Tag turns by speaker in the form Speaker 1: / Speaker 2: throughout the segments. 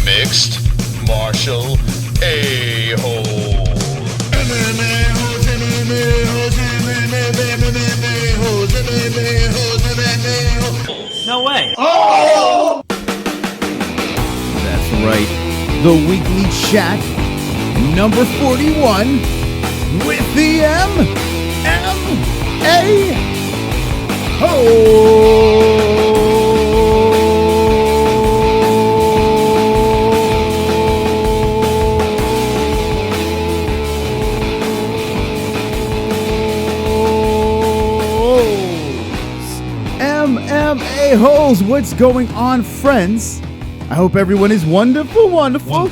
Speaker 1: mixed martial a-hole. MMA-Holes, MMA-Holes, MMA-Holes, MMA-Holes, MMA-Holes.
Speaker 2: No way.
Speaker 1: Oh!
Speaker 3: That's right. The weekly chat, number 41, with the MMA-Holes. What's going on, friends? I hope everyone is wonderful.
Speaker 2: Wonderful.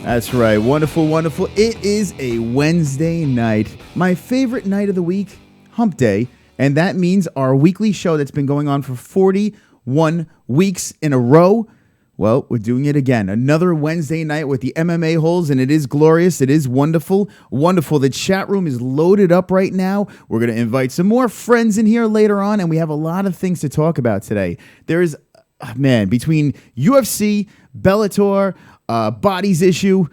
Speaker 3: That's right. Wonderful. It is a Wednesday night. My favorite night of the week, hump day. And that means our weekly show that's been going on for 41 weeks in a row. Well, we're doing it again. Another Wednesday night with the MMA-Holes, and it is glorious. It is wonderful. The chat room is loaded up right now. We're going to invite some more friends in here later on, and we have a lot of things to talk about today. There is, between UFC, BELLATOR, Bodies Issue,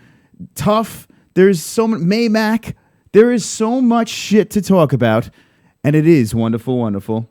Speaker 3: TUF, there's so much, Maymac, there is so much shit to talk about. And it is wonderful.
Speaker 2: Wonderful.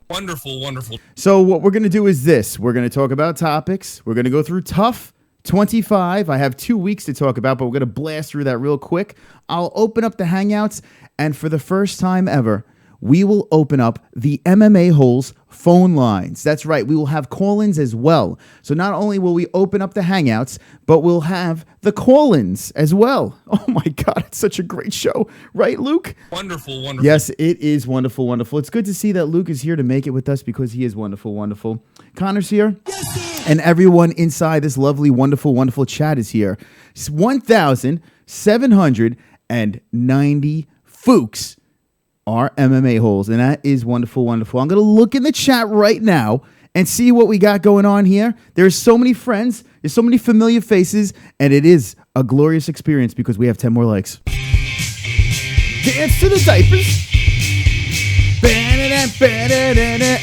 Speaker 3: So what we're going to do is this. We're going to talk about topics. We're going to go through TUF 25. I have 2 weeks to talk about, but we're going to blast through that real quick. I'll open up the Hangouts, and for the first time ever, we will open up the MMA-Holes phone lines. That's right. We will have call-ins as well. So not only will we open up the Hangouts, but we'll have the call-ins as well. Oh my God, it's such a great show. Right, Luke?
Speaker 2: Wonderful.
Speaker 3: Yes, it is wonderful. It's good to see that Luke is here to make it with us because he is wonderful. Connor's here. Yes, and everyone inside this lovely, wonderful chat is here. 1,790 Fooks are MMA-Holes, and that is wonderful. I'm going to look in the chat right now and see what we got going on here. There's so many friends, there's so many familiar faces, and it is a glorious experience because we have 10 more likes. Dance to the diapers.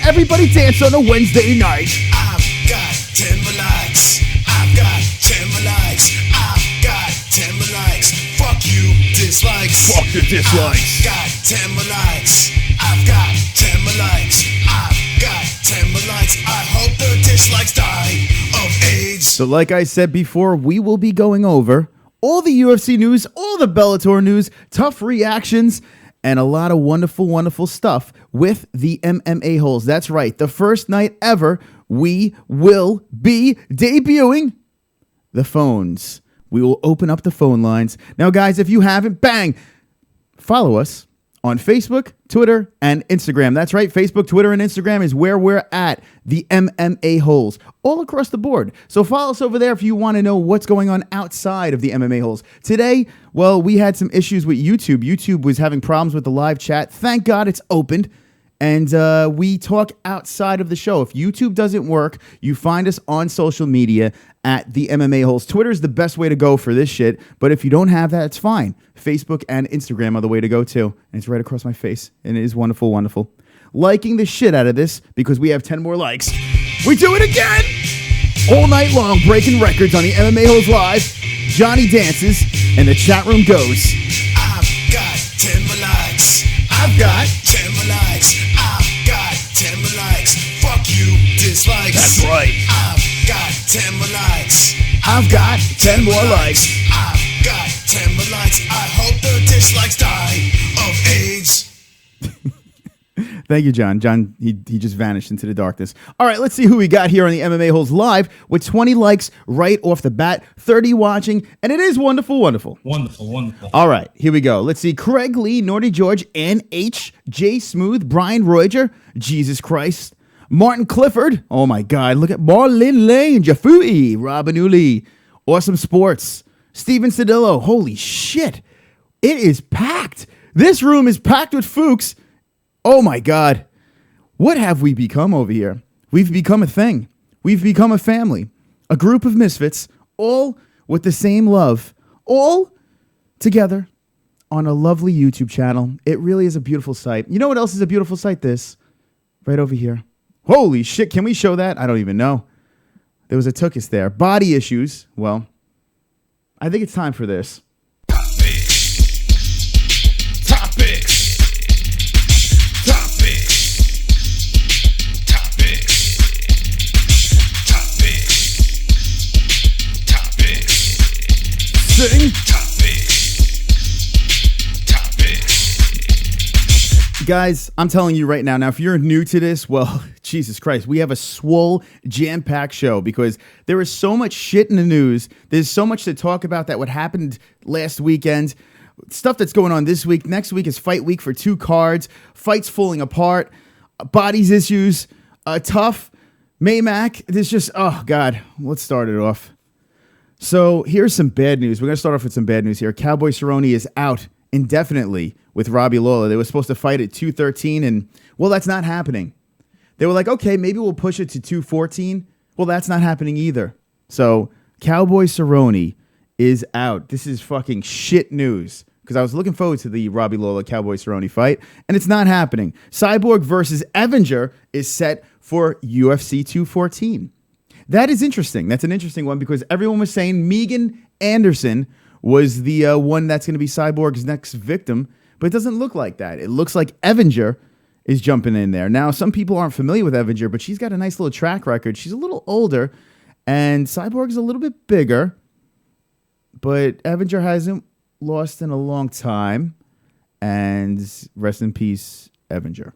Speaker 3: Everybody dance on a Wednesday night.
Speaker 1: I've got 10 more likes. I've got 10 more likes. I've got 10 more likes. Fuck you, dislikes.
Speaker 3: Fuck the dislikes.
Speaker 1: I've got 10 more likes. I've got 10 more likes. I've got 10 more likes. I hope the dislikes die of AIDS.
Speaker 3: So like I said before, we will be going over all the UFC news, all the Bellator news, TUF reactions, and a lot of wonderful stuff with the MMA-Holes. That's right. The first night ever, we will be debuting the phones. We will open up the phone lines. Now, guys, if you haven't, follow us on Facebook, Twitter, and Instagram. That's right. Facebook, Twitter, and Instagram is where we're at, the MMA-Holes, all across the board. So follow us over there if you want to know what's going on outside of the MMA-Holes. Today, well, we had some issues with YouTube. YouTube was having problems with the live chat. Thank God it's opened. And we talk outside of the show. If YouTube doesn't work, you find us on social media at the MMA-Holes. Twitter is the best way to go for this shit. But if you don't have that, it's fine. Facebook and Instagram are the way to go too. And it's right across my face. And it is wonderful. Liking the shit out of this because we have 10 more likes. We do it again! All night long, breaking records on the MMA-Holes Live. Johnny dances and the chat room goes.
Speaker 1: I've got 10 more likes. I've got 10 more likes. I've got 10 more likes. Fuck you, dislikes.
Speaker 3: That's right.
Speaker 1: I've got 10 more likes.
Speaker 3: I've got 10 more likes.
Speaker 1: I've got 10 more likes. I hope the dislikes die of AIDS.
Speaker 3: Thank you, John. John, he just vanished into the darkness. All right, let's see who we got here on the MMA-Holes Live with 20 likes right off the bat, 30 watching, and it is wonderful.
Speaker 2: Wonderful.
Speaker 3: All right, here we go. Let's see. Craig Lee, Naughty George, NH, J Smooth, Brian Roger, Jesus Christ, Martin Clifford. Oh, my God. Look at MARLYNN Lane, Jafui, Robin Uli, Awesome Sports, Steven Cedillo. Holy shit. It is packed. This room is packed with Fooks. Oh, my God. What have we become over here? We've become a thing. We've become a family, a group of misfits, all with the same love, all together on a lovely YouTube channel. It really is a beautiful sight. You know what else is a beautiful sight? This right over here. Holy shit. Can we show that? I don't even know. There was a Tookus there. Body issues. Well, I think it's time for this. Sing. Guys, I'm telling you right now, if you're new to this, well, Jesus Christ, we have a swole, jam-packed show because there is so much shit in the news. There's so much to talk about that what happened last weekend, stuff that's going on this week. Next week is fight week for 2 cards, fights falling apart, bodies issues, TUF, Maymac. There's just, oh, God, let's start it off. So here's some bad news. We're going to start off with some bad news here. Cowboy Cerrone is out indefinitely with Robbie Lawler. They were supposed to fight at 213, and, well, that's not happening. They were like, okay, maybe we'll push it to 214. Well, that's not happening either. So Cowboy Cerrone is out. This is fucking shit news because I was looking forward to the Robbie Lawler Cowboy Cerrone fight, and it's not happening. CYBORG versus EVINGER is set for UFC 214. That is interesting. That's an interesting one because everyone was saying Megan Anderson was the one that's going to be CYBORG's next victim, but it doesn't look like that. It looks like EVINGER is jumping in there. Now, some people aren't familiar with EVINGER, but she's got a nice little track record. She's a little older, and CYBORG's a little bit bigger, but EVINGER hasn't lost in a long time, and rest in peace, EVINGER.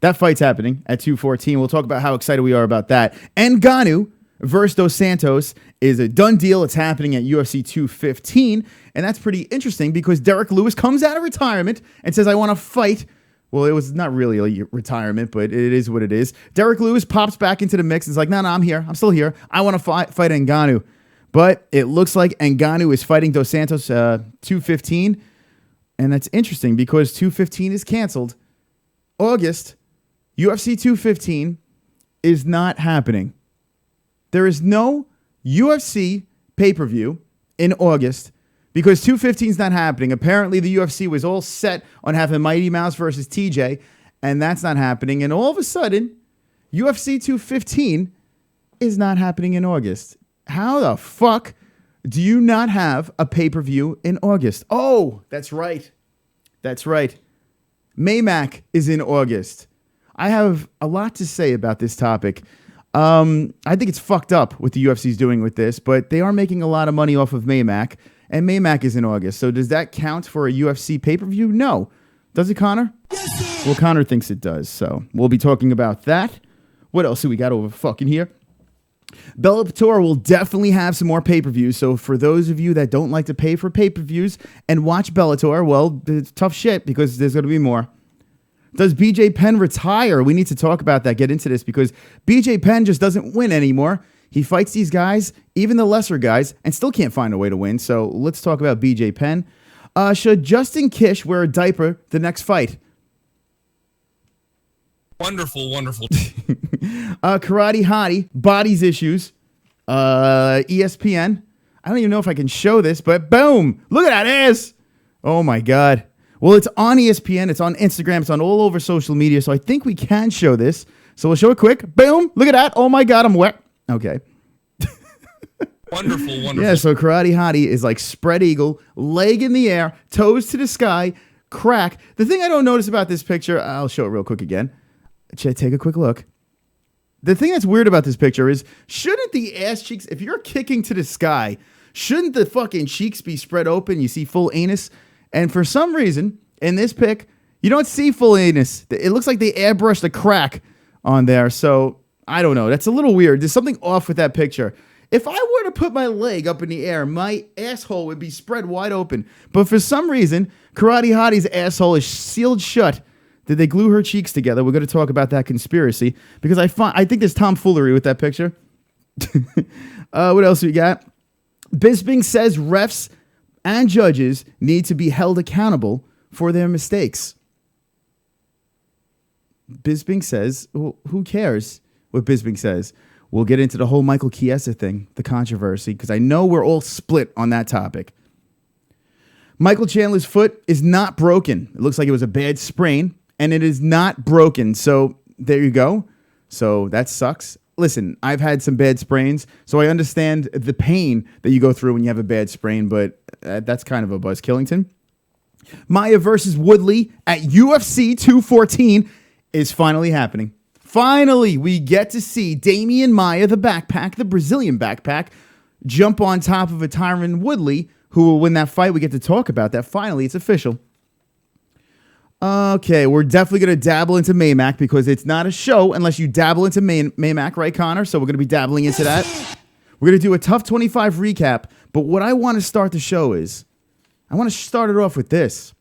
Speaker 3: That fight's happening at 214. We'll talk about how excited we are about that. Ngannou versus Dos Santos is a done deal. It's happening at UFC 215. And that's pretty interesting because Derek Lewis comes out of retirement and says, I want to fight. Well, it was not really a retirement, but it is what it is. Derek Lewis pops back into the mix and is like, no, I'm here. I'm still here. I want to fight Ngannou. But it looks like Ngannou is fighting Dos Santos 215. And that's interesting because 215 is canceled. August, UFC 215 is not happening. There is no UFC pay-per-view in August because 215 is not happening. Apparently, the UFC was all set on having Mighty Mouse versus TJ, and that's not happening. And all of a sudden, UFC 215 is not happening in August. How the fuck do you not have a pay-per-view in August? Oh, that's right. That's right. Maymac is in August. I have a lot to say about this topic. I think it's fucked up what the UFC's doing with this, but they are making a lot of money off of Maymac, and Maymac is in August. So does that count for a UFC pay-per-view? No. Does it, Connor? Yes, well, Connor thinks it does, so we'll be talking about that. What else do we got over fucking here? Bellator will definitely have some more pay-per-views, so for those of you that don't like to pay for pay-per-views and watch Bellator, well, it's tough shit because there's going to be more. Does BJ Penn retire? We need to talk about that, get into this, because BJ Penn just doesn't win anymore. He fights these guys, even the lesser guys, and still can't find a way to win. So let's talk about BJ Penn. Should Justine Kish wear a diaper the next fight?
Speaker 2: Wonderful, wonderful.
Speaker 3: Karate Hottie, bodies issues. ESPN. I don't even know if I can show this, but boom. Look at that ass. Oh, my God. Well, it's on ESPN, it's on Instagram, it's on all over social media, so I think we can show this. So we'll show it quick. Boom! Look at that. Oh my God, I'm wet. Okay.
Speaker 2: Wonderful, wonderful.
Speaker 3: Yeah, so Karate Hottie is like spread eagle, leg in the air, toes to the sky, crack. The thing I don't notice about this picture, I'll show it real quick again. Take a quick look. The thing that's weird about this picture is, shouldn't the ass cheeks, if you're kicking to the sky, shouldn't the fucking cheeks be spread open? You see full anus? And for some reason, in this pic, you don't see full anus. It looks like they airbrushed a crack on there. So, I don't know. That's a little weird. There's something off with that picture. If I were to put my leg up in the air, my asshole would be spread wide open. But for some reason, Karate Hottie's asshole is sealed shut. Did they glue her cheeks together? We're going to talk about that conspiracy. Because I think there's tomfoolery with that picture. What else we got? Bisping says refs and judges need to be held accountable for their mistakes. Bisping says, well, who cares what Bisping says? We'll get into the whole Michael Chiesa thing, the controversy, because I know we're all split on that topic. Michael Chandler's foot is not broken. It looks like it was a bad sprain, and it is not broken. So there you go. So that sucks. listen, I've had some bad sprains, so I understand the pain that you go through when you have a bad sprain, but that's kind of a buzz. Killington. Maia versus Woodley at UFC 214 is finally happening. Finally, we get to see Damian Maia, the backpack, the Brazilian backpack, jump on top of a Tyron Woodley, who will win that fight. We get to talk about that. Finally, it's official. Okay, we're definitely going to dabble into Maymac because it's not a show unless you dabble into Maymac, right, Connor? So we're going to be dabbling into that. We're going to do a TUF 25 recap, but what I want to start the show is, I want to start it off with this.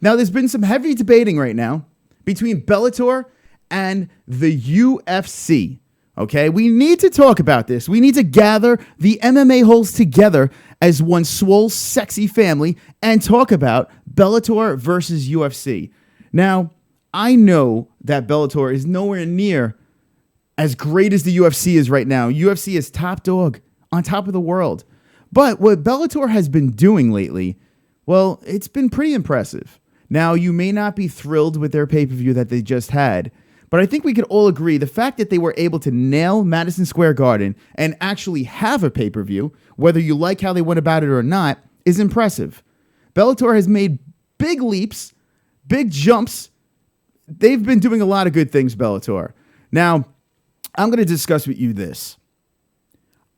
Speaker 3: Now, there's been some heavy debating right now between Bellator and the UFC. Okay, we need to talk about this. We need to gather the MMA-Holes together as one swole, sexy family and talk about Bellator versus UFC. Now, I know that Bellator is nowhere near as great as the UFC is right now. UFC is top dog, on top of the world. But what Bellator has been doing lately, well, it's been pretty impressive. Now, you may not be thrilled with their pay-per-view that they just had, but I think we could all agree the fact that they were able to nail Madison Square Garden and actually have a pay-per-view, whether you like how they went about it or not, is impressive. Bellator has made big leaps, big jumps. They've been doing a lot of good things, Bellator. Now, I'm going to discuss with you this.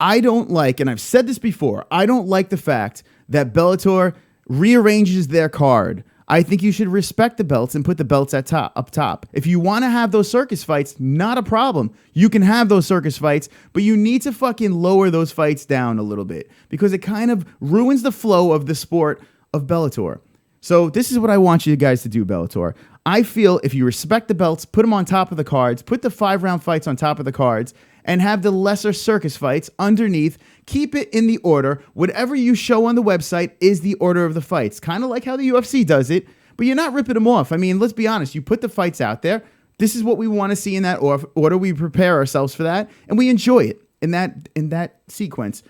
Speaker 3: I don't like, and I've said this before, I don't like the fact that Bellator rearranges their card. I think you should respect the belts and put the belts up top. If you want to have those circus fights, not a problem. You can have those circus fights, but you need to fucking lower those fights down a little bit because it kind of ruins the flow of the sport of Bellator. So this is what I want you guys to do, Bellator. I feel if you respect the belts, put them on top of the cards, put the 5-round fights on top of the cards, and have the lesser circus fights underneath. Keep it in the order. Whatever you show on the website is the order of the fights. Kind of like how the UFC does it, but you're not ripping them off. I mean, let's be honest. You put the fights out there. This is what we want to see in that order. We prepare ourselves for that, and we enjoy it in that sequence.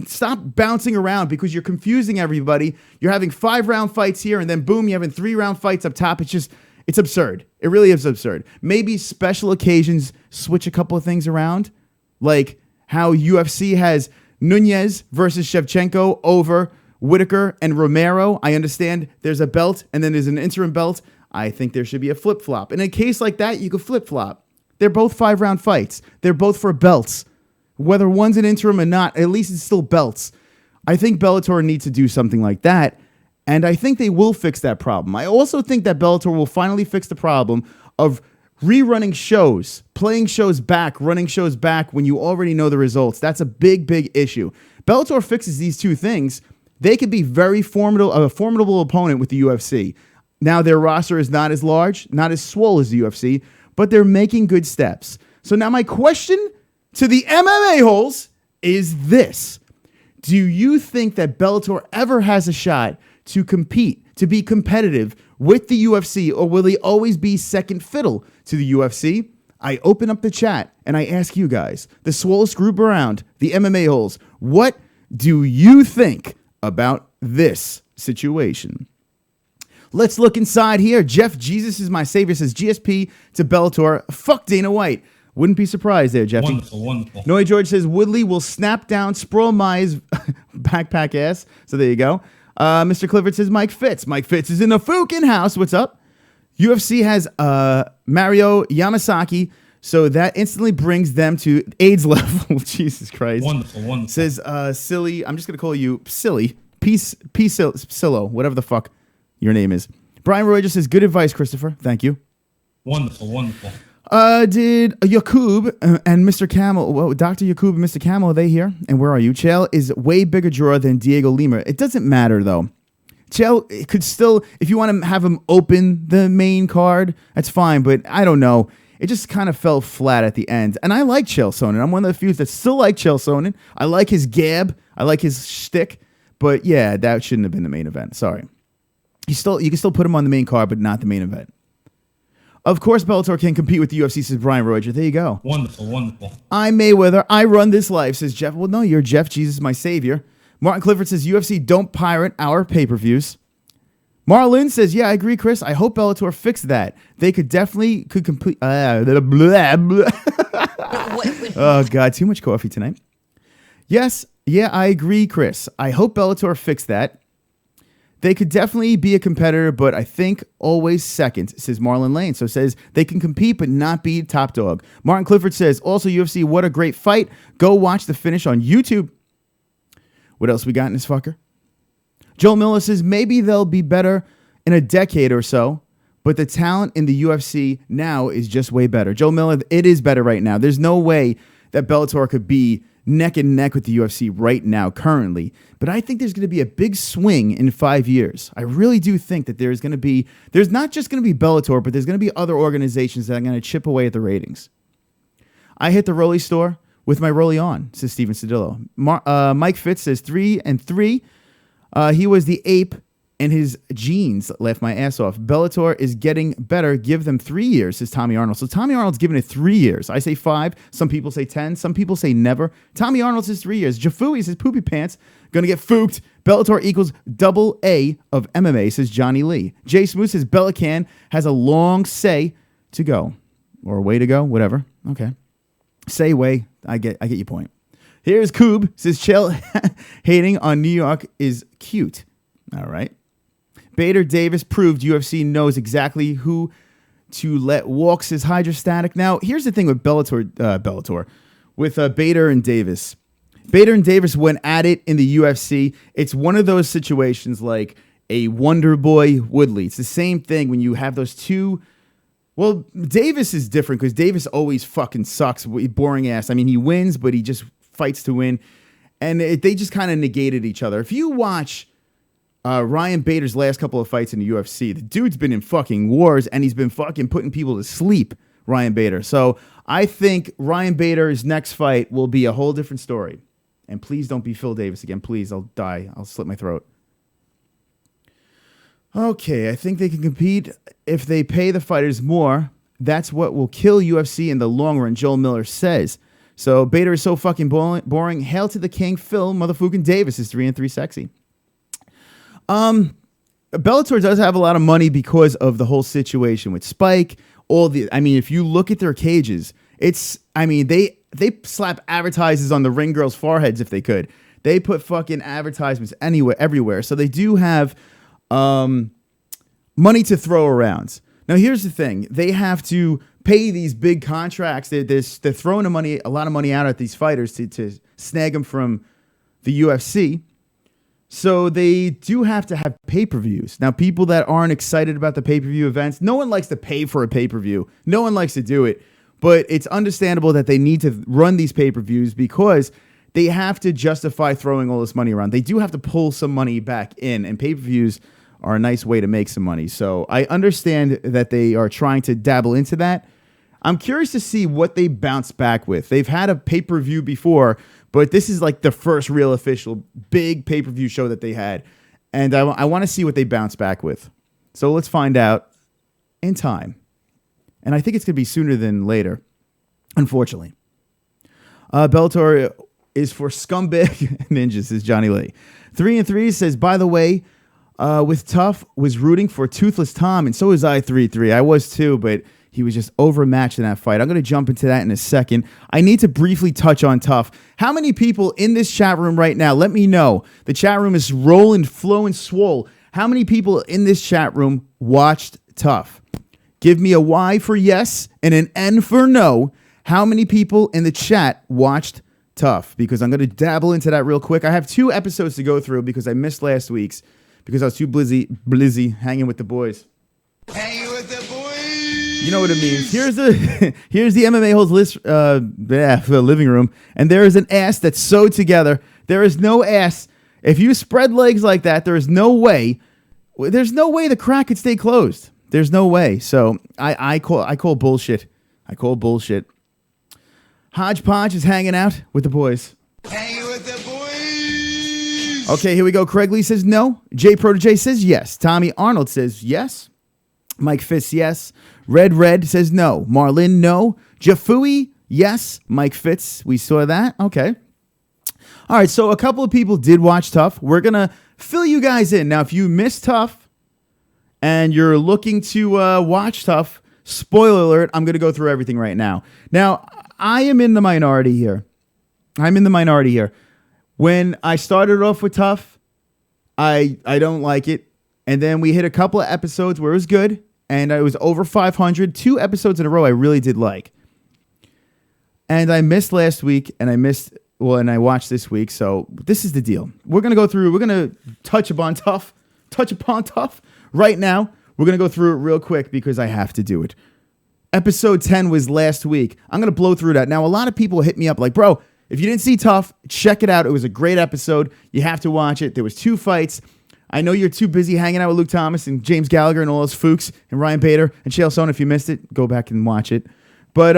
Speaker 3: Stop bouncing around because you're confusing everybody. You're having 5-round fights here, and then boom, you're having 3-round fights up top. It's absurd. It really is absurd. Maybe special occasions switch a couple of things around. Like how UFC has Nunez versus Shevchenko over Whitaker and Romero. I understand there's a belt and then there's an interim belt. I think there should be a flip-flop. In a case like that, you could flip-flop. They're both 5-round fights. They're both for belts. Whether one's an interim or not, at least it's still belts. I think Bellator needs to do something like that, and I think they will fix that problem. I also think that Bellator will finally fix the problem of rerunning shows, playing shows back, running shows back when you already know the results. That's a big, big issue. Bellator fixes these two things. They could be a formidable opponent with the UFC. Now, their roster is not as large, not as swole as the UFC, but they're making good steps. So now my question to the MMA-Holes is this. Do you think that Bellator ever has a shot to compete, to be competitive with the UFC, or will they always be second fiddle to the UFC? I open up the chat and I ask you guys, the swollest group around, the MMA-Holes, what do you think about this situation? Let's look inside here. Jeff Jesus is my savior says GSP to Bellator. Fuck Dana White. Wouldn't be surprised there, Jeffy.
Speaker 2: Wonderful.
Speaker 3: Noe George says Woodley will snap down Sproul Mai's backpack ass. So there you go. Mr. Clifford says Mike Fitz. Mike Fitz is in the FOOKIN house. What's up? UFC has Mario Yamasaki, so that instantly brings them to AIDS level. Jesus Christ.
Speaker 2: Wonderful.
Speaker 3: Says Silly. I'm just going to call you Silly. Peace Silo, whatever the fuck your name is. Brian Roy just says, good advice, Christopher. Thank you.
Speaker 2: Wonderful.
Speaker 3: Did Yakub and Mr. Camel, well, Dr. Yakub and Mr. Camel, are they here? And where are you? Chael is way bigger draw than Diego Lima. It doesn't matter, though. Chael could still, if you want to have him open the main card, that's fine, but I don't know. It just kind of fell flat at the end. And I like Chael Sonnen. I'm one of the few that still like Chael Sonnen. I like his gab. I like his shtick. But yeah, that shouldn't have been the main event. Sorry. You can still put him on the main card, but not the main event. Of course, Bellator can compete with the UFC, says Brian Roger. There you go.
Speaker 2: Wonderful.
Speaker 3: I'm Mayweather. I run this life, says Jeff. Well, no, you're Jeff. Jesus, my savior. Martin Clifford says UFC don't pirate our pay-per-views. Marlynn says, yeah, I agree, Chris. I hope Bellator fixed that. They could complete. Oh, God, too much coffee tonight. Yes, yeah, I agree, Chris. I hope Bellator fixed that. They could definitely be a competitor, but I think always second, says Marlon Lane. So says they can compete but not be top dog. Martin Clifford says, also UFC, what a great fight. Go watch the finish on YouTube. What else we got in this fucker? Joel Miller says, maybe they'll be better in a decade or so, but the talent in the UFC now is just way better. Joel Miller, it is better right now. There's no way that Bellator could be neck and neck with the UFC right now, currently. But I think there's going to be a big swing in 5 years. I really do think that there's not just going to be Bellator, but there's going to be other organizations that are going to chip away at the ratings. I hit the Rolly store with my Rolly on, says Steven Cedillo. Mike Fitz says 3-3. He was the ape and his jeans left my ass off. Bellator is getting better. Give them 3 years, says Tommy Arnold. So Tommy Arnold's giving it 3 years. I say 5. Some people say 10. Some people say never. Tommy Arnold says 3 years. Jafui says poopy pants. Gonna get fooked. Bellator equals double A of MMA, says Johnny Lee. Jay Smooth says Bellacan has a long say to go. Or a way to go, whatever. Okay. Say way. I get your point. Here's Coob. Says chill. Hating on New York is cute. All right. Bader Davis proved UFC knows exactly who to let walk, says Hydrostatic. Now, here's the thing with Bellator, with Bader and Davis. Bader and Davis went at it in the UFC. It's one of those situations like a Wonder Boy Woodley. It's the same thing when you have those two. Well, Davis is different because Davis always fucking sucks. Boring ass. I mean, he wins, but he just fights to win. And they just kind of negated each other. If you watch Ryan Bader's last couple of fights in the UFC, the dude's been in fucking wars and he's been fucking putting people to sleep, Ryan Bader. So I think Ryan Bader's next fight will be a whole different story. And please don't be Phil Davis again. Please, I'll die. I'll slit my throat. Okay, I think they can compete if they pay the fighters more. That's what will kill UFC in the long run, Joel Miller says. So Bader is so fucking boring. Hail to the king, Phil motherfucking Davis is 3-3 sexy. Bellator does have a lot of money because of the whole situation with Spike. If you look at their cages, they slap advertisements on the ring girls' foreheads if they could. They put fucking advertisements everywhere. So they do have money to throw around. Now, here's the thing. They have to pay these big contracts. They're throwing a lot of money out at these fighters to snag them from the UFC. So they do have to have pay-per-views. Now, people that aren't excited about the pay-per-view events, no one likes to pay for a pay-per-view. No one likes to do it. But it's understandable that they need to run these pay-per-views because they have to justify throwing all this money around. They do have to pull some money back in, and pay-per-views are a nice way to make some money. So I understand that they are trying to dabble into that. I'm curious to see what they bounce back with. They've had a pay-per-view before, but this is like the first real official big pay-per-view show that they had. And I want to see what they bounce back with. So let's find out in time. And I think it's going to be sooner than later, unfortunately. Bellator is for scumbag ninjas, says Johnny Lee. 3-3 says, by the way, with TUF, was rooting for Toothless Tom, and so was I 3-3. I was too, but he was just overmatched in that fight. I'm going to jump into that in a second. I need to briefly touch on TUF. How many people in this chat room right now? Let me know. The chat room is rolling, flowing, swole. How many people in this chat room watched TUF? Give me a Y for yes and an N for no. How many people in the chat watched TUF? Because I'm going to dabble into that real quick. I have 2 episodes to go through because I missed last week's because I was too blizzy hanging with the boys.
Speaker 1: Hanging with the boys.
Speaker 3: You know what it means. Here's the MMA-Holes list, the living room, and there is an ass that's sewed together. There is no ass. If you spread legs like that, there is no way. There's no way the crack could stay closed. There's no way. So I call bullshit. I call bullshit. Hodgepodge is hanging out with the boys.
Speaker 1: Hanging with the boys.
Speaker 3: Okay, here we go. Craig Lee says no. Jay Protege says yes. Tommy Arnold says yes. Mike Fitz, yes. Red says no. Marlynn, no. Jafui, yes. Mike Fitz, we saw that. Okay. All right, so a couple of people did watch TUF. We're going to fill you guys in. Now, if you missed TUF and you're looking to watch TUF, spoiler alert, I'm going to go through everything right now. Now, I am in the minority here. I'm in the minority here. When I started off with TUF, I don't like it. And then we hit a couple of episodes where it was good. And it was over 500. 2 episodes in a row I really did like. And I missed last week. And I watched this week. So this is the deal. We're going to touch upon TUF right now. We're going to go through it real quick because I have to do it. Episode 10 was last week. I'm going to blow through that. Now, a lot of people hit me up like, bro, if you didn't see TUF, check it out. It was a great episode. You have to watch it. There was 2 fights. I know you're too busy hanging out with Luke Thomas and James Gallagher and all those Fooks and Ryan Bader and Chael Sonnen. If you missed it, go back and watch it. But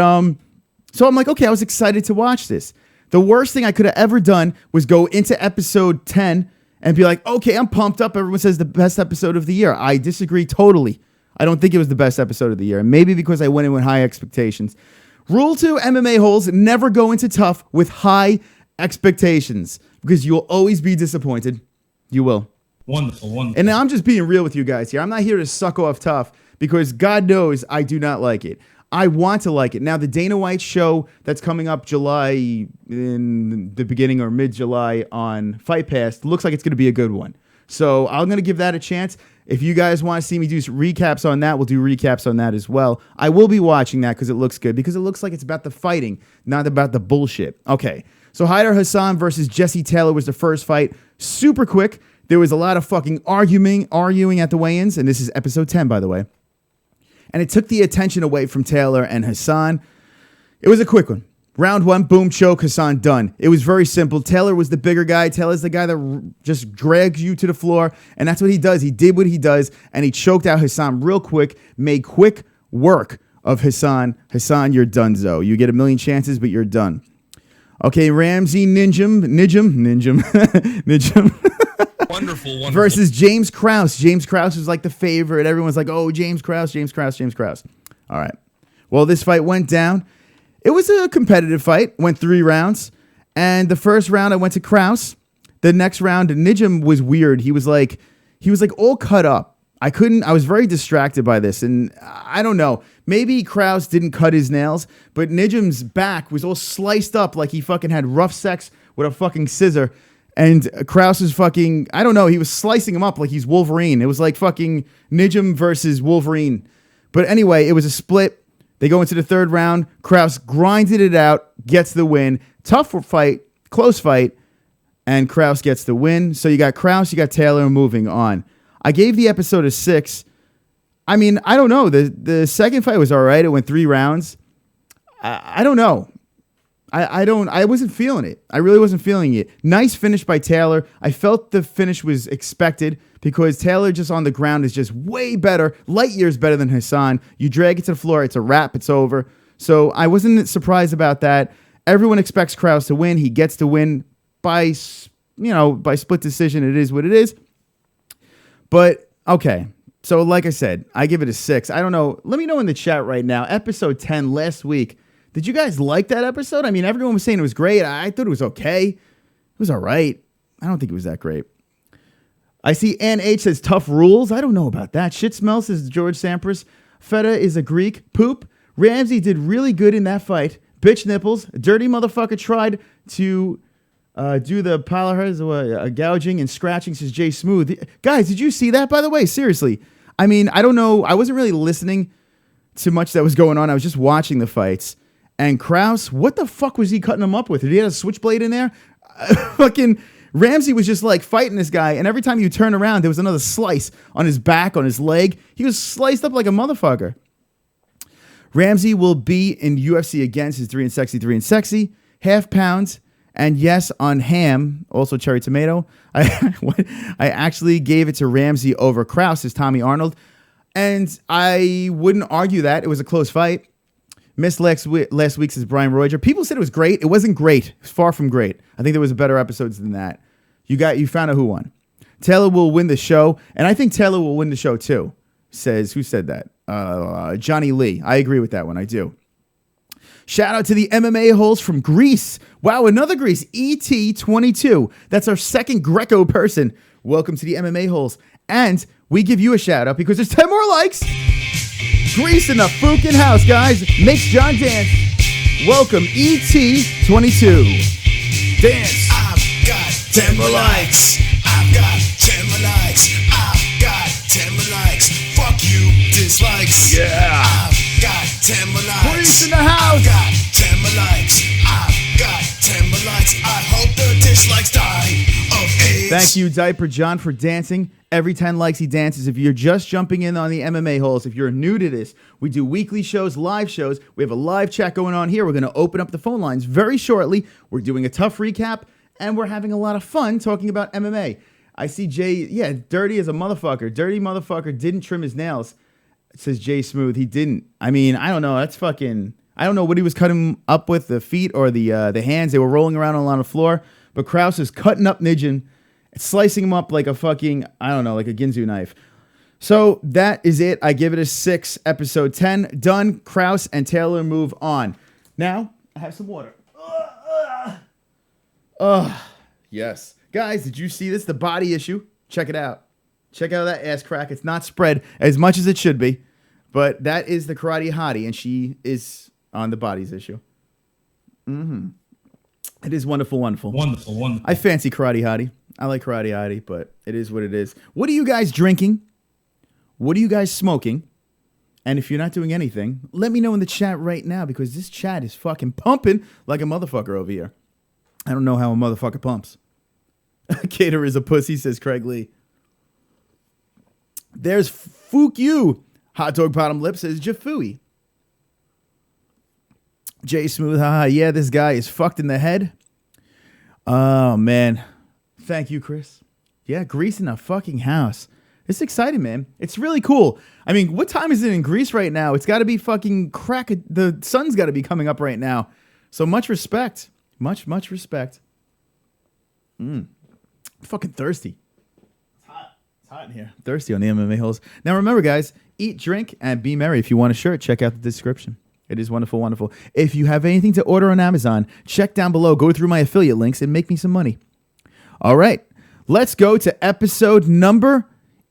Speaker 3: so I'm like, okay, I was excited to watch this. The worst thing I could have ever done was go into episode 10 and be like, okay, I'm pumped up. Everyone says the best episode of the year. I disagree totally. I don't think it was the best episode of the year. Maybe because I went in with high expectations. Rule 2, MMA holes, never go into TUF with high expectations because you'll always be disappointed. You will.
Speaker 2: Wonderful.
Speaker 3: And I'm just being real with you guys here. I'm not here to suck off TUF because God knows I do not like it. I want to like it. Now, the Dana White show that's coming up July, in the beginning or mid-July on Fight Pass, looks like it's going to be a good one. So I'm going to give that a chance. If you guys want to see me do recaps on that, we'll do recaps on that as well. I will be watching that because it looks good, because it looks like it's about the fighting, not about the bullshit. Okay, so Haider Hassan versus Jesse Taylor was the first fight. Super quick. There was a lot of fucking arguing at the weigh-ins, and this is episode 10, by the way. And it took the attention away from Taylor and Hassan. It was a quick one. Round 1, boom, choke, Hassan, done. It was very simple. Taylor was the bigger guy. Taylor's the guy that just drags you to the floor, and that's what he does. He did what he does, and he choked out Hassan real quick, made quick work of Hassan. Hassan, you're donezo. You get a million chances, but you're done. Okay, Ramsey Ninjum.
Speaker 2: Wonderful.
Speaker 3: Versus James Krause. James Krause was like the favorite. Everyone's like, oh, James Krause. All right. Well, this fight went down. It was a competitive fight. Went 3 rounds. And the first round, I went to Krause. The next round, Nijum was weird. He was like all cut up. I was very distracted by this. And I don't know. Maybe Krause didn't cut his nails, but Nijum's back was all sliced up like he fucking had rough sex with a fucking scissor. And Krause is fucking, I don't know, he was slicing him up like he's Wolverine. It was like fucking Nijum versus Wolverine. But anyway, it was a split. They go into the 3rd round. Krause grinded it out, gets the win. Tough fight, close fight, and Krause gets the win. So you got Krause, you got Taylor, moving on. I gave the episode a 6. I mean, I don't know. The second fight was all right. It went 3 rounds. I don't know. I wasn't feeling it. I really wasn't feeling it. Nice finish by Taylor. I felt the finish was expected because Taylor just on the ground is just way better, light years better than Hassan. You drag it to the floor, it's a wrap, it's over. So I wasn't surprised about that. Everyone expects Krause to win. He gets to win by split decision. It is what it is. But okay. So like I said, I give it a 6. I don't know. Let me know in the chat right now. Episode 10 last week. Did you guys like that episode? I mean, everyone was saying it was great. I thought it was okay. It was all right. I don't think it was that great. I see Ann H says tough rules. I don't know about that. Shit smells, says George Sampras. Feta is a Greek. Poop. Ramsey did really good in that fight. Bitch nipples. Dirty motherfucker tried to do the palahars, gouging and scratching, says Jay Smooth. Guys, did you see that, by the way? Seriously. I mean, I don't know. I wasn't really listening to much that was going on. I was just watching the fights. And Krause, what the fuck was he cutting him up with? Did he have a switchblade in there? Fucking Ramsey was just like fighting this guy, and every time you turn around, there was another slice on his back, on his leg. He was sliced up like a motherfucker. Ramsey will be in UFC again. His 3 and sexy, half pounds, and yes, on ham, also cherry tomato. I actually gave it to Ramsey over Krause, as Tommy Arnold, and I wouldn't argue that. It was a close fight. Missed last week's is Brian Roger. People said it was great. It wasn't great. It was far from great. I think there was better episodes than that. You found out who won. Taylor will win the show, and I think Taylor will win the show too. Who said that? Johnny Lee. I agree with that one. I do. Shout out to the MMA-Holes from Greece. Wow, another Greece. ET22. That's our second Greco person. Welcome to the MMA-Holes. And we give you a shout out because there's 10 more likes. Grease in the FOOKIN house, guys. Makes John dance. welcome ET22. Dance.
Speaker 1: I've got 10 more likes. I've got 10 more likes. I've got 10 more likes. Fuck you, dislikes.
Speaker 3: Yeah.
Speaker 1: I've got 10 more likes.
Speaker 3: Police in the house.
Speaker 1: I've got 10 more likes. I've got 10 more likes. I hope the dislikes die of AIDS.
Speaker 3: Thank you, Diaper John, for dancing. Every 10 likes he dances. If you're just jumping in on the MMA holes, if you're new to this, we do weekly shows, live shows. We have a live chat going on here. We're going to open up the phone lines very shortly. We're doing a TUF recap, and we're having a lot of fun talking about MMA. I see Jay, yeah, dirty as a motherfucker. Dirty motherfucker didn't trim his nails. It says Jay Smooth. He didn't. I mean, I don't know. That's fucking... I don't know what he was cutting up with, the feet or the hands. They were rolling around on the floor. But Krause is cutting up Nijin, slicing him up like a fucking, I don't know, like a Ginzu knife. So that is it. I give it a 6. Episode 10. Done. Krause and Taylor move on. Now, I have some water. Yes. Guys, did you see this? The body issue. Check it out. Check out that ass crack. It's not spread as much as it should be. But that is the karate hottie, and she is on the bodies issue. It is wonderful, wonderful.
Speaker 2: Wonderful, wonderful.
Speaker 3: I fancy karate hottie. I like karate hottie, but it is what it is. What are you guys drinking? What are you guys smoking? And if you're not doing anything, let me know in the chat right now, because this chat is fucking pumping like a motherfucker over here. I don't know how a motherfucker pumps. Cater is a pussy, says Craig Lee. There's Fook You. Hot dog bottom lip says Jafooey. Jay Smooth, haha, yeah, this guy is fucked in the head. Oh, man. Thank you, Chris. Yeah, Greece in a fucking house. It's exciting, man. It's really cool. I mean, what time is it in Greece right now? It's got to be fucking crack. The sun's got to be coming up right now. So much respect. Much respect. I'm fucking thirsty. It's hot in here. Thirsty on the MMA holes. Now remember, guys, eat, drink, and be merry. If you want a shirt, check out the description. It is wonderful, wonderful. If you have anything to order on Amazon, check down below. Go through my affiliate links and make me some money. All right. Let's go to episode number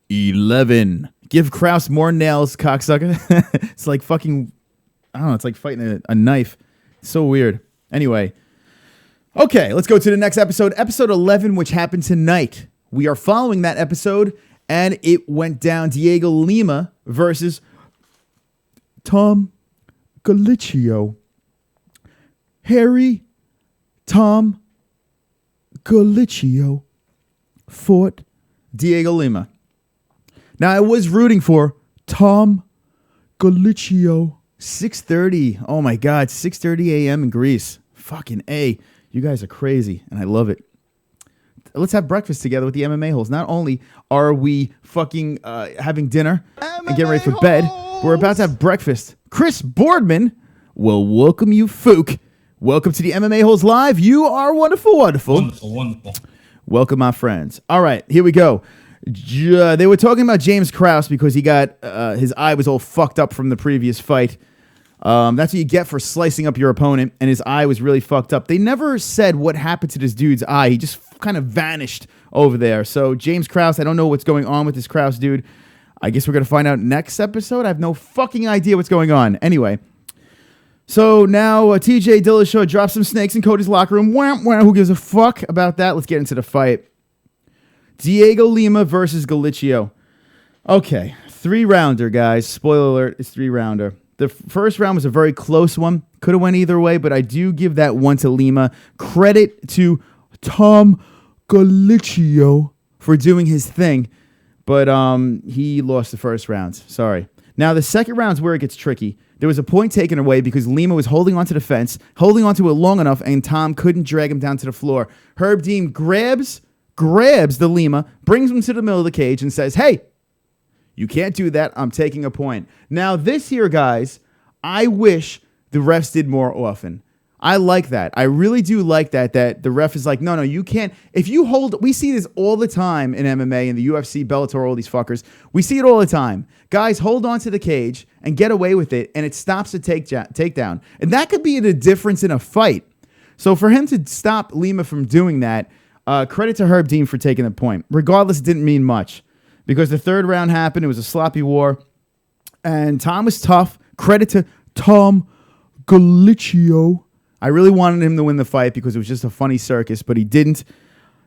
Speaker 3: 11. Give Krause more nails, cocksucker. It's like fucking, I don't know, it's like fighting a knife. It's so weird. Anyway. Okay, let's go to the next episode. Episode 11, which happened tonight. We are following that episode, and it went down Diego Lima versus Tom Galicchio. Harry Tom Galicchio fought Diego Lima. Now, I was rooting for Tom Galicchio. 6:30. Oh, my God. 6:30 a.m. in Greece. Fucking A. You guys are crazy, and I love it. Let's have breakfast together with the MMA holes. Not only are we fucking having dinner and getting ready for bed, we're about to have breakfast. Chris Boardman will welcome you, Fook. Welcome to the MMA holes live. You are wonderful, wonderful.
Speaker 2: Wonderful, wonderful.
Speaker 3: Welcome, my friends. All right, here we go. They were talking about James Krause because he got his eye was all fucked up from the previous fight. That's what you get for slicing up your opponent, and his eye was really fucked up. They never said what happened to this dude's eye. He just kind of vanished over there. So James Krause, I don't know what's going on with this Krause dude. I guess we're going to find out next episode. I have no fucking idea what's going on. Anyway, so now TJ Dillashaw drops some snakes in Cody's locker room. Wham, wham, who gives a fuck about that? Let's get into the fight. Diego Lima versus Galicchio. Okay, 3-rounder, guys. Spoiler alert, it's 3-rounder. The first round was a very close one. Could have went either way, but I do give that one to Lima. Credit to Tom Galicchio for doing his thing, but he lost the first round. Sorry. Now, the second round's where it gets tricky. There was a point taken away because Lima was holding onto the fence, holding onto it long enough, and Tom couldn't drag him down to the floor. Herb Dean grabs the Lima, brings him to the middle of the cage, and says, hey, you can't do that. I'm taking a point. Now, this here, guys, I wish the refs did more often. I like that. I really do like that the ref is like, no, you can't. If you hold, we see this all the time in MMA, in the UFC, Bellator, all these fuckers. We see it all the time. Guys hold on to the cage and get away with it, and it stops the takedown. And that could be the difference in a fight. So for him to stop Lima from doing that, credit to Herb Dean for taking the point. Regardless, it didn't mean much because the third round happened. It was a sloppy war, and Tom was tough. Credit to Tom Galicio. I really wanted him to win the fight because it was just a funny circus, but he didn't.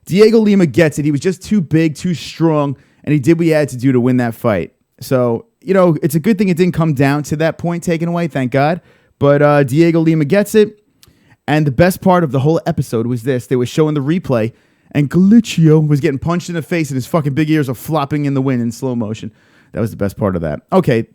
Speaker 3: Diego Lima gets it. He was just too big, too strong, and he did what he had to do to win that fight. So, it's a good thing it didn't come down to that point taken away, thank God. But Diego Lima gets it. And the best part of the whole episode was this. They were showing the replay, and Galicio was getting punched in the face, and his fucking big ears are flopping in the wind in slow motion. That was the best part of that. Okay,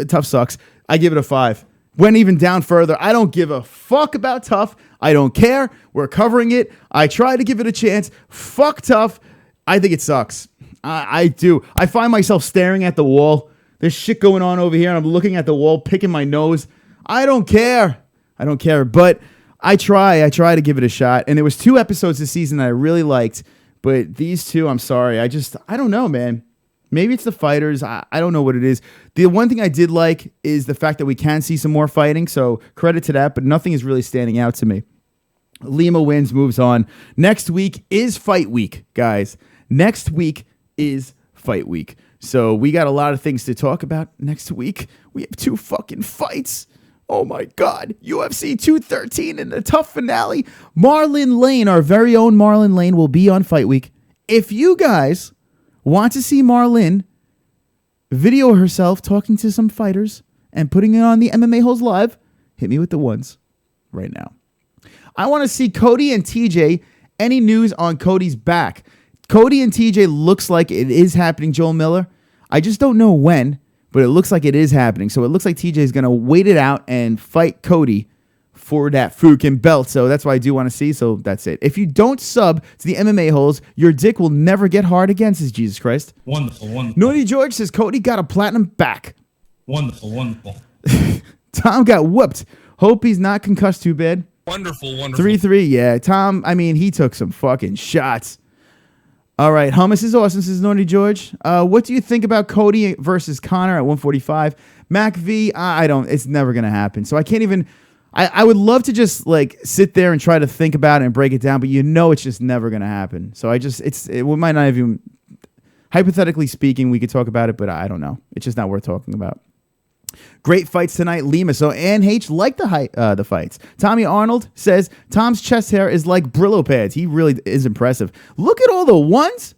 Speaker 3: TUF sucks. I give it a 5. Went even down further. I don't give a fuck about TUF. I don't care. We're covering it. I try to give it a chance. Fuck TUF. I think it sucks. I do. I find myself staring at the wall. There's shit going on over here, and I'm looking at the wall, picking my nose. I don't care. But I try to give it a shot. And there was 2 episodes this season that I really liked. But these 2, I'm sorry. I don't know, man. Maybe it's the fighters. I don't know what it is. The one thing I did like is the fact that we can see some more fighting. So credit to that, but nothing is really standing out to me. Lima wins, moves on. Next week is fight week, guys. Next week is fight week. So we got a lot of things to talk about next week. We have 2 fucking fights. Oh my God. UFC 213 in the TUF finale. MARLYNN Lane, our very own MARLYNN Lane, will be on fight week. If you guys want to see MARLYNN video herself talking to some fighters and putting it on the MMA-Holes live, hit me with the ones right now. I want to see Cody and TJ. Any news on Cody's back? Cody and TJ looks like it is happening, Joel Miller. I just don't know when, but it looks like it is happening. So it looks like TJ is going to wait it out and fight Cody for that FOOKIN belt. So that's what I do want to see. So that's it. If you don't sub to the MMA-Holes, your dick will never get hard again, says Jesus Christ.
Speaker 2: Wonderful.
Speaker 3: Naughty George says Cody got a platinum back.
Speaker 2: Wonderful.
Speaker 3: Tom got whooped. Hope he's not concussed too bad.
Speaker 2: Wonderful.
Speaker 3: 3-3, yeah. Tom, he took some fucking shots. All right, Hummus is awesome, says Naughty George. What do you think about Cody versus Conor at 145? Mac V, it's never going to happen. So I can't even... I would love to just sit there and try to think about it and break it down, but it's just never going to happen. So we might not even, hypothetically speaking, we could talk about it, but I don't know. It's just not worth talking about. Great fights tonight, Lima. So Ann H liked the fights. Tommy Arnold says Tom's chest hair is like Brillo pads. He really is impressive. Look at all the ones.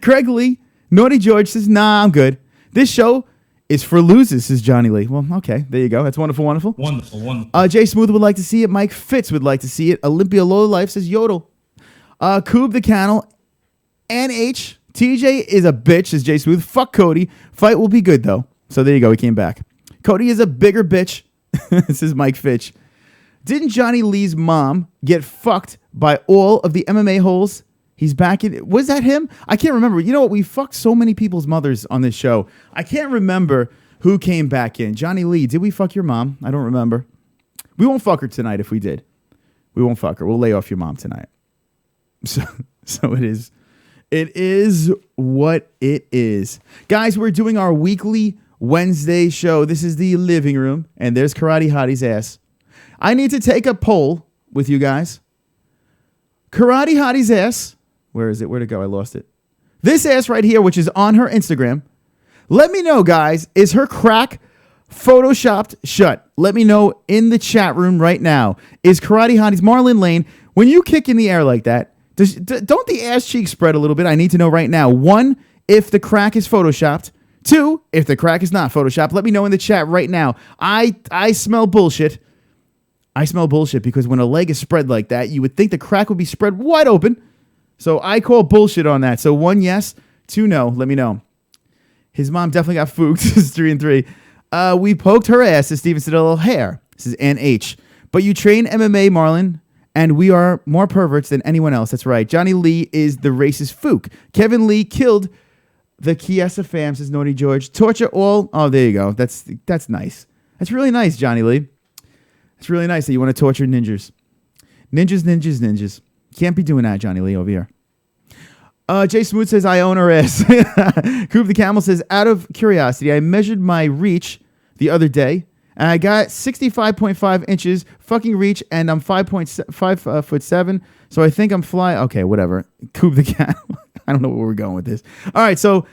Speaker 3: Craig Lee, Naughty George says, nah, I'm good. This show is for losers, says Johnny Lee. Well, okay, there you go. That's wonderful.
Speaker 2: Wonderful.
Speaker 3: Jay Smooth would like to see it. Mike Fitz would like to see it. Olympia Low Life says Yodel. Coob the Cannel. NH. TJ is a bitch, says Jay Smooth. Fuck Cody. Fight will be good, though. So there you go. He came back. Cody is a bigger bitch, says Mike Fitch. Didn't Johnny Lee's mom get fucked by all of the MMA-Holes? He's back in. Was that him? I can't remember. You know what? We fucked so many people's mothers on this show. I can't remember who came back in. Johnny Lee, did we fuck your mom? I don't remember. We won't fuck her tonight if we did. We won't fuck her. We'll lay off your mom tonight. So it is. It is what it is. Guys, we're doing our weekly Wednesday show. This is the living room, and there's Karate Hottie's ass. I need to take a poll with you guys. Karate Hottie's ass. Where is it? Where'd it go? I lost it. This ass right here, which is on her Instagram. Let me know, guys. Is her crack photoshopped shut? Let me know in the chat room right now. Is Karate Hottie's MARLYNN Lane, when you kick in the air like that, don't the ass cheeks spread a little bit? I need to know right now. 1, if the crack is photoshopped. 2, if the crack is not photoshopped. Let me know in the chat right now. I smell bullshit. I smell bullshit because when a leg is spread like that, you would think the crack would be spread wide open. So I call bullshit on that. So 1 yes, 2 no. Let me know. His mom definitely got fooked. This is 3 and 3. We poked her ass, says Steven Citadel. Hair. This is NH. But you train MMA, Marlon, and we are more perverts than anyone else. That's right. Johnny Lee is the racist fook. Kevin Lee killed the Kiesa fam, says Naughty George. Torture all. Oh, there you go. That's nice. That's really nice, Johnny Lee. It's really nice that you want to torture ninjas. Ninjas. Can't be doing that, Johnny Lee, over here. Jay Smoot says, I own her ass. Coop the Camel says, out of curiosity, I measured my reach the other day, and I got 65.5 inches fucking reach, and I'm 5'7", so I think I'm fly. Okay, whatever. Coop the Camel. I don't know where we're going with this. All right, so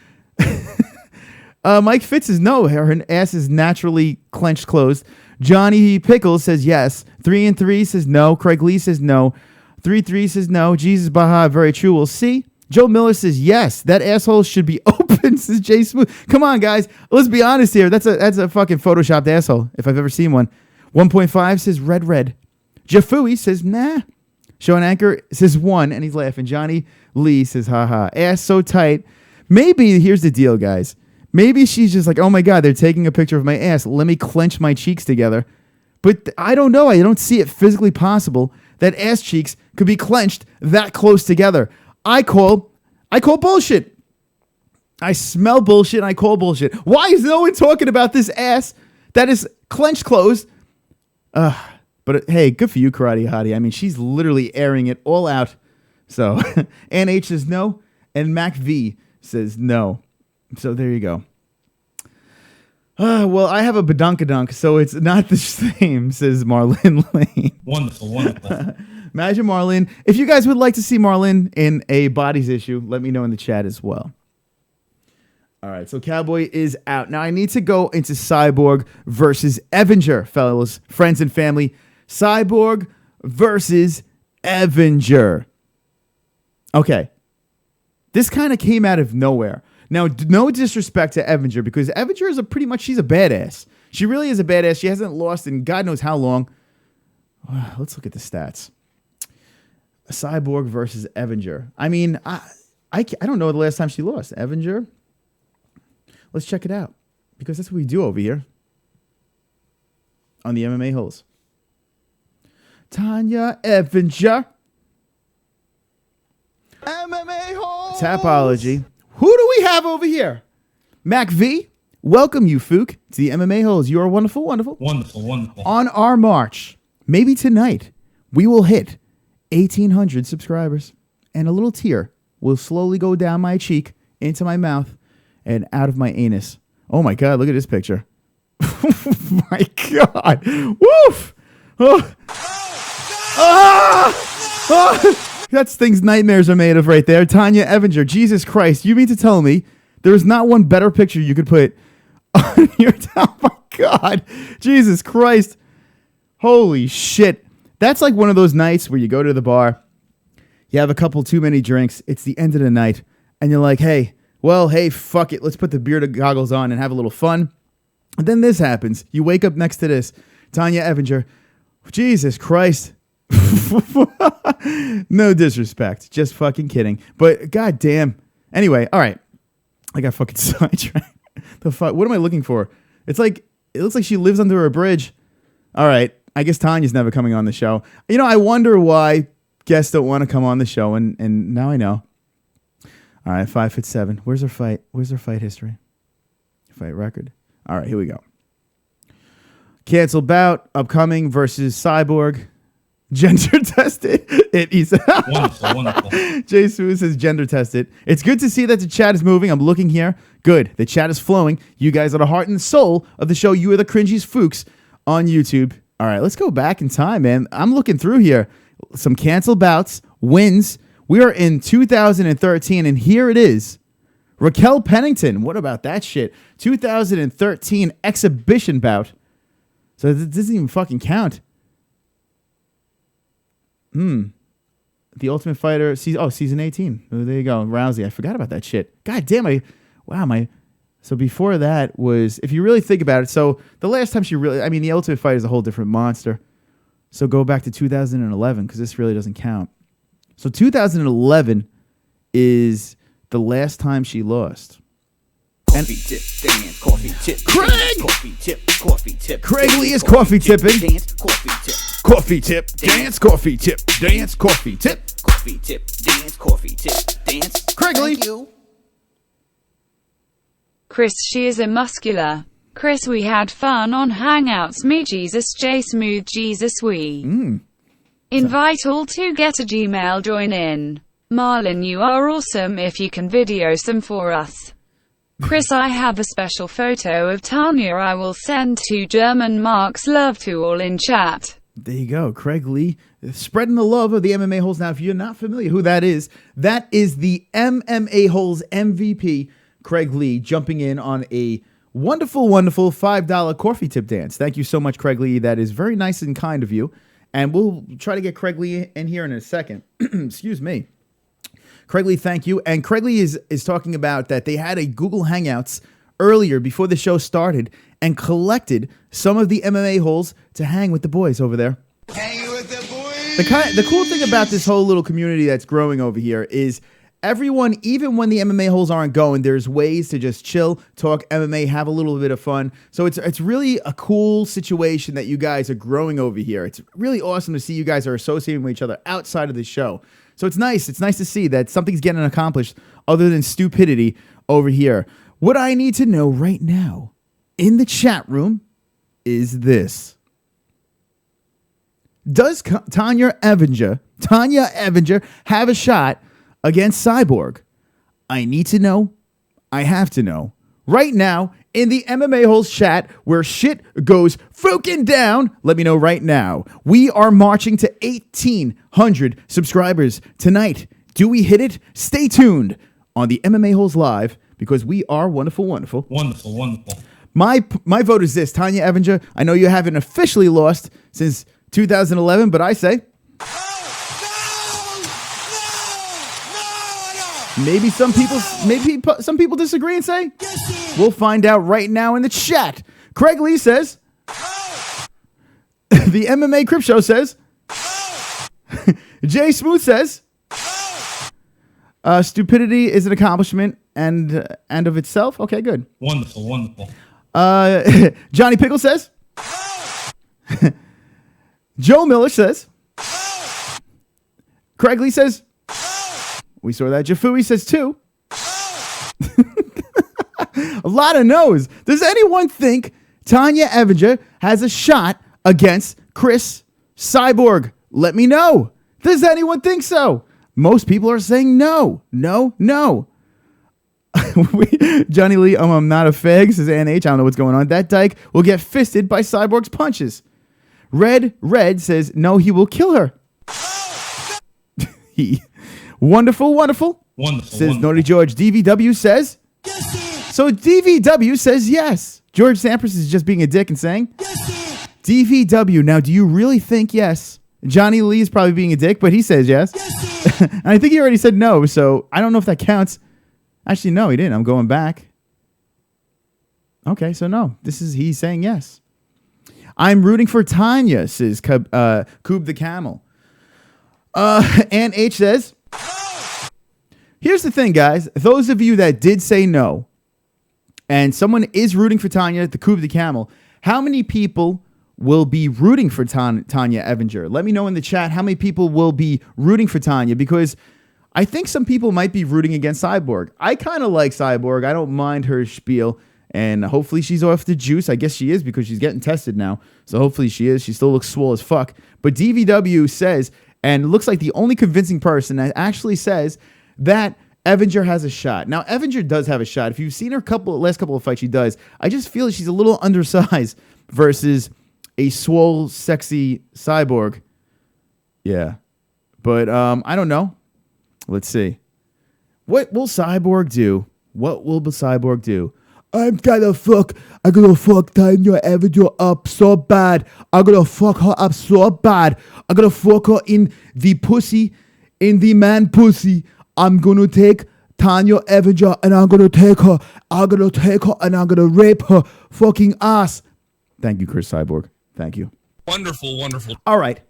Speaker 3: Mike Fitz says, no, her ass is naturally clenched closed. Johnny Pickles says yes. 3 and 3 says no. Craig Lee says no. 3-3 says no. Jesus Baha, very true. We'll see. Joe Miller says yes. That asshole should be open, says Jay Smooth. Come on, guys. Let's be honest here. That's a fucking photoshopped asshole, if I've ever seen one. 1.5 says red. Jafui says nah. Sean Anchor says 1, and he's laughing. Johnny Lee says haha. Ass so tight. Maybe, here's the deal, guys. Maybe she's just like, oh my God, they're taking a picture of my ass. Let me clench my cheeks together. But I don't know. I don't see it physically possible that ass cheeks could be clenched that close together. I call bullshit. I smell bullshit and I call bullshit. Why is no one talking about this ass that is clenched closed? But hey, good for you, Karate Hottie. I mean, she's literally airing it all out. So Ann H says no, and Mac V says no. So there you go. Well, I have a badunkadunk, so it's not the same, says Marlynn Lane.
Speaker 2: Wonderful.
Speaker 3: Imagine Marlynn. If you guys would like to see Marlynn in a bodies issue, let me know in the chat as well. All right, so Cowboy is out. Now I need to go into CYBORG versus EVINGER, fellas, friends and family. CYBORG versus EVINGER. Okay. This kind of came out of nowhere. Now, no disrespect to EVINGER, because EVINGER is she's a badass. She really is a badass. She hasn't lost in God knows how long. Let's look at the stats. CYBORG versus EVINGER. I mean, I don't know the last time she lost. EVINGER. Let's check it out, because that's what we do over here on the MMA-Holes. Tanya EVINGER.
Speaker 1: MMA-Holes.
Speaker 3: Tapology. Who do we have over here? Mac V. Welcome you, Fook, to the MMA-Holes. You are wonderful.
Speaker 2: Wonderful.
Speaker 3: On our march, maybe tonight, we will hit 1,800 subscribers, and a little tear will slowly go down my cheek, into my mouth, and out of my anus. Oh my God, look at this picture. Oh my God. Woof. Oh. That's things nightmares are made of right there. Tanya EVINGER. Jesus Christ. You mean to tell me there's not one better picture you could put on your top? Oh my God. Jesus Christ. Holy shit. That's like one of those nights where you go to the bar, you have a couple too many drinks, it's the end of the night, and you're like, hey, fuck it. Let's put the beard goggles on and have a little fun. And then this happens. You wake up next to this. Tanya EVINGER. Jesus Christ. No disrespect. Just fucking kidding. But goddamn. Anyway, all right. I got fucking sidetracked. The fuck? What am I looking for? It looks like she lives under a bridge. All right. I guess Tanya's never coming on the show. You know, I wonder why guests don't want to come on the show, and now I know. All right, 5'7". Where's her fight? Where's her fight history? Fight record. All right, here we go. Canceled bout, upcoming versus CYBORG. Gender tested.
Speaker 2: Wonderful.
Speaker 3: Jay Sue says gender tested. It's good to see that the chat is moving. I'm looking here. Good. The chat is flowing. You guys are the heart and soul of the show. You are the cringiest Fooks on YouTube. All right, let's go back in time, man. I'm looking through here. Some canceled bouts, wins. We are in 2013, and here it is. Raquel Pennington. What about that shit? 2013 exhibition bout. So this doesn't even fucking count. The Ultimate Fighter, season 18. Oh, there you go. Rousey. I forgot about that shit. God damn, so before that was, if you really think about it, so the last time the Ultimate Fighter is a whole different monster. So go back to 2011, because this really doesn't count. So 2011 is the last time she lost. Coffee tip, dance, coffee tip. Craig! Coffee tip, coffee tip. Craig Lee is coffee tipping. Dance, coffee tip. Coffee tip, dance, coffee tip, dance, coffee tip. Coffee tip, dance, coffee tip, dance. Craig Lee.
Speaker 4: Chris, she is a muscular. Chris, we had fun on Hangouts. Me, Jesus, J Smooth, Jesus, we. Invite all to get a Gmail, join in. Marlyn, you are awesome if you can video some for us. Chris, I have a special photo of Tanya I will send to German marks. Love to all in chat.
Speaker 3: There you go. Craig Lee spreading the love of the MMA-Holes. Now, if you're not familiar who that is the MMA-Holes MVP, Craig Lee, jumping in on a wonderful, wonderful $5 coffee tip dance. Thank you so much, Craig Lee. That is very nice and kind of you. And we'll try to get Craig Lee in here in a second. Excuse me. Craig Lee, thank you. And Craig Lee is talking about that they had a Google Hangouts earlier before the show started and collected some of the MMA holes to hang with the boys over there.
Speaker 1: Hanging with the boys.
Speaker 3: The cool thing about this whole little community that's growing over here is everyone, even when the MMA holes aren't going, there's ways to just chill, talk MMA, have a little bit of fun. So it's really a cool situation that you guys are growing over here. It's really awesome to see you guys are associating with each other outside of the show. So it's nice. It's nice to see that something's getting accomplished other than stupidity over here. What I need to know right now in the chat room is this. Does Tanya EVINGER have a shot against CYBORG? I need to know. I have to know. Right now, in the MMA-Holes chat, where shit goes FOOKIN down, let me know right now. We are marching to 1,800 subscribers tonight. Do we hit it? Stay tuned on the MMA-Holes Live, because we are wonderful, wonderful.
Speaker 2: Wonderful, wonderful.
Speaker 3: My vote is this. Tanya EVINGER, I know you haven't officially lost since 2011, but I say maybe some people disagree and say we'll find out right now in the chat. Craig Lee says the MMA Crip Show says Jay Smooth says stupidity is an accomplishment and of itself. Okay, good.
Speaker 2: Wonderful, wonderful.
Speaker 3: Johnny Pickle says Joe Miller says Craig Lee says we saw that. Jafui says 2. A lot of no's. Does anyone think Tanya EVINGER has a shot against Chris CYBORG? Let me know. Does anyone think so? Most people are saying no. No, no. Johnny Lee, I'm not a fag, says NH. I don't know what's going on. That dyke will get fisted by CYBORG's punches. Red says no, he will kill her. Wonderful, wonderful.
Speaker 2: Wonderful.
Speaker 3: Says
Speaker 2: wonderful.
Speaker 3: Naughty George. DVW says yes. So DVW says yes. George Sampras is just being a dick and saying yes. DVW. Now, do you really think yes? Johnny Lee is probably being a dick, but he says yes. And I think he already said no, so I don't know if that counts. Actually, no, he didn't. I'm going back. Okay, so no. He's saying yes. I'm rooting for Tanya, says Koob the Camel. And H says, here's the thing, guys. Those of you that did say no, and someone is rooting for Tanya, the Koob the Camel, how many people will be rooting for Tanya EVINGER? Let me know in the chat how many people will be rooting for Tanya, because I think some people might be rooting against CYBORG. I kind of like CYBORG. I don't mind her spiel, and hopefully she's off the juice. I guess she is, because she's getting tested now, so hopefully she is. She still looks swole as fuck. But DVW says, and looks like the only convincing person that actually says that EVINGER has a shot. Now, EVINGER does have a shot. If you've seen her last couple of fights, she does. I just feel she's a little undersized versus a swole, sexy CYBORG. Yeah. But I don't know. Let's see. What will CYBORG do? What will CYBORG do? I'm gonna fuck Tanya EVINGER up so bad. I'm gonna fuck her up so bad. I'm gonna fuck her in the pussy, in the man pussy. I'm gonna take Tanya EVINGER and I'm gonna take her. And I'm gonna rape her fucking ass. Thank you, Chris CYBORG. Thank you.
Speaker 1: Wonderful, wonderful.
Speaker 3: All right.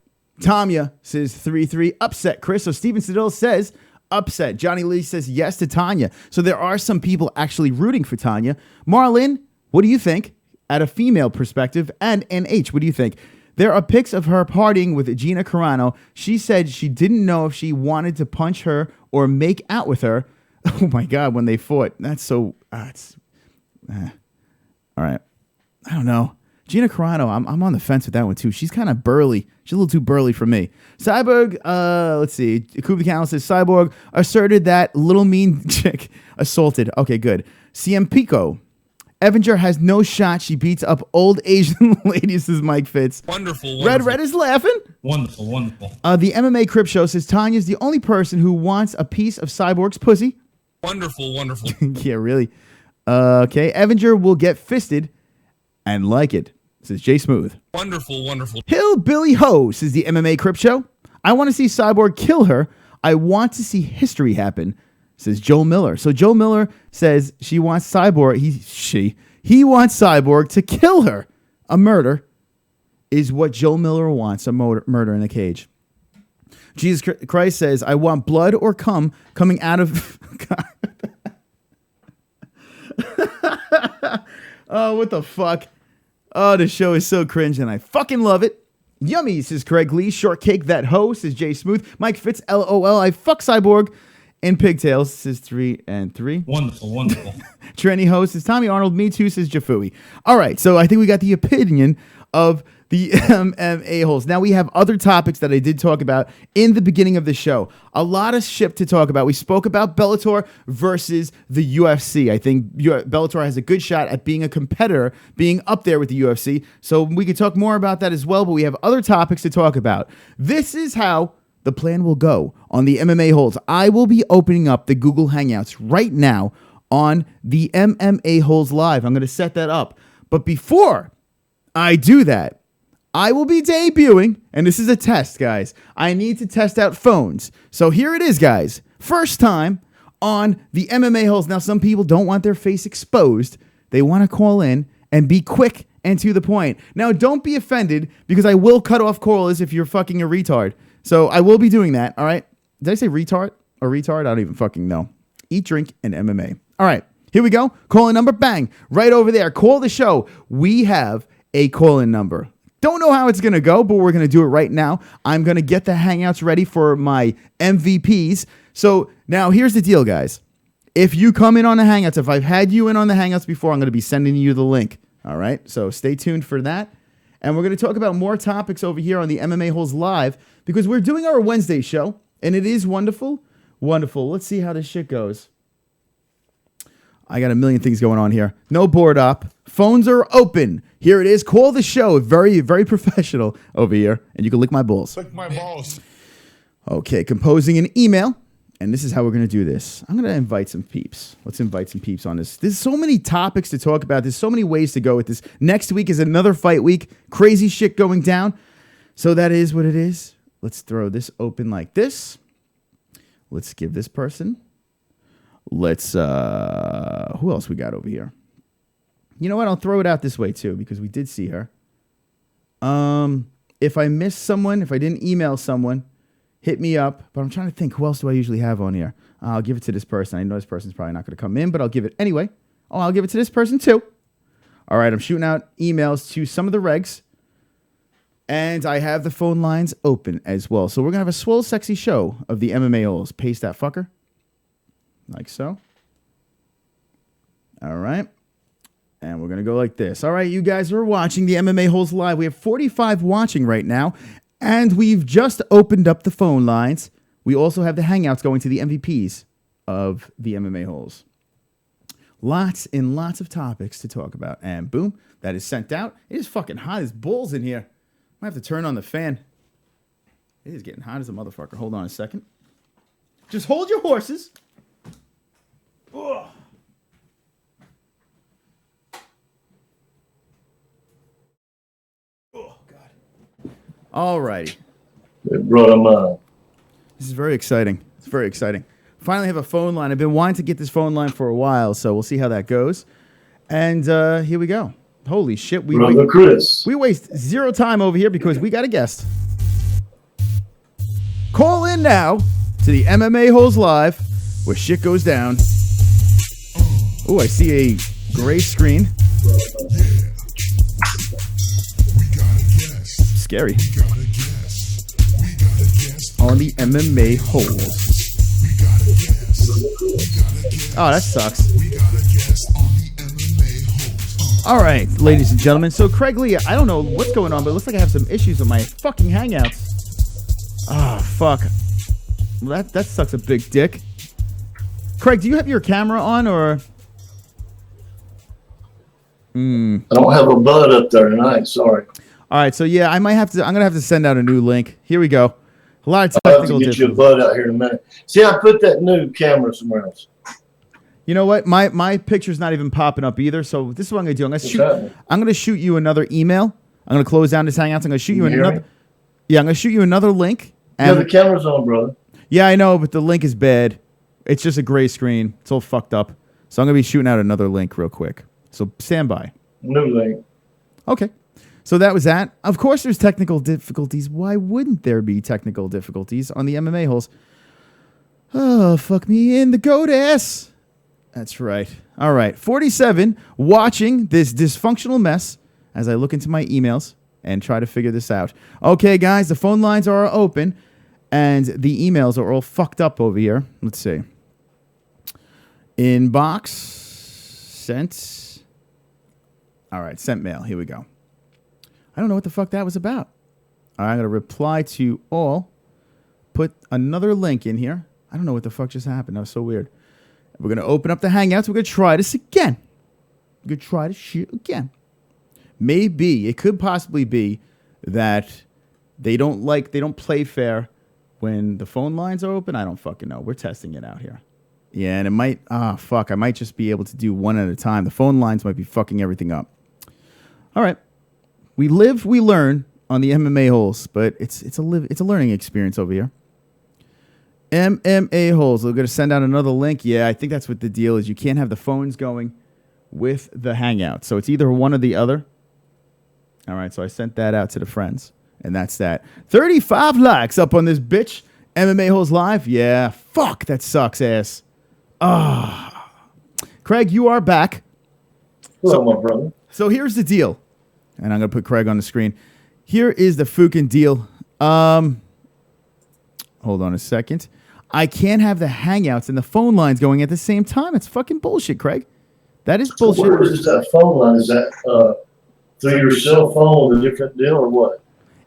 Speaker 3: Tanya says 3-3. Upset, Chris. So Steven Siddell says upset. Johnny Lee says yes to Tanya. So there are some people actually rooting for Tanya. Marlyn, what do you think? At a female perspective. And NH, what do you think? There are pics of her partying with Gina Carano. She said she didn't know if she wanted to punch her or make out with her. Oh my God, when they fought. That's so... all right. I don't know. Gina Carano, I'm on the fence with that one too. She's kind of burly. She's a little too burly for me. CYBORG, let's see. Koob the Camel says CYBORG asserted that little mean chick assaulted. Okay, good. CM Pico. EVINGER has no shot. She beats up old Asian ladies, says Mike Fitz.
Speaker 1: Wonderful,
Speaker 3: wonderful. Red is laughing.
Speaker 2: Wonderful, wonderful.
Speaker 3: The MMA Crip Show says Tanya's the only person who wants a piece of CYBORG's pussy.
Speaker 1: Wonderful, wonderful.
Speaker 3: Yeah, really. Okay, EVINGER will get fisted and like it, says Jay Smooth.
Speaker 1: Wonderful, wonderful.
Speaker 3: Hillbilly Ho says the MMA Crip Show. I want to see Cyborg kill her. I want to see history happen, says Joe Miller. So Joe Miller says she wants Cyborg. He wants Cyborg to kill her. A murder is what Joe Miller wants. A murder in a cage. Jesus Christ says, I want blood or cum coming out of... Oh, what the fuck? Oh, the show is so cringe and I fucking love it. Yummy, says Craig Lee. Shortcake that hoe, says Jay Smooth. Mike Fitz, LOL. I fuck Cyborg. And Pigtails, says 3 and 3.
Speaker 2: Wonderful, wonderful.
Speaker 3: Tranny host says Tommy Arnold. Me too, says Jafui. All right, so I think we got the opinion of the MMA-Holes. Now we have other topics that I did talk about in the beginning of the show. A lot of shit to talk about. We spoke about Bellator versus the UFC. I think Bellator has a good shot at being a competitor, being up there with the UFC. So we could talk more about that as well, but we have other topics to talk about. This is how the plan will go on the MMA-Holes. I will be opening up the Google Hangouts right now on the MMA-Holes Live. I'm going to set that up. But before I do that, I will be debuting, and this is a test, guys. I need to test out phones. So here it is, guys. First time on the MMA-Holes. Now, some people don't want their face exposed. They want to call in and be quick and to the point. Now, don't be offended because I will cut off callers if you're fucking a retard. So I will be doing that, all right? Did I say retard or retard? I don't even fucking know. Eat, drink, and MMA. All right, here we go. Call-in number, bang. Right over there. Call the show. We have a call-in number. Don't know how it's going to go, but we're going to do it right now. I'm going to get the Hangouts ready for my MVPs. So now here's the deal, guys. If you come in on the Hangouts, if I've had you in on the Hangouts before, I'm going to be sending you the link. All right, so stay tuned for that. And we're going to talk about more topics over here on the MMA-Holes Live because we're doing our Wednesday show, and it is wonderful. Wonderful. Let's see how this shit goes. I got a million things going on here. No board up. Phones are open. Here it is. Call the show. Very, very professional over here. And you can lick my balls.
Speaker 1: Lick my balls.
Speaker 3: Okay, composing an email. And this is how we're going to do this. I'm going to invite some peeps. Let's invite some peeps on this. There's so many topics to talk about. There's so many ways to go with this. Next week is another fight week. Crazy shit going down. So that is what it is. Let's throw this open like this. Let's give this person. Let's, who else we got over here? You know what? I'll throw it out this way too, because we did see her. If I missed someone, if I didn't email someone, hit me up. But I'm trying to think, who else do I usually have on here? I'll give it to this person. I know this person's probably not going to come in, but I'll give it anyway. Oh, I'll give it to this person too. All right, I'm shooting out emails to some of the regs. And I have the phone lines open as well. So we're going to have a swole, sexy show of the MMA-Holes. Paste that fucker. Like so. All right. And we're going to go like this. All right, you guys are watching the MMA-Holes Live. We have 45 watching right now. And we've just opened up the phone lines. We also have the Hangouts going to the MVPs of the MMA-Holes. Lots and lots of topics to talk about. And boom, that is sent out. It is fucking hot as balls in here. I might have to turn on the fan. It is getting hot as a motherfucker. Hold on a second. Just hold your horses. Ugh. Oh, God. All righty.
Speaker 5: Brought him up.
Speaker 3: This is very exciting. It's very exciting. Finally have a phone line. I've been wanting to get this phone line for a while, so we'll see how that goes. And here we go. Holy shit. We waste zero time over here because we got a guest. Call in now to the MMA-Holes Live where shit goes down. Oh, I see a gray screen. Scary. On the MMA-Holes. Oh, that sucks. All right, ladies and gentlemen. So, Craig Lee, I don't know what's going on, but it looks like I have some issues with my fucking Hangouts. Oh, fuck. Well, that sucks a big dick. Craig, do you have your camera on, or?
Speaker 5: I don't have a bud up there tonight. Sorry.
Speaker 3: All right, so yeah, I'm gonna have to send out a new link. Here we go. A lot of
Speaker 5: I'll have
Speaker 3: technical
Speaker 5: to get
Speaker 3: difficulties.
Speaker 5: you a bud out here in a minute. See, I put that new camera somewhere else.
Speaker 3: You know what? My picture's not even popping up either. So this is what I'm gonna do. I'm gonna shoot you another email. I'm gonna close down this Hangouts. I'm gonna shoot you another. Yeah, I'm gonna shoot you another link.
Speaker 5: Yeah, the camera's on, brother.
Speaker 3: Yeah, I know, but the link is bad. It's just a gray screen. It's all fucked up. So I'm gonna be shooting out another link real quick. So stand by.
Speaker 5: New link.
Speaker 3: Okay. So that was that. Of course, there's technical difficulties. Why wouldn't there be technical difficulties on the MMA holes? Oh, fuck me in the goat ass. That's right. All right. 47, watching this dysfunctional mess as I look into my emails and try to figure this out. Okay, guys, the phone lines are open and the emails are all fucked up over here. Let's see. Inbox. Sent. All right, sent mail. Here we go. I don't know what the fuck that was about. All right, I'm going to reply to all. Put another link in here. I don't know what the fuck just happened. That was so weird. We're going to open up the Hangouts. We're going to try this again. We're going to try this shit again. Maybe, it could possibly be that they don't play fair when the phone lines are open. I don't fucking know. We're testing it out here. Yeah, and it might, I might just be able to do one at a time. The phone lines might be fucking everything up. All right. We live, we learn on the MMA holes, but it's a learning experience over here. MMA holes. We're going to send out another link. Yeah, I think that's what the deal is. You can't have the phones going with the Hangout. So it's either one or the other. All right, so I sent that out to the friends, and that's that. 35 likes up on this bitch. MMA holes live. Yeah, fuck, that sucks ass. Craig, you are back.
Speaker 5: Hello, my brother.
Speaker 3: So here's the deal. And I'm going to put Craig on the screen. Here is the FOOKIN deal. Hold on a second. I can't have the Hangouts and the phone lines going at the same time. It's fucking bullshit, Craig. That is bullshit.
Speaker 5: So where is that phone line? Is that through your cell phone with a different deal or what?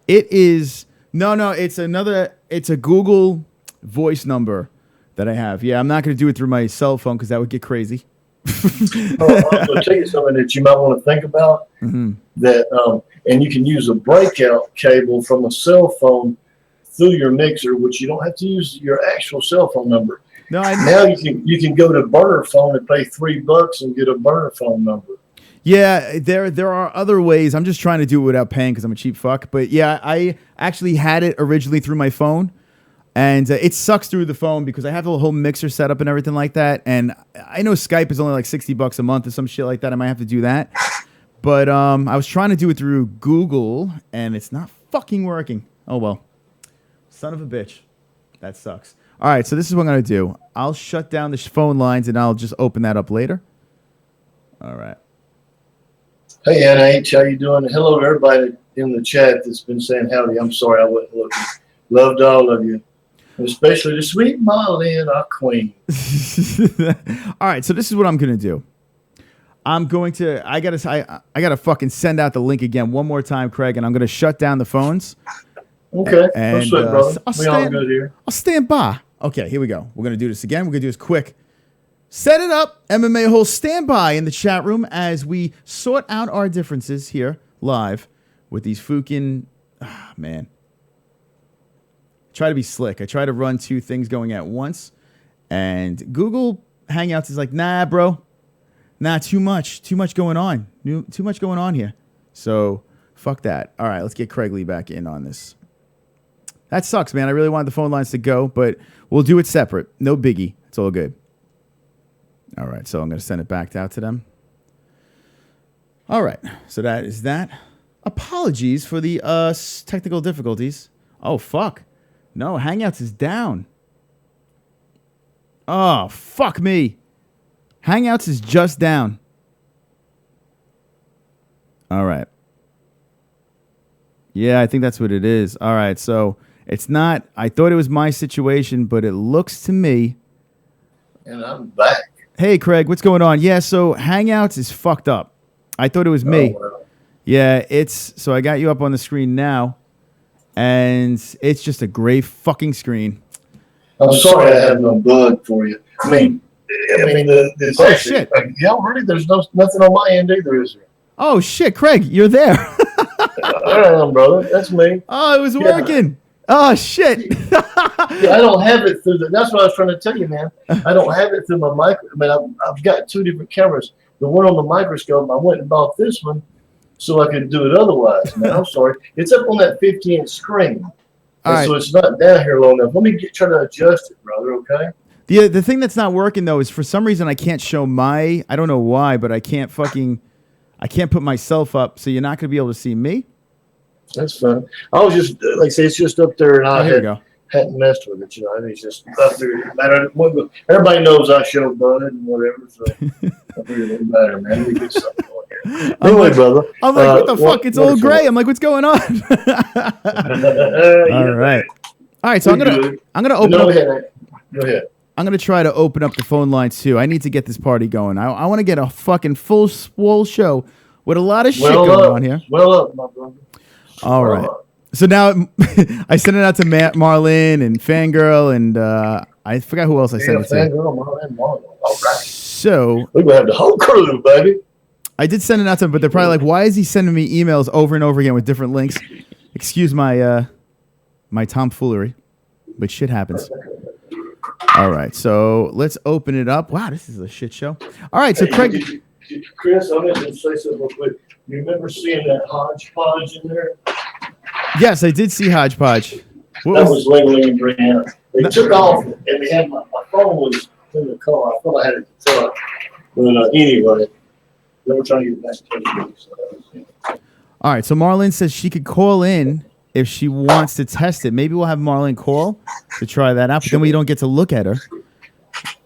Speaker 3: It is. No, it's a Google voice number that I have. Yeah, I'm not going to do it through my cell phone because that would get crazy.
Speaker 5: I'm going to tell you something that you might want to think about.
Speaker 3: Mm-hmm.
Speaker 5: That and you can use a breakout cable from a cell phone through your mixer, which you don't have to use your actual cell phone number.
Speaker 3: No,
Speaker 5: now you can go to burner phone and pay $3 and get a burner phone number.
Speaker 3: Yeah, there are other ways. I'm just trying to do it without paying because I'm a cheap fuck. But yeah, I actually had it originally through my phone. And it sucks through the phone because I have the whole mixer set up and everything like that. And I know Skype is only like $60 a month or some shit like that. I might have to do that. But I was trying to do it through Google, and it's not fucking working. Oh, well. Son of a bitch. That sucks. All right, so this is what I'm going to do. I'll shut down the phone lines, and I'll just open that up later. All right.
Speaker 5: Hey, NH, how you doing? Hello to everybody in the chat that's been saying howdy. I'm sorry I wasn't looking. Loved all of you. Especially the sweet MARLYNN, our queen.
Speaker 3: All right, so this is what I'm going to do. I gotta fucking send out the link again one more time, Craig, and I'm going to shut down the phones.
Speaker 5: Okay,
Speaker 3: and,
Speaker 5: that's good, brother. We all good here.
Speaker 3: I'll stand by. Okay, here we go. We're going to do this again. We're going to do this quick. Set it up. MMA Holes, stand by in the chat room as we sort out our differences here live with these FOOKIN. Man. Try to be slick. I try to run two things going at once, and Google Hangouts is like, nah, bro, too much going on, too much going on here. So fuck that. All right, let's get Craig Lee back in on this. That sucks, man. I really wanted the phone lines to go, but we'll do it separate. No biggie. It's all good. All right, so I'm going to send it back out to them. All right, so that is that. Apologies for the technical difficulties. Oh, fuck. No, Hangouts is down. Oh, fuck me. Hangouts is just down. All right. Yeah, I think that's what it is. All right, so it's not, I thought it was my situation, but it looks to me.
Speaker 5: And I'm back.
Speaker 3: Hey, Craig, what's going on? Yeah, so Hangouts is fucked up. I thought it was me.
Speaker 5: Oh, well.
Speaker 3: Yeah, so I got you up on the screen now. And it's just a gray fucking screen.
Speaker 5: I'm sorry I have no bug for you. I mean, it's
Speaker 3: oh, shit.
Speaker 5: Yeah, really, there's nothing on my end either, is there?
Speaker 3: Oh, shit, Craig, you're there.
Speaker 5: I am, brother. That's me.
Speaker 3: Oh, it was working. Oh shit!
Speaker 5: Yeah, I don't have it through the. That's what I was trying to tell you, man. I don't have it through my micro. I mean, I've got two different cameras. The one on the microscope, I went and bought this one so I could do it otherwise. Man, I'm sorry. It's up on that 50-inch screen, so it's not down here long enough. Let me try to adjust it, brother. Okay.
Speaker 3: The thing that's not working though is for some reason I can't show my. I don't know why, but I can't put myself up, so you're not gonna be able to see me.
Speaker 5: That's fine. I was just like I say, it's just up there, and I hadn't messed with it. You know, it's just up there. Everybody knows I show Bud and whatever, so it really matter, man. We get something on here. Anyway, brother.
Speaker 3: I'm like, what the fuck? It's all gray. I'm like, what's going on? All right. So I'm gonna open up.
Speaker 5: Go ahead.
Speaker 3: I'm going to try to open up the phone lines, too. I need to get this party going. I want to get a fucking full swole show with a lot of shit going on here.
Speaker 5: Well up, my brother.
Speaker 3: All right. So now I sent it out to Marlynn and Fangirl, and I forgot who else I sent it to.
Speaker 5: Fangirl, Marlynn. All right.
Speaker 3: So
Speaker 5: we're going to have the whole crew, baby.
Speaker 3: I did send it out to them, but they're probably like, why is he sending me emails over and over again with different links? Excuse my my tomfoolery, but shit happens. All right, so let's open it up. Wow, this is a shit show. All right, so Craig.
Speaker 5: Chris, I'm going to say something real quick. You remember seeing that hodgepodge in there?
Speaker 3: Yes, I did see hodgepodge.
Speaker 5: That was Ling and Brianna. They took off, and they had my phone was in the car. I thought I had it in the truck. But anyway, they were trying to get back to me. So
Speaker 3: all right, so Marlynn says she could call in if she wants to test it. Maybe we'll have Marlynn call to try that out, but then we don't get to look at her.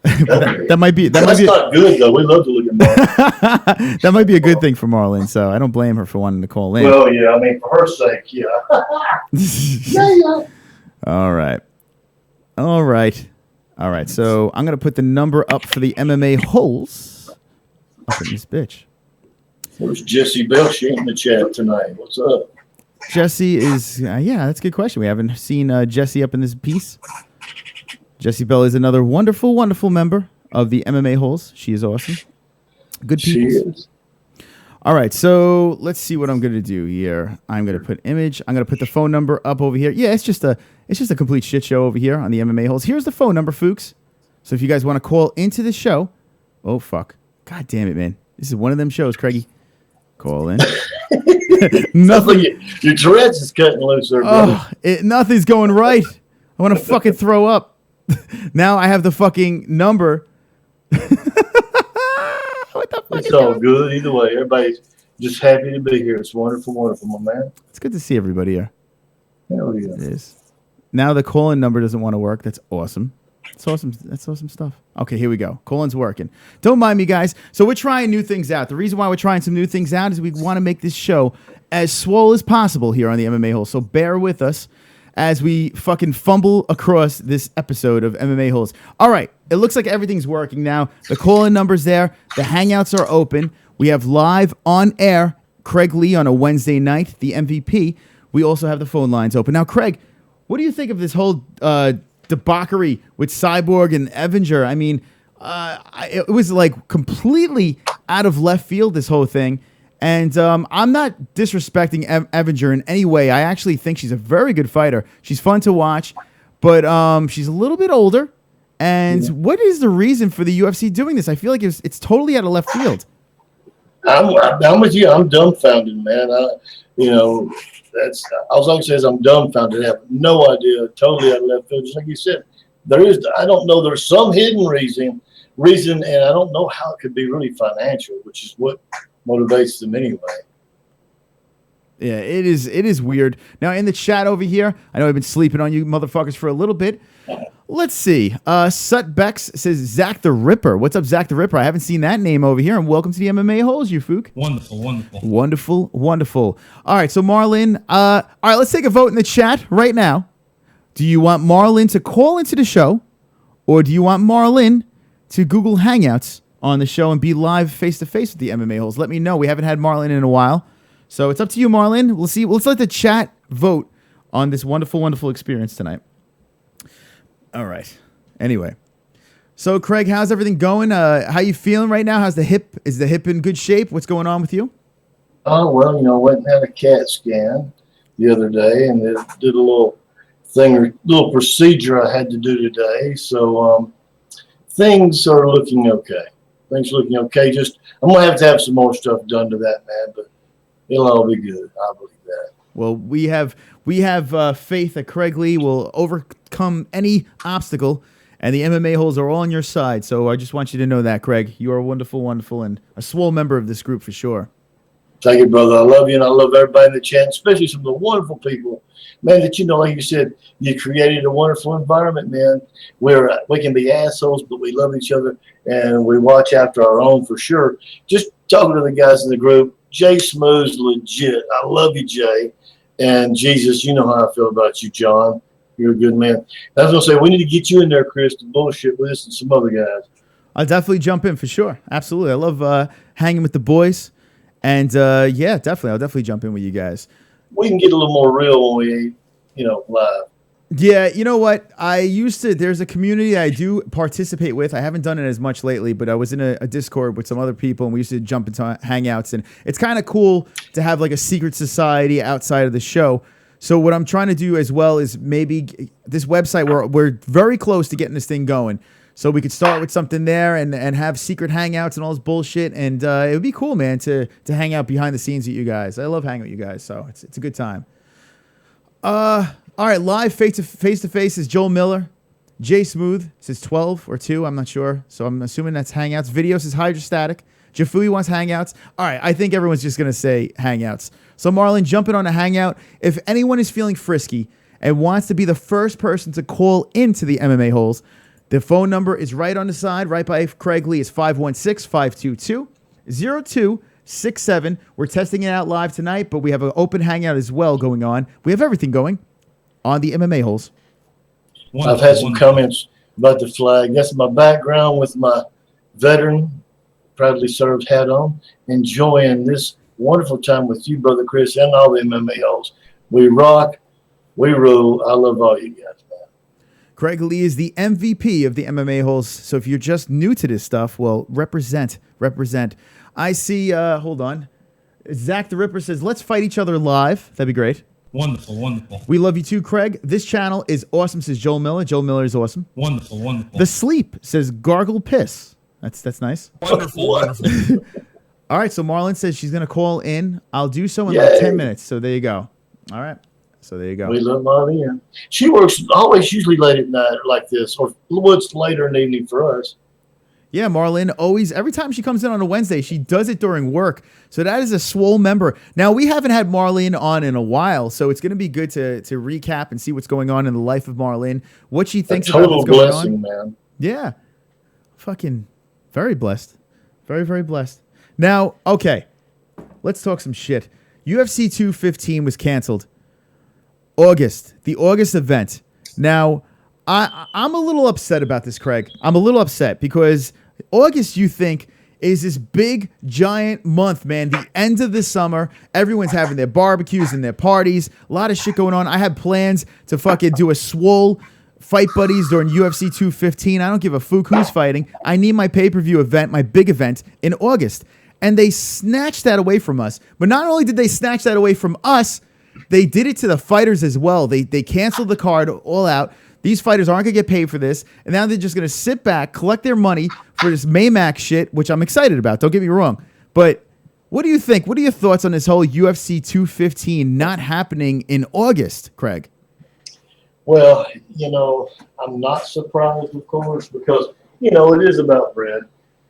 Speaker 3: that might be
Speaker 5: not good though. We love to look at Marlynn.
Speaker 3: That might be a good thing for Marlynn, so I don't blame her for wanting to call in.
Speaker 5: Well, yeah, I mean for her sake, yeah. Yeah.
Speaker 3: All right. So I'm gonna put the number up for the MMA-Holes up in this bitch.
Speaker 5: Where's Jessie Bell? She ain't in the chat tonight. What's up?
Speaker 3: Jessie is that's a good question. We haven't seen Jessie up in this piece. Jessie Bell is another wonderful, wonderful member of the MMA-Holes. She is awesome. Good people.
Speaker 5: She is.
Speaker 3: All right, so let's see what I'm going to do here. I'm going to put image. I'm going to put the phone number up over here. Yeah, it's just a complete shit show over here on the MMA-Holes. Here's the phone number, Fooks. So if you guys want to call into the show, oh fuck, god damn it, man, this is one of them shows, Craigie. Call in. Nothing.
Speaker 5: Your Tourette's is cutting loose there, brother.
Speaker 3: Nothing's going right. I want to fucking throw up. Now I have the fucking number. What the fuck?
Speaker 5: It's all good either way. Everybody's just happy to be here. It's wonderful, wonderful, my man.
Speaker 3: It's good to see everybody here.
Speaker 5: Hell yeah.
Speaker 3: It is. Now the call-in number doesn't want to work. That's awesome. That's awesome. That's awesome stuff. Okay, here we go. Call-in's working. Don't mind me, guys. So we're trying new things out. The reason why we're trying some new things out is we want to make this show as swole as possible here on the MMA-Holes. So bear with us as we fucking fumble across this episode of MMA-Holes. All right, it looks like everything's working now. The call-in number's there. The Hangouts are open. We have live on air Craig Lee on a Wednesday night, the MVP. We also have the phone lines open. Now, Craig, what do you think of this whole debauchery with CYBORG and EVINGER? I mean, it was like completely out of left field, this whole thing. And I'm not disrespecting EVINGER in any way. I actually think she's a very good fighter. She's fun to watch, but she's a little bit older. And what is the reason for the UFC doing this? I feel like it's totally out of left field.
Speaker 5: I'm with you. I'm dumbfounded, man. That's all I can say is I'm dumbfounded. I have no idea. Totally out of left field. Just like you said, I don't know. There's some hidden reason, and I don't know how it could be really financial, which is what motivates them anyway.
Speaker 3: Yeah, it is weird. Now in the chat over here, I know I've been sleeping on you motherfuckers for a little bit. Let's see. Sut Bex says Zach the Ripper. What's up, Zach the Ripper? I haven't seen that name over here. And welcome to the MMA-Holes, you Fook. Wonderful. All right, so Marlynn. All right, let's take a vote in the chat right now. Do you want Marlynn to call into the show, or do you want Marlynn to Google Hangouts on the show and be live face-to-face with the MMA-Holes? Let me know. We haven't had Marlynn in a while. So it's up to you, Marlynn. We'll see. Let's let the chat vote on this wonderful, wonderful experience tonight. All right. Anyway. So, Craig, how's everything going? How you feeling right now? How's the hip? Is the hip in good shape? What's going on with you?
Speaker 5: Oh, well, went and had a CAT scan the other day and did a little little procedure I had to do today. So things are looking okay. Things are looking okay. Just I'm gonna have to have some more stuff done to that, man. But it'll all be good. I believe that.
Speaker 3: Well, we have faith that Craig Lee will overcome any obstacle, and the MMA holes are all on your side. So I just want you to know that, Craig. You are wonderful, wonderful, and a swole member of this group for sure.
Speaker 5: Thank you, brother. I love you, and I love everybody in the chat, especially some of the wonderful people, man, that like you said, you created a wonderful environment, man, where we can be assholes, but we love each other, and we watch after our own for sure. Just talking to the guys in the group, Jay Smooth's legit. I love you, Jay. And Jesus, you know how I feel about you, John. You're a good man. I was going to say, we need to get you in there, Chris, to bullshit with us and some other guys.
Speaker 3: I'll definitely jump in for sure. Absolutely. I love hanging with the boys. And, yeah, definitely. I'll definitely jump in with you guys.
Speaker 5: We can get a little more real when we, live.
Speaker 3: Yeah, you know what? There's a community I do participate with. I haven't done it as much lately, but I was in a Discord with some other people, and we used to jump into hangouts. And it's kind of cool to have like a secret society outside of the show. So what I'm trying to do as well is maybe this website where we're very close to getting this thing going. So we could start with something there and have secret hangouts and all this bullshit. And it would be cool, man, to hang out behind the scenes with you guys. I love hanging with you guys, so it's a good time. All right, live face to face is Joel Miller. Jay Smooth says 12 or 2, I'm not sure. So I'm assuming that's hangouts. Video says hydrostatic. Jafui wants hangouts. All right, I think everyone's just going to say hangouts. So Marlyn, jumping on a hangout. If anyone is feeling frisky and wants to be the first person to call into the MMA Holes, the phone number is right on the side, right by Craig Lee. It's 516-522-0267. We're testing it out live tonight, but we have an open hangout as well going on. We have everything going on the MMA Holes.
Speaker 5: I've had some comments about the flag. That's my background with my veteran, proudly served hat on, enjoying this wonderful time with you, Brother Chris, and all the MMA Holes. We rock, we rule. I love all you guys, man.
Speaker 3: Craig Lee is the MVP of the MMA Holes. So if you're just new to this stuff, well, represent. I see, hold on. Zach the Ripper says, let's fight each other live. That'd be great.
Speaker 2: Wonderful.
Speaker 3: We love you too, Craig. This channel is awesome, says Joel Miller. Joel Miller is awesome.
Speaker 2: Wonderful.
Speaker 3: The Sleep says gargle piss. That's nice.
Speaker 2: Wonderful.
Speaker 3: All right, so Marlyn says she's going to call in. I'll do so in like 10 minutes. So there you go. All right. So there you go.
Speaker 5: We love Marlyn. She works usually late at night like this, or what's later in the evening for us.
Speaker 3: Yeah, Marlyn always, every time she comes in on a Wednesday, she does it during work. So that is a swole member. Now, we haven't had Marlyn on in a while, so it's going to be good to recap and see what's going on in the life of Marlyn, what she thinks about what's going on.
Speaker 5: Total blessing, man.
Speaker 3: Yeah. Fucking very blessed. Very, very blessed. Now, okay, let's talk some shit. UFC 215 was canceled. The August event. Now, I'm a little upset about this, Craig. I'm a little upset because August, you think, is this big, giant month, man. The end of the summer. Everyone's having their barbecues and their parties. A lot of shit going on. I had plans to fucking do a swole fight buddies during UFC 215. I don't give a fuck who's fighting. I need my pay-per-view event, my big event, in August. And they snatched that away from us. But not only did they snatch that away from us, they did it to the fighters as well. They canceled the card all out. These fighters aren't going to get paid for this. And now they're just going to sit back, collect their money for this Maymax shit, which I'm excited about. Don't get me wrong. But what do you think? What are your thoughts on this whole UFC 215 not happening in August, Craig?
Speaker 5: Well, I'm not surprised, of course, because, it is about bread,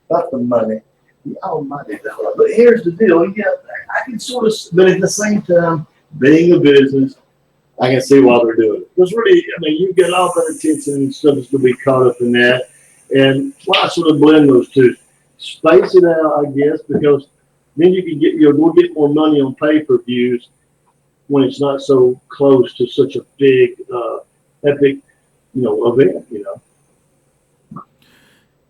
Speaker 5: about the money, the almighty dollar. But here's the deal. I can sort of, but at the same time, being a business, I can see why they're doing it. Because really, you get all that attention and stuff is going to be caught up in that. And why sort of blend those two? Space it out, I guess, because then you can we'll get more money on pay-per-views when it's not so close to such a big, epic, event,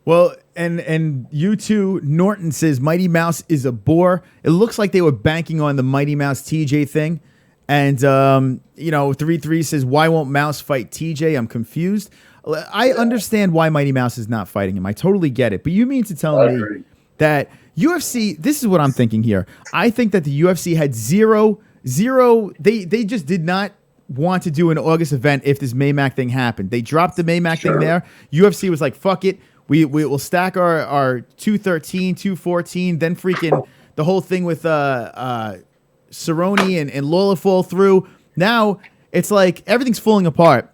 Speaker 3: Well, and you too, Norton says Mighty Mouse is a bore. It looks like they were banking on the Mighty Mouse TJ thing. And, 3-3 says, why won't Mouse fight TJ? I'm confused. I understand why Mighty Mouse is not fighting him. I totally get it. But you mean to tell me that UFC, this is what I'm thinking here. I think that the UFC had zero, they just did not want to do an August event if this Maymac thing happened. They dropped the Maymac thing there. UFC was like, fuck it. We will stack our 213, 214, then freaking the whole thing with Cerrone and Lola fall through. Now it's like everything's falling apart.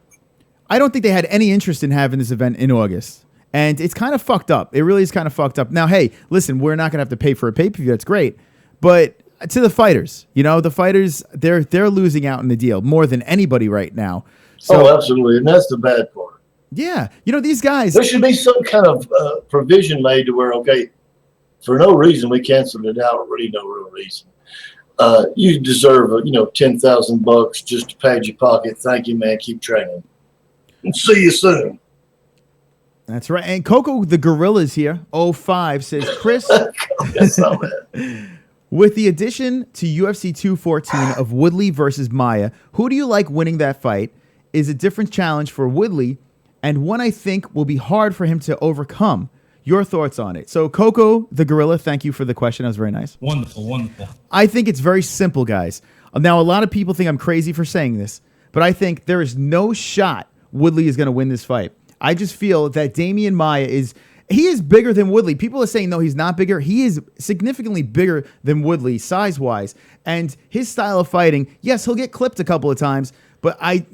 Speaker 3: I don't think they had any interest in having this event in August. And it's kind of fucked up. It really is kind of fucked up. Now, hey, listen, we're not going to have to pay for a pay-per-view. That's great. But to the fighters, the fighters, they're losing out in the deal more than anybody right now. So,
Speaker 5: absolutely. And that's the bad part.
Speaker 3: Yeah. These guys.
Speaker 5: There should be some kind of provision made to where, okay, for no reason, we canceled it out. Really no real reason. You deserve, $10,000 just to pad your pocket. Thank you, man. Keep training. And see you soon.
Speaker 3: That's right. And Coco the Gorilla's here. 05 says, Chris, with the addition to UFC 214 of Woodley versus Maia, who do you like winning that fight? Is a different challenge for Woodley and one I think will be hard for him to overcome. Your thoughts on it. So Coco the Gorilla, thank you for the question. That was very nice.
Speaker 2: Wonderful.
Speaker 3: I think it's very simple, guys. Now, a lot of people think I'm crazy for saying this, but I think there is no shot Woodley is going to win this fight. I just feel that Damian Maia is bigger than Woodley. People are saying, no, he's not bigger. He is significantly bigger than Woodley size-wise. And his style of fighting, yes, he'll get clipped a couple of times, but I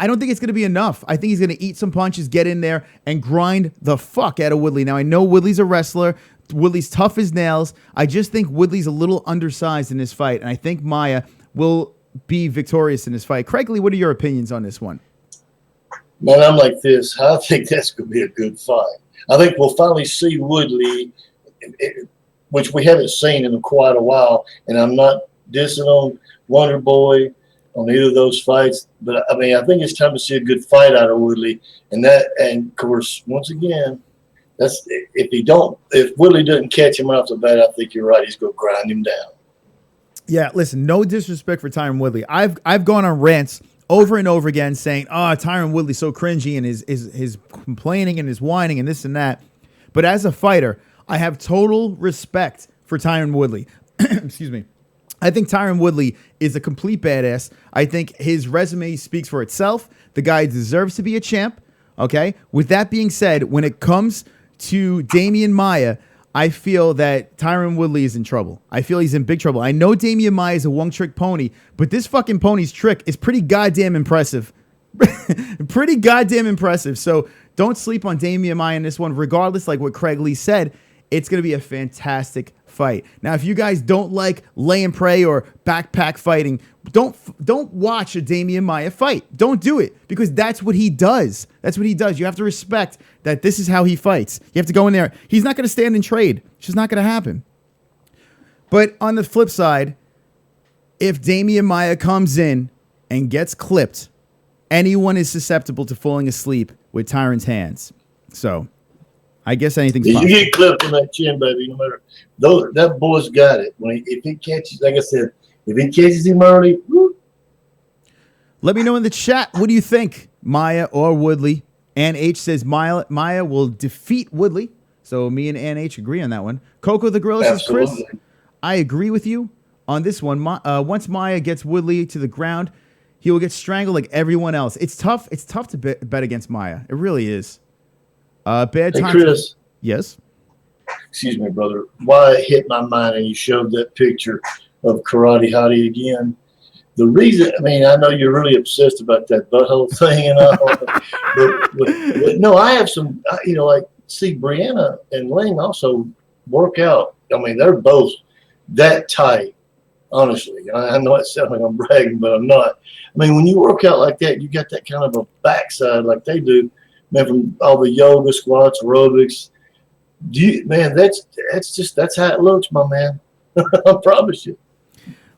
Speaker 3: don't think it's going to be enough. I think he's going to eat some punches, get in there, and grind the fuck out of Woodley. Now, I know Woodley's a wrestler. Woodley's tough as nails. I just think Woodley's a little undersized in this fight, and I think Maia will be victorious in this fight. Craigley, what are your opinions on this one?
Speaker 5: Man, I'm like this. I think that's going to be a good fight. I think we'll finally see Woodley, which we haven't seen in quite a while, and I'm not dissing on Wonder Boy on either of those fights, but I mean, I think it's time to see a good fight out of Woodley, and of course, once again, that's if Woodley doesn't catch him off the bat, I think you're right. He's going to grind him down.
Speaker 3: Yeah, listen, no disrespect for Tyron Woodley. I've gone on rants over and over again saying, Tyron Woodley's so cringy and his complaining and his whining and this and that. But as a fighter, I have total respect for Tyron Woodley. Excuse me. I think Tyron Woodley is a complete badass. I think his resume speaks for itself. The guy deserves to be a champ. Okay. With that being said, when it comes to Damian Maia, I feel that Tyron Woodley is in trouble. I feel he's in big trouble. I know Damian Maia is a one-trick pony, but this fucking pony's trick is pretty goddamn impressive. Pretty goddamn impressive. So don't sleep on Damian Maia in this one. Regardless, like what Craig Lee said, it's going to be a fantastic fight. Now, if you guys don't like lay and pray or backpack fighting, don't watch a Damian Maia fight. Don't do it, because that's what he does. That's what he does. You have to respect that this is how he fights. You have to go in there. He's not going to stand and trade. It's just not going to happen. But on the flip side, if Damian Maia comes in and gets clipped, anyone is susceptible to falling asleep with Tyron's hands. So I guess anything's possible.
Speaker 5: You get clipped on that chin, baby, no matter. That boy's got it. If he catches, like I said, if he catches him early, whoop.
Speaker 3: Let me know in the chat. What do you think, Maia or Woodley? Ann H says Maia will defeat Woodley. So me and Ann H agree on that one. Coco the Gorilla says, Chris, I agree with you on this one. Once Maia gets Woodley to the ground, he will get strangled like everyone else. It's tough. It's tough to bet against Maia. It really is. Bad time.
Speaker 5: Hey, Chris.
Speaker 3: Yes.
Speaker 5: Excuse me, brother. Why it hit my mind and you showed that picture of Karate Hottie again. The reason, I mean, I know you're really obsessed about that butthole thing and all, but no, I have some, like, see, Brianna and Ling also work out. I mean, they're both that tight, honestly. I know it sounds like I'm bragging, but I'm not. I mean, when you work out like that, you got that kind of a backside like they do, man, from all the yoga, squats, aerobics. That's how it looks, my man. I promise you.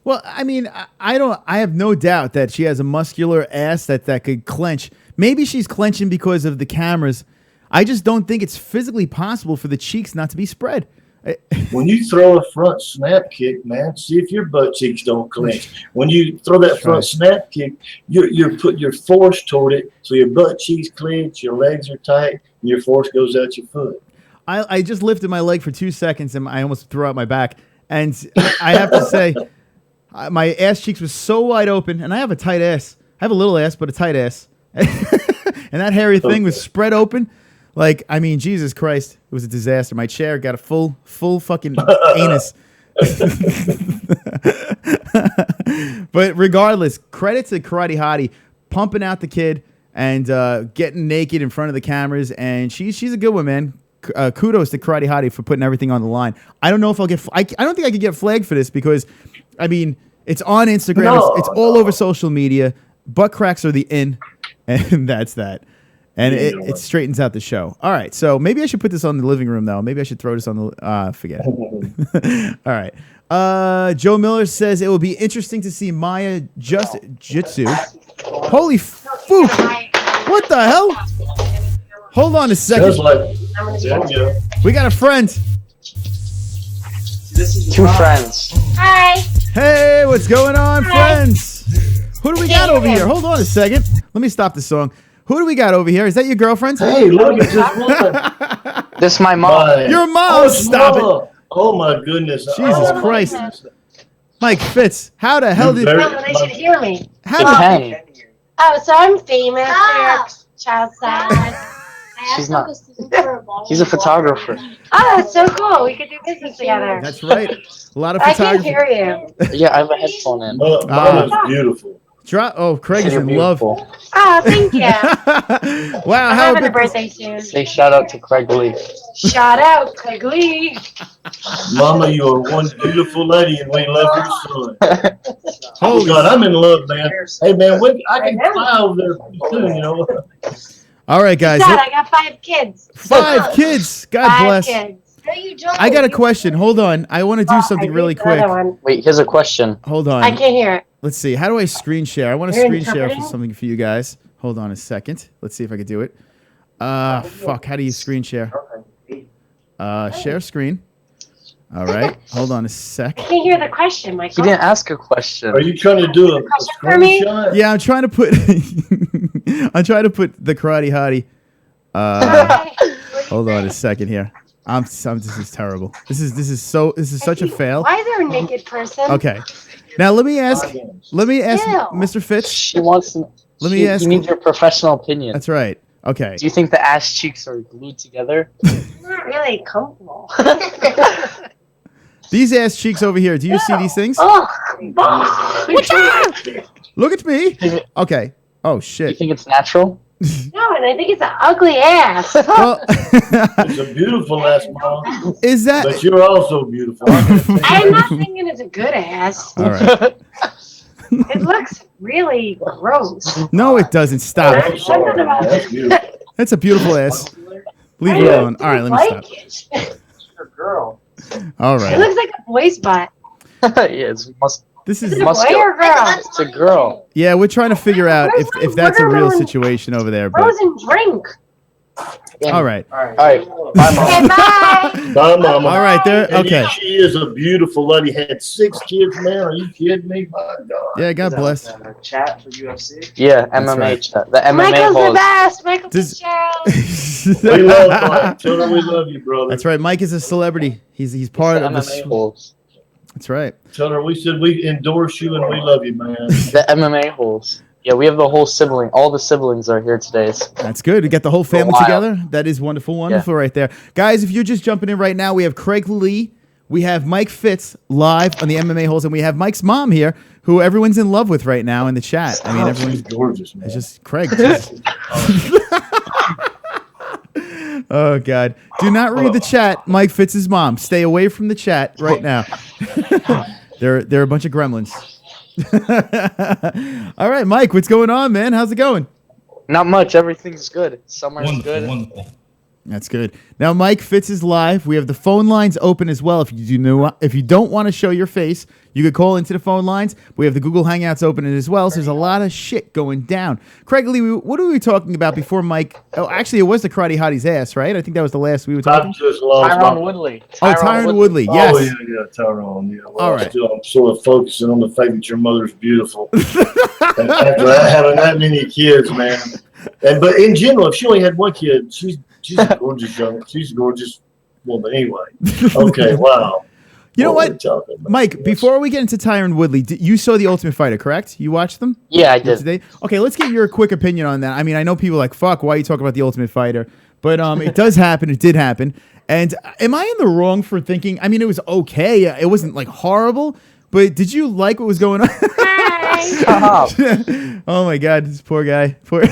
Speaker 3: Well, I mean, I have no doubt that she has a muscular ass that could clench. Maybe she's clenching because of the cameras. I just don't think it's physically possible for the cheeks not to be spread.
Speaker 5: When you throw a front snap kick, man, see if your butt cheeks don't clench. When you throw that front snap kick, you're putting your force toward it, so your butt cheeks clench, your legs are tight, and your force goes out your foot.
Speaker 3: I just lifted my leg for 2 seconds, and I almost threw out my back. And I have to say, my ass cheeks was so wide open, and I have a tight ass. have a little ass, but a tight ass. And that hairy thing was spread open. Like, I mean, Jesus Christ, it was a disaster. My chair got a full fucking anus. But regardless, credit to Karate Hottie pumping out the kid and getting naked in front of the cameras. And she's a good one, man. Kudos to Karate Hottie for putting everything on the line. I don't know if I'll get. I don't think I could get flagged for this because, I mean, it's on Instagram.
Speaker 5: No,
Speaker 3: it's all over social media. Butt cracks are the in, and that's that. And it straightens out the show. All right, so maybe I should put this on the living room, though. Maybe I should throw this on the... forget it. All right. Joe Miller says, it will be interesting to see Maya Jitsu. Holy fook! What the hell? Hold on a second. We got a friend.
Speaker 6: Two friends.
Speaker 7: Hi.
Speaker 3: Hey, what's going on, friends? Who do we got over here? Hold on a second. Let me stop the song. Who do we got over here? Is that your girlfriend?
Speaker 5: Hey, look at this woman.
Speaker 6: This is my mom.
Speaker 3: Your mom? Stop it.
Speaker 5: Oh, my goodness.
Speaker 3: Jesus Christ. Mike Fitz, how the hell did...
Speaker 7: Oh, they should hear me.
Speaker 3: How
Speaker 6: Depend.
Speaker 7: Oh, so I'm famous. Child side.
Speaker 6: She's not. He's a photographer.
Speaker 7: Oh, that's so cool. We could do business together.
Speaker 3: That's right. A lot of
Speaker 7: I can't
Speaker 3: photography.
Speaker 7: hear you.
Speaker 6: Yeah, I have a headphone in.
Speaker 5: Mama's beautiful.
Speaker 3: Craig is
Speaker 6: You're
Speaker 3: in love.
Speaker 6: beautiful.
Speaker 7: Oh, thank you.
Speaker 3: Wow,
Speaker 7: I'm
Speaker 3: how
Speaker 7: having a
Speaker 3: good.
Speaker 7: birthday soon.
Speaker 6: Say shout out to Craig Lee.
Speaker 7: Shout out, Craig Lee.
Speaker 5: Mama, you are one beautiful lady, and we love your son. Oh,
Speaker 3: Holy
Speaker 5: God, I'm in love, man. Hey, man, I can fly over there soon, you know.
Speaker 3: All right, guys.
Speaker 7: Dad, I got 5 kids.
Speaker 3: 5 kids. God
Speaker 7: 5
Speaker 3: bless.
Speaker 7: kids. No, you don't.
Speaker 3: I got a question. Hold on. I want to do something really quick.
Speaker 6: Wait, here's a question.
Speaker 3: Hold
Speaker 7: I
Speaker 3: on.
Speaker 7: can't hear it.
Speaker 3: Let's see. How do I screen share? I want to
Speaker 7: You're
Speaker 3: screen share for
Speaker 7: interpreting?
Speaker 3: something for you guys. Hold on a second. Let's see if I can do it. Fuck. How do you screen share? Share screen. All right. Hold on a sec.
Speaker 7: I can't hear the question, Michael.
Speaker 6: He didn't ask a question.
Speaker 5: Are you trying to do a
Speaker 7: For me?
Speaker 5: screenshot?
Speaker 3: Yeah, I'm trying to put. I'm trying to put the Karate Hottie. Hold on a second here. This is terrible. This is such a fail.
Speaker 7: Why is there a naked person?
Speaker 3: Okay. Now let me ask
Speaker 7: Ew.
Speaker 3: Mr. Fitz.
Speaker 6: She wants to.
Speaker 3: Let me ask.
Speaker 6: You need your professional opinion.
Speaker 3: That's right. Okay.
Speaker 6: Do you think the ass cheeks are glued together?
Speaker 7: I'm not really comfortable.
Speaker 3: These ass cheeks over here. Do you see these things?
Speaker 7: Oh,
Speaker 3: Look at me. Okay. Oh
Speaker 6: You
Speaker 3: shit.
Speaker 6: think it's natural?
Speaker 7: no, and I think it's an ugly ass.
Speaker 3: Well,
Speaker 5: It's a beautiful ass, Mom.
Speaker 3: is that
Speaker 5: But you're also beautiful.
Speaker 7: I'm not thinking it's a good ass.
Speaker 3: all right?
Speaker 7: It looks really gross.
Speaker 3: No, it doesn't. Stop.
Speaker 5: I'm sorry. That's beautiful.
Speaker 3: That's a beautiful ass. Leave it alone. All right, let me stop.
Speaker 7: It.
Speaker 6: Girl.
Speaker 3: All
Speaker 7: It
Speaker 3: right.
Speaker 7: looks like a boy's butt.
Speaker 6: Yeah,
Speaker 3: This
Speaker 7: Is
Speaker 3: is
Speaker 7: it a boy or girl?
Speaker 6: it's a girl.
Speaker 3: yeah. We're trying to figure out if that's a real situation over there. But
Speaker 7: Frozen drink.
Speaker 3: all right.
Speaker 6: All right. Bye, mom.
Speaker 7: Okay, bye.
Speaker 5: Bye, Mama.
Speaker 3: All right. There.
Speaker 5: And
Speaker 3: Okay.
Speaker 5: She is a beautiful lady. Had 6 kids, man. Are you kidding me? My God.
Speaker 3: Yeah. God bless.
Speaker 8: Chat for UFC.
Speaker 6: Yeah,
Speaker 3: That's
Speaker 6: MMA
Speaker 3: right.
Speaker 6: chat. The MMA
Speaker 7: Michael's the
Speaker 6: holes.
Speaker 7: best. Michael
Speaker 3: Does-
Speaker 7: Fitzgerald.
Speaker 5: We love Mike. Tell her we love you, brother.
Speaker 3: That's right. Mike is a celebrity. He's
Speaker 6: The
Speaker 3: part of
Speaker 6: MMA
Speaker 3: this.
Speaker 6: holes.
Speaker 3: That's right.
Speaker 5: Tell her we said we endorse you and we love you, man.
Speaker 6: The MMA holes. Yeah, we have the whole sibling. All the siblings are here today.
Speaker 3: That's good. We get the whole family
Speaker 6: while.
Speaker 3: together. That is wonderful, wonderful right there. Guys, if you're just jumping in right now, we have Craig Lee. We have Mike Fitz live on the MMA Holes, and we have Mike's mom here, who everyone's in love with right now in the chat. I mean,
Speaker 5: She's
Speaker 3: everyone's
Speaker 5: gorgeous, man.
Speaker 3: it's just Craig. Jesus. Oh, God. Do not read the chat. Mike Fitz's mom. Stay away from the chat right now. They're a bunch of gremlins. All right, Mike, what's going on, man? How's it going?
Speaker 6: Not much. Everything's good. Summer's
Speaker 2: Wonderful,
Speaker 6: good.
Speaker 2: wonderful.
Speaker 3: That's good. Now, Mike Fitz is live. We have the phone lines open as well. If you don't want to show your face, you could call into the phone lines. We have the Google Hangouts open as well. So there's a lot of shit going down. Craig Lee, what were we talking about before Mike? Oh, actually, it was the Karate Hottie's ass, right? I think that was the last we were talking.
Speaker 5: I've just lost
Speaker 6: Tyrone
Speaker 5: my...
Speaker 6: Woodley.
Speaker 3: Oh, Tyron Woodley. Yes.
Speaker 5: Oh, yeah, Tyrone. Yeah. Well,
Speaker 3: All right.
Speaker 5: I'm sort of focusing on the fact that your mother's beautiful. And after having that many kids, man. But in general, if she only had one kid, she's a gorgeous young, she's a gorgeous woman anyway. Okay, wow.
Speaker 3: You know
Speaker 5: we're
Speaker 3: what,
Speaker 5: talking about.
Speaker 3: Mike?
Speaker 5: Yes.
Speaker 3: Before we get into Tyron Woodley, you saw the Ultimate Fighter, correct? You watched them?
Speaker 6: Yeah, I did.
Speaker 3: Today. Okay, let's get your quick opinion on that. I mean, I know people are like, fuck, why are you talking about the Ultimate Fighter? But it does happen. It did happen. And am I in the wrong for thinking? I mean, it was okay. It wasn't like horrible. But did you like what was going on?
Speaker 6: Stop.
Speaker 3: Oh my God, this poor guy. Poor.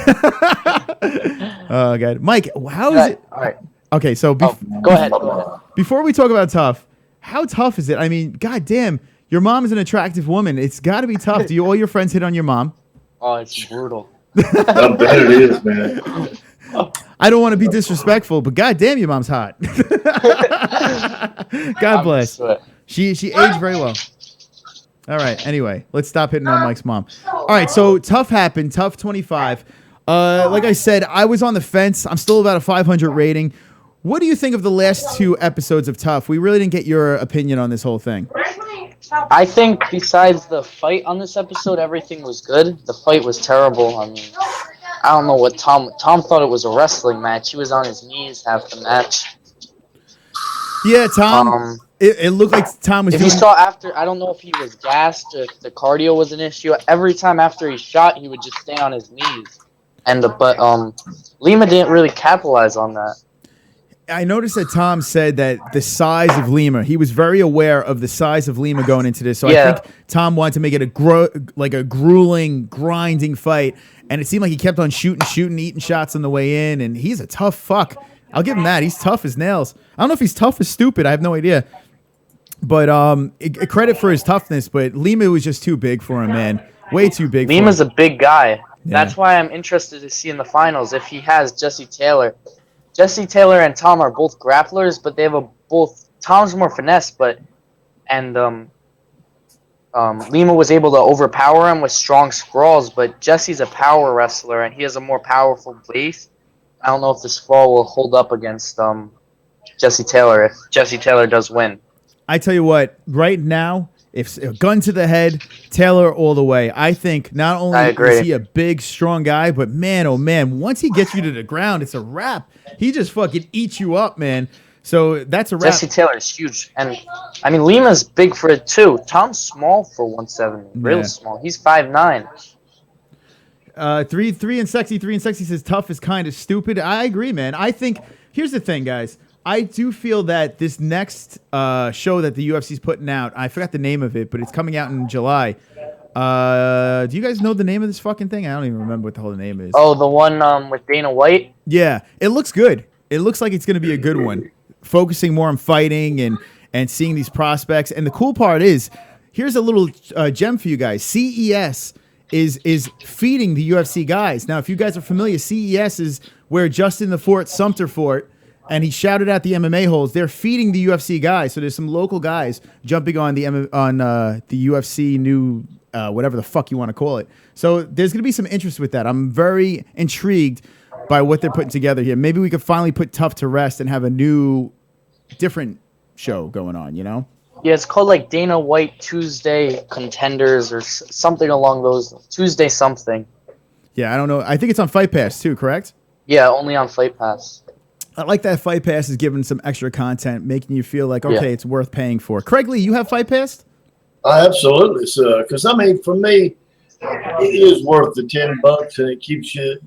Speaker 3: Oh God, Mike, how is it?
Speaker 6: All right.
Speaker 3: Okay, so
Speaker 6: Go ahead. Go ahead.
Speaker 3: before we talk about tough, how tough is it? I mean, God damn, your mom is an attractive woman. It's got to be tough. Do all your friends hit on your mom?
Speaker 6: Oh, it's brutal.
Speaker 5: I bet it is, man.
Speaker 3: I don't want to be disrespectful, but God damn, your mom's hot. God bless. She aged very well. All right. Anyway, let's stop hitting on Mike's mom. All right. So tough happened. Tough 25. Like I said, I was on the fence. I'm still about a 500 rating. What do you think of the last 2 episodes of Tough? We really didn't get your opinion on this whole thing.
Speaker 6: I think besides the fight on this episode, everything was good. The fight was terrible. I mean, I don't know what Tom thought it was a wrestling match. He was on his knees half the match.
Speaker 3: Yeah, Tom. It looked like Tom was.
Speaker 6: If you saw after, I don't know if he was gassed or if the cardio was an issue. Every time after he shot, he would just stay on his knees. But Lima didn't really capitalize on that.
Speaker 3: I noticed that Tom said that the size of Lima, he was very aware of the size of Lima going into this. So
Speaker 6: Yeah.
Speaker 3: I think Tom wanted to make it a grueling, grinding fight. And it seemed like he kept on shooting, eating shots on the way in. And he's a tough fuck. I'll give him that. He's tough as nails. I don't know if he's tough as stupid. I have no idea. But credit for his toughness. But Lima was just too big for him, man. Way too big
Speaker 6: Lima's
Speaker 3: for him.
Speaker 6: a big guy.
Speaker 3: Yeah.
Speaker 6: That's why I'm interested to see in the finals if he has Jesse Taylor. Jesse Taylor and Tom are both grapplers, but they have both. Tom's more finesse, Lima was able to overpower him with strong scrawls, but Jesse's a power wrestler and he has a more powerful base. I don't know if this fall will hold up against Jesse Taylor if Jesse Taylor does win.
Speaker 3: I tell you what, right now, if a gun to the head, Taylor all the way. I think not only is he a big, strong guy, but man, oh man, once he gets you to the ground, it's a wrap. He just fucking eats you up, man. So that's a wrap.
Speaker 6: Jesse Taylor is huge. And, I mean, Lima's big for it, too. Tom's small for 170. Real small. He's 5'9".
Speaker 3: 3 and sexy says tough is kind of stupid. I agree, man. I think, here's the thing, guys. I do feel that this next show that the UFC's putting out, I forgot the name of it, but it's coming out in July. Do you guys know the name of this fucking thing? I don't even remember what the whole name is.
Speaker 6: Oh, the one with Dana White?
Speaker 3: Yeah, it looks good. It looks like it's going to be a good one. Focusing more on fighting and seeing these prospects. And the cool part is, here's a little gem for you guys. CES is feeding the UFC guys. Now, if you guys are familiar, CES is where Justine the Fort Sumter fought, and he shouted out the MMA-Holes. They're feeding the UFC guys. So there's some local guys jumping on the UFC new whatever the fuck you want to call it. So there's going to be some interest with that. I'm very intrigued by what they're putting together here. Maybe we could finally put Tough to rest and have a new, different show going on, you know?
Speaker 6: Yeah, it's called like Dana White Tuesday Contenders or something along those. Tuesday something.
Speaker 3: Yeah, I don't know. I think it's on Fight Pass too, correct?
Speaker 6: Yeah, only on Fight Pass.
Speaker 3: I like that Fight Pass is giving some extra content, making you feel like, okay, it's worth paying for. Craig Lee, you have Fight Pass?
Speaker 5: Absolutely, sir. Because, I mean, for me, it is worth the $10, and it keeps you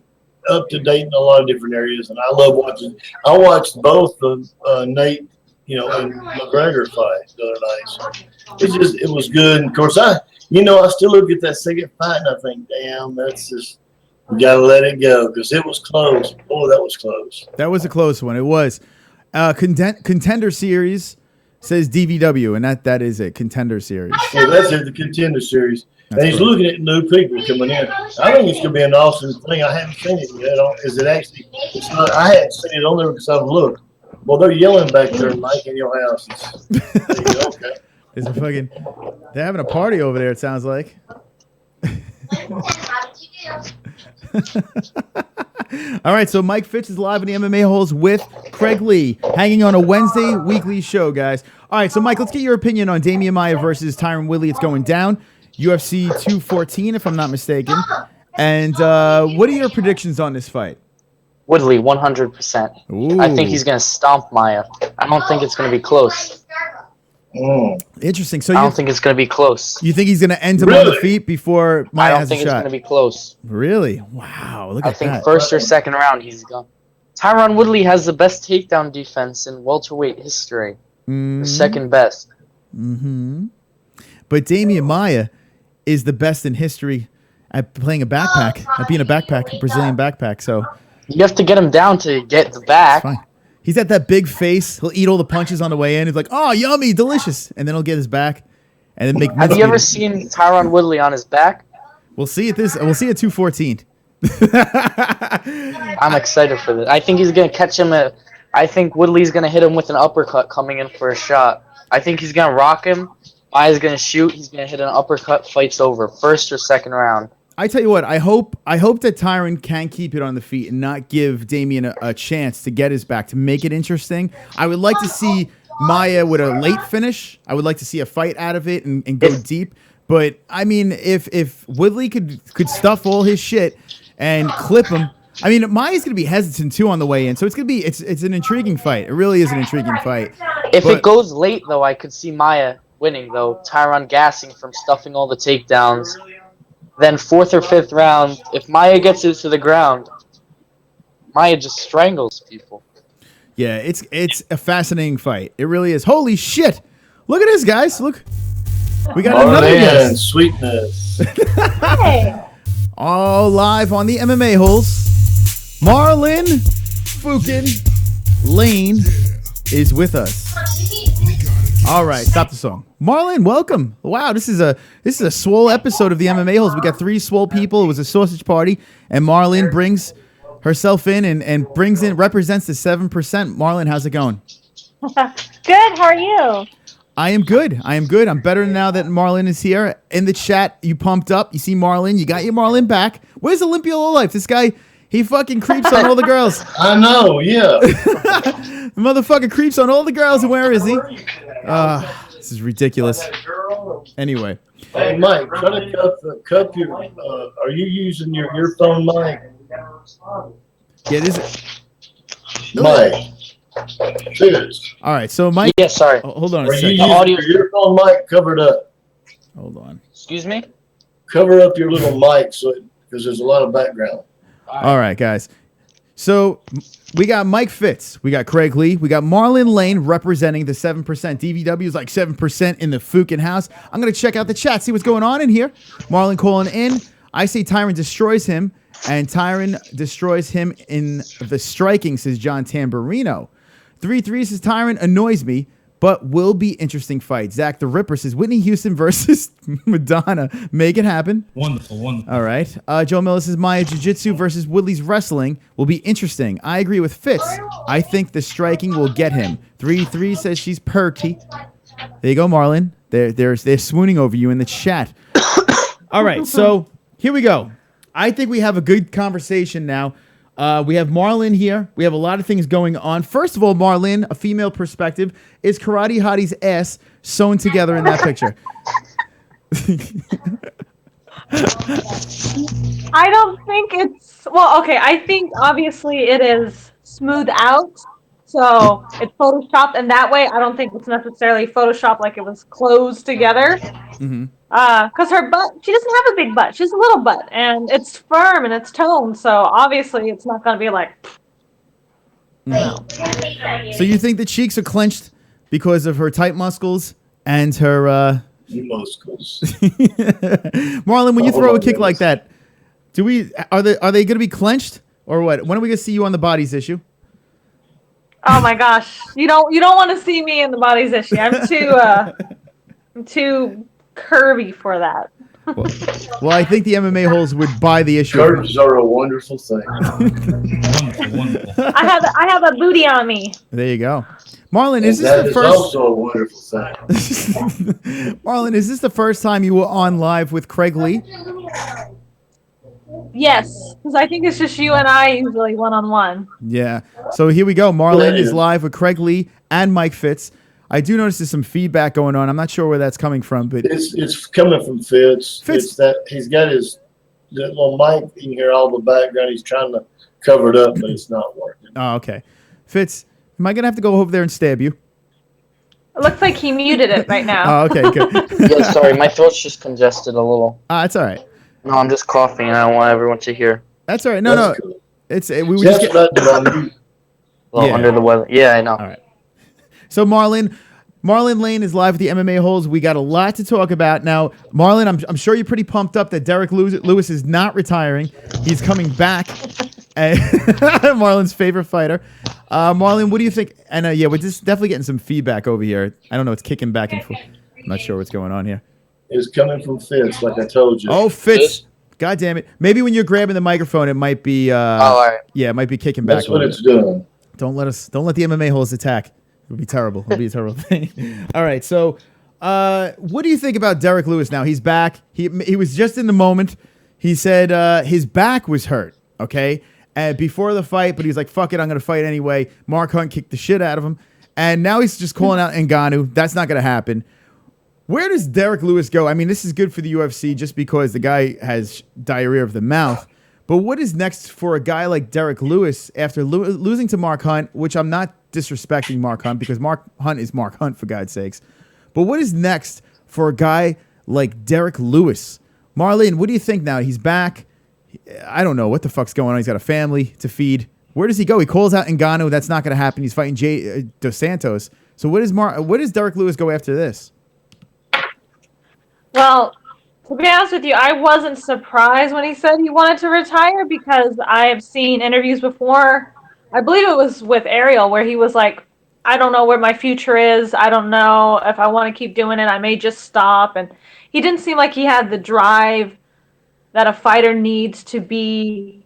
Speaker 5: up to date in a lot of different areas. And I love watching. I watched both the Nate, and McGregor fight the other night. It was good. And of course, I still look at that second fight and I think, damn, that's just. We got to let it go because it was close. Oh, that was close.
Speaker 3: That was a close one. It was. Contender Series says DVW, and that is it. Contender Series.
Speaker 5: Yeah, that's it, the Contender Series. And he's looking at new people coming in. I think it's going to be an awesome thing. I haven't seen it yet. Is it actually? It's not. I hadn't seen it on there because I've looked. Well, they're yelling back there, Mike, in your house. Okay.
Speaker 3: There's a fucking. They're having a party over there. It sounds like. All right, so Mike Fitch is live in the MMA-Holes with Craig Lee, hanging on a Wednesday weekly show, guys. All right, so Mike, let's get your opinion on Damian Maia versus Tyron Woodley. It's going down, UFC 214, if I'm not mistaken. And what are your predictions on this fight?
Speaker 6: Woodley, 100%.
Speaker 3: Ooh.
Speaker 6: I think he's going to stomp Maia. I don't think it's going to be close.
Speaker 3: Interesting. So
Speaker 6: I don't think it's going to be close.
Speaker 3: you think he's going to end him on the feet before
Speaker 6: I
Speaker 3: Maya
Speaker 6: don't
Speaker 3: has
Speaker 6: think
Speaker 3: a
Speaker 6: it's
Speaker 3: shot?
Speaker 6: going to be close.
Speaker 3: Really? Wow. Look
Speaker 6: I
Speaker 3: at
Speaker 6: think
Speaker 3: that.
Speaker 6: first or second round he's gone. Tyron Woodley has the best takedown defense in welterweight history. The second best.
Speaker 3: But Damian Maya is the best in history at playing a backpack, at being a backpack, a Brazilian backpack. So
Speaker 6: You have to get him down to get the back.
Speaker 3: fine. He's at that big face. He'll eat all the punches on the way in. He's like, oh, yummy, delicious. And then he'll get his back and then make
Speaker 6: Have you ever seen Tyron Woodley on his back?
Speaker 3: We'll see at 214.
Speaker 6: I'm excited for this. I think he's going to catch him I think Woodley's going to hit him with an uppercut coming in for a shot. I think he's going to rock him. Maya's going to shoot. He's going to hit an uppercut. Fight's over. First or second round.
Speaker 3: I tell you what, I hope that Tyron can keep it on the feet and not give Damian a chance to get his back, to make it interesting. I would like to see Maya with a late finish. I would like to see a fight out of it and go deep. But I mean, if Woodley could stuff all his shit and clip him, I mean, Maya's gonna be hesitant too on the way in, so it's an intriguing fight. It really is an intriguing fight.
Speaker 6: If it goes late though, I could see Maya winning though. Tyron gassing from stuffing all the takedowns. Then fourth or fifth round, if Maya gets it to the ground, Maya just strangles people.
Speaker 3: Yeah, it's a fascinating fight. It really is. Holy shit! Look at this, guys. Look, we got another guest.
Speaker 5: Sweetness.
Speaker 7: Hey.
Speaker 3: All live on the MMA Holes. MARLYNN "FOOKIN" Lane is with us. All right, stop the song. MARLYNN, welcome. Wow, this is a swole episode of the MMA Holes. We got 3 swole people. It was a sausage party, and MARLYNN brings herself in and represents the 7%. MARLYNN, how's it going?
Speaker 7: Good. How are you?
Speaker 3: I am good. I'm better now that MARLYNN is here. In the chat, you pumped up. You see MARLYNN. You got your MARLYNN back. Where's Olympia Lowlife? This guy, he fucking creeps on all the girls.
Speaker 5: I know, yeah.
Speaker 3: The motherfucker creeps on all the girls. And where is he? This is ridiculous. Anyway.
Speaker 5: Hey, Mike, try to cup your. Are you using your earphone mic?
Speaker 3: Yeah, it is.
Speaker 5: Mike. Cheers.
Speaker 3: All right, so Mike.
Speaker 6: Yeah, sorry.
Speaker 3: Hold on a
Speaker 5: Are you
Speaker 3: second.
Speaker 5: using your earphone mic covered up?
Speaker 3: Hold on.
Speaker 6: Excuse me?
Speaker 5: Cover up your little mic because there's a lot of background.
Speaker 3: All right, guys. So we got Mike Fitz, we got Craig Lee, we got MARLYNN Lane representing the 7%. DVW is like 7% in the FOOKIN house. I'm going to check out the chat, see what's going on in here. MARLYNN calling in. I say Tyron destroys him, and Tyron destroys him in the striking, says John Tamburino. 3-3 says Tyron annoys me, but will be interesting fight. Zach the Ripper says Whitney Houston versus Madonna. Make it happen.
Speaker 2: Wonderful.
Speaker 3: All right. Joe Miller says Maya Jiu-Jitsu versus Woodley's wrestling will be interesting. I agree with Fitz. I think the striking will get him. 3-3 says she's perky. There you go, MARLYNN. They're swooning over you in the chat. All right. So here we go. I think we have a good conversation now. We have MARLYNN here. We have a lot of things going on. First of all, MARLYNN, a female perspective, is Karate Hottie's ass sewn together in that picture?
Speaker 8: I don't think it's, well, okay, I think obviously it is smooth out, so it's photoshopped, and that way I don't think it's necessarily photoshopped like it was closed together.
Speaker 3: Mm-hmm.
Speaker 8: Because her butt, she doesn't have a big butt, she has a little butt, and it's firm and it's toned, so obviously it's not going to be like, no.
Speaker 3: So you think the cheeks are clenched because of her tight muscles and her
Speaker 5: Muscles.
Speaker 3: MARLYNN, when you throw a kick like that, are they going to be clenched or what? When are we going to see you on the bodies issue?
Speaker 8: Oh my gosh, you don't want to see me in the bodies issue. I'm too curvy for that.
Speaker 3: Well, I think the MMA Holes would buy the issue.
Speaker 5: Curves are a wonderful thing.
Speaker 2: Wonderful.
Speaker 8: I have a booty on me.
Speaker 3: There you go. MARLYNN, is this
Speaker 5: That
Speaker 3: the
Speaker 5: is
Speaker 3: first?
Speaker 5: also a wonderful thing.
Speaker 3: MARLYNN, is this the first time you were on live with Craig Lee?
Speaker 8: Yes, because I think it's just you and I usually one-on-one.
Speaker 3: Yeah. So here we go. MARLYNN
Speaker 5: Yeah.
Speaker 3: is live with Craig Lee and Mike Fitz. I do notice there's some feedback going on. I'm not sure where that's coming from, but
Speaker 5: It's coming from Fitz.
Speaker 3: Fitz.
Speaker 5: It's that he's got his little mic. You can hear all the background. He's trying to cover it up, but it's not working.
Speaker 3: oh, okay. Fitz, am I gonna have to go over there and stab you?
Speaker 8: It looks like he muted it right now.
Speaker 3: Oh, okay, good.
Speaker 6: Yeah, sorry, my throat's just congested a little.
Speaker 3: It's all right.
Speaker 6: No, I'm just coughing, and I don't want everyone to hear.
Speaker 3: That's all right. No,
Speaker 5: That's
Speaker 3: no.
Speaker 5: cool.
Speaker 3: It's we were
Speaker 5: That's
Speaker 3: just
Speaker 5: what I do on mute.
Speaker 6: Well,
Speaker 3: Yeah.
Speaker 6: under the weather. Yeah, I know.
Speaker 3: All right. So Marlynn Lane is live at the MMA Holes. We got a lot to talk about now. Marlynn, I'm sure you're pretty pumped up that Derek Lewis is not retiring. He's coming back. Marlynn's favorite fighter. Marlynn, what do you think? And yeah, we're just definitely getting some feedback over here. I don't know. It's kicking back and forth. I'm not sure what's going on here.
Speaker 5: It's coming from Fitz, like I told you.
Speaker 3: Oh, Fitz. God damn it. Maybe when you're grabbing the microphone, it might be
Speaker 6: all right.
Speaker 3: Yeah, it might be kicking back.
Speaker 5: That's what it's doing.
Speaker 3: Don't let the MMA Holes attack. It would be terrible. It would be a terrible thing. All right. So, what do you think about Derek Lewis now? He's back. He was just in the moment. He said his back was hurt. Okay. And before the fight, but he's like, fuck it, I'm going to fight anyway. Mark Hunt kicked the shit out of him. And now he's just calling out Ngannou. That's not going to happen. Where does Derek Lewis go? I mean, this is good for the UFC just because the guy has diarrhea of the mouth. But what is next for a guy like Derek Lewis after losing to Mark Hunt, which I'm not disrespecting Mark Hunt because Mark Hunt is Mark Hunt, for God's sakes. But what is next for a guy like Derek Lewis? Marlynn, what do you think now? He's back. I don't know what the fuck's going on. He's got a family to feed. Where does he go? He calls out Ngannou. That's not going to happen. He's fighting Dos Santos. So where does Derek Lewis go after this?
Speaker 8: Well, to be honest with you, I wasn't surprised when he said he wanted to retire because I have seen interviews before. I believe it was with Ariel where he was like, I don't know where my future is. I don't know if I want to keep doing it. I may just stop. And he didn't seem like he had the drive that a fighter needs to be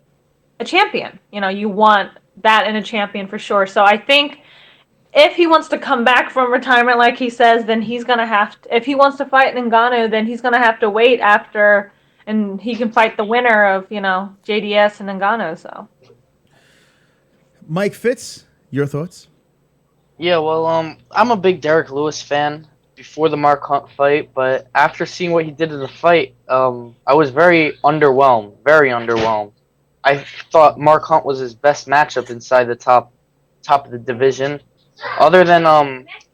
Speaker 8: a champion. You know, you want that in a champion for sure. So I think if he wants to come back from retirement, like he says, then he's going to have to, if he wants to fight Ngannou, then he's going to have to wait after, and he can fight the winner of, you know, JDS and Ngannou. So,
Speaker 3: Mike Fitz, your thoughts?
Speaker 6: Yeah, well, I'm a big Derek Lewis fan before the Mark Hunt fight, but after seeing what he did in the fight, I was very underwhelmed. Very underwhelmed. I thought Mark Hunt was his best matchup inside the top of the division. Other than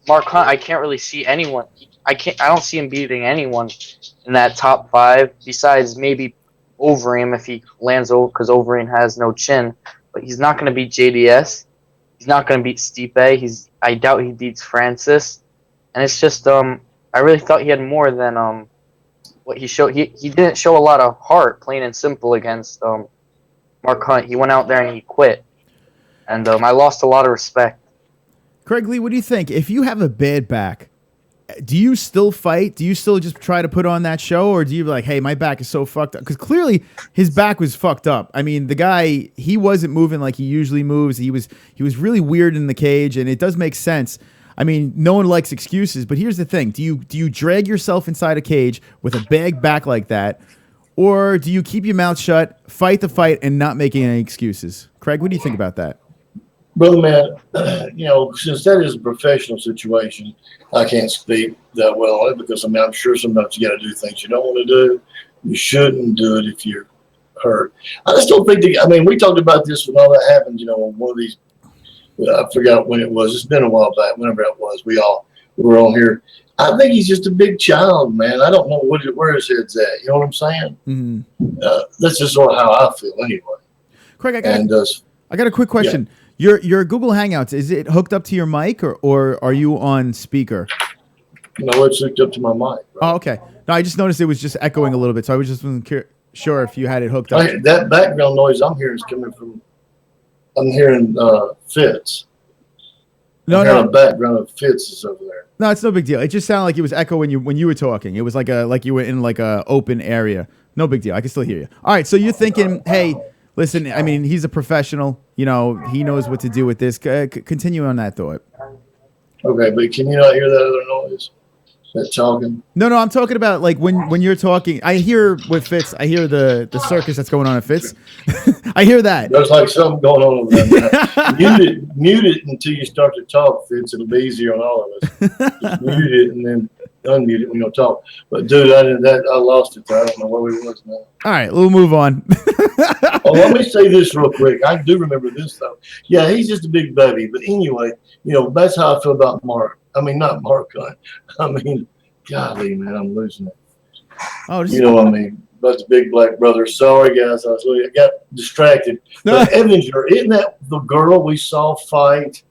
Speaker 6: Mark Hunt, I can't really see anyone. I don't see him beating anyone in that top 5 besides maybe Overeem if he lands over, because Overeem has no chin. But he's not going to beat JDS. He's not going to beat Stipe. I doubt he beats Francis. And it's just I really thought he had more than what he showed. He didn't show a lot of heart, plain and simple, against Mark Hunt. He went out there and he quit. And I lost a lot of respect.
Speaker 3: Craig Lee, what do you think? If you have a bad back, do you still fight? Do you still just try to put on that show? Or do you be like, hey, my back is so fucked up? Because clearly his back was fucked up. I mean, the guy, he wasn't moving like he usually moves. He was really weird in the cage, and it does make sense. I mean, no one likes excuses, but here's the thing. Do you drag yourself inside a cage with a bad back like that? Or do you keep your mouth shut, fight the fight, and not making any excuses? Craig, what do you think about that?
Speaker 5: Brother man, you know, since that is a professional situation, I can't speak that well on it because, I mean, I'm sure sometimes you got to do things you don't want to do. You shouldn't do it if you're hurt. I just don't think I mean, we talked about this when all that happened, you know, on one of these, I forgot when it was. It's been a while back, whenever it was. We were on here. I think he's just a big child, man. I don't know where his head's at. You know what I'm saying? Mm-hmm. That's just sort of how I feel anyway.
Speaker 3: Craig, I got a quick question. Yeah. Your Google Hangouts, is it hooked up to your mic or are you on speaker?
Speaker 5: No, it's hooked up to my mic. Right?
Speaker 3: Oh, okay. No, I just noticed it was just echoing a little bit, so I was just wasn't sure if you had it hooked up.
Speaker 5: That background noise I'm hearing is coming from, I'm hearing Fitz. The background of Fitz is over there.
Speaker 3: No, it's no big deal. It just sounded like it was echo when you were talking. It was like you were in like a open area. No big deal. I can still hear you. All right, so you're thinking, hey, listen, I mean, he's a professional. You know, he knows what to do with this. Continue on that thought.
Speaker 5: Okay, but can you not hear that other noise? That talking? No,
Speaker 3: I'm talking about like when you're talking. I hear with Fitz. I hear the circus that's going on at Fitz. I hear that.
Speaker 5: There's like something going on over there. Mute it until you start to talk, Fitz. It'll be easier on all of us. Just mute it and then unmute it when you talk. But dude, I lost it. I don't know where we was now.
Speaker 3: All right, we'll move on.
Speaker 5: Oh, let me say this real quick. I do remember this though. Yeah, he's just a big baby. But anyway, you know, that's how I feel about Mark. I mean, not Mark Hunt. I mean, golly, man, I'm losing it.
Speaker 3: Oh,
Speaker 5: You know what I mean? But the big black brother. Sorry, guys. I got distracted. But EVINGER, isn't that the girl we saw fight?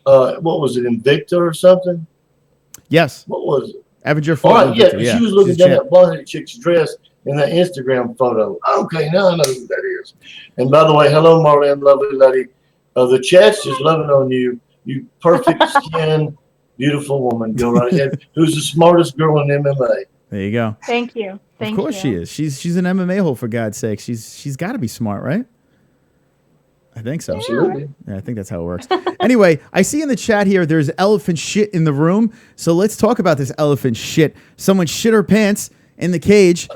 Speaker 5: What was it, Invicta or something?
Speaker 3: Yes.
Speaker 5: What was it?
Speaker 3: EVINGER
Speaker 5: All
Speaker 3: fought
Speaker 5: right, yeah,
Speaker 3: Invicta,
Speaker 5: she was looking
Speaker 3: She's
Speaker 5: down
Speaker 3: champ.
Speaker 5: that blonde chick's dress in that Instagram photo. Okay, now I know who that is. And by the way, hello, MARLYNN, lovely lady. The chat's just loving on you. You perfect skin, beautiful woman. Go right ahead. Who's the smartest girl in MMA?
Speaker 3: There you go.
Speaker 8: Thank you. Thank
Speaker 3: Of course she
Speaker 8: you.
Speaker 3: is. She's an MMA hole, for God's sake. She's got to be smart, right? I think so.
Speaker 5: Absolutely.
Speaker 3: Yeah, I think that's how it works. Anyway, I see in the chat here there's elephant shit in the room. So let's talk about this elephant shit. Someone shit her pants in the cage.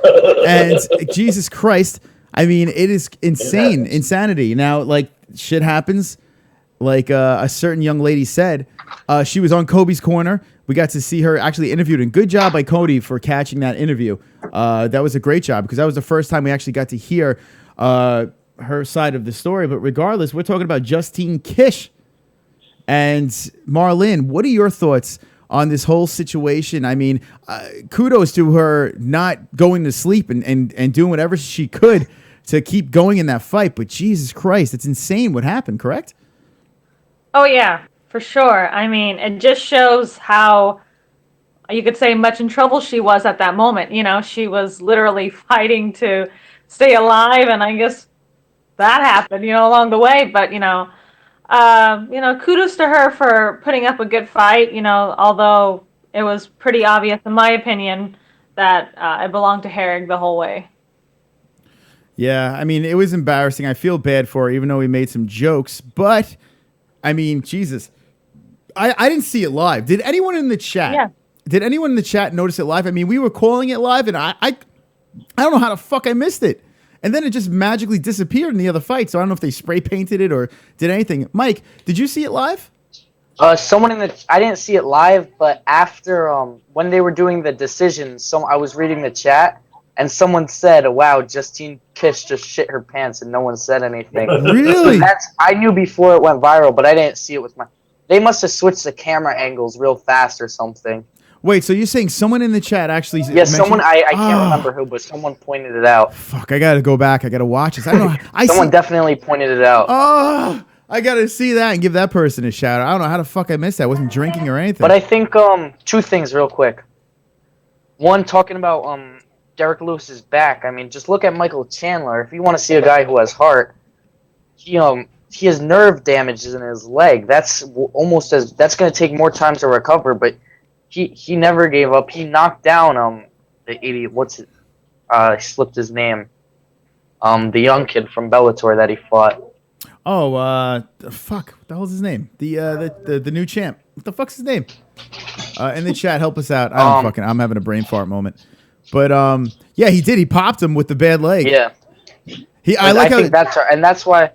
Speaker 3: And Jesus Christ, I mean, it is insane. Insanity. Now, like, shit happens. Like a certain young lady said, she was on Kobe's corner. We got to see her actually interviewed. And good job by Cody for catching that interview. That was a great job because that was the first time we actually got to hear her side of the story. But regardless, we're talking about Justine Kish. And MARLYNN, what are your thoughts on this whole situation? I mean, kudos to her not going to sleep and doing whatever she could to keep going in that fight. But Jesus Christ, it's insane what happened, correct?
Speaker 8: Oh, yeah, for sure. I mean, it just shows how, you could say, much in trouble she was at that moment. You know, she was literally fighting to stay alive, and I guess that happened, you know, along the way. But, kudos to her for putting up a good fight, although it was pretty obvious, in my opinion, that it belonged to Herrig the whole way.
Speaker 3: Yeah, I mean, it was embarrassing. I feel bad for her, even though we made some jokes. But, I mean, Jesus. I didn't see it live. Did anyone in the chat?
Speaker 8: Yeah.
Speaker 3: Did anyone in the chat notice it live? I mean, we were calling it live, and I don't know how the fuck I missed it. And then it just magically disappeared in the other fight. So I don't know if they spray painted it or did anything. Mike, did you see it live?
Speaker 6: Someone I didn't see it live, but after when they were doing the decision, I was reading the chat, and someone said, "Wow, Justine Kish just shit her pants," and no one said anything.
Speaker 3: Really?
Speaker 6: I knew before it went viral, but I didn't see it with my. They must have switched the camera angles real fast or something.
Speaker 3: Wait, so you're saying someone in the chat actually?
Speaker 6: Yeah, someone. I can't remember who, but someone pointed it out.
Speaker 3: Fuck, I gotta go back. I gotta watch this. I don't know.
Speaker 6: Someone definitely pointed it out.
Speaker 3: Oh, I gotta see that and give that person a shout out. I don't know how the fuck I missed that. I wasn't drinking or anything.
Speaker 6: But I think two things real quick. One, talking about Derek Lewis's back. I mean, just look at Michael Chandler. If you want to see a guy who has heart, he has nerve damages in his leg. That's that's going to take more time to recover. But he never gave up. He knocked down the idiot. I slipped his name. The young kid from Bellator that he fought.
Speaker 3: Oh, fuck. What the hell's his name? The new champ. What the fuck's his name? In the chat, help us out. I'm having a brain fart moment. But yeah, he did. He popped him with the bad leg.
Speaker 6: Yeah.
Speaker 3: I
Speaker 6: think that's why.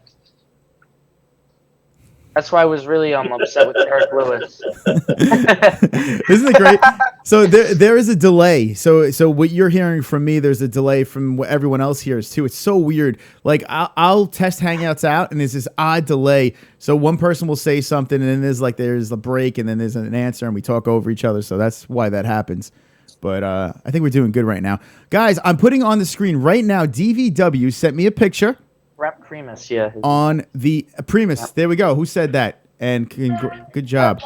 Speaker 6: That's why I was really upset with Derek Lewis.
Speaker 3: Isn't it great? So there is a delay. So what you're hearing from me, there's a delay from what everyone else hears too. It's so weird. Like I'll test Hangouts out, and there's this odd delay. So one person will say something, and then there's a break, and then there's an answer, and we talk over each other. So that's why that happens. But I think we're doing good right now, guys. I'm putting on the screen right now. DVW sent me a picture.
Speaker 6: Primus, yeah.
Speaker 3: On the Primus. Yep. There we go. Who said that? And good job.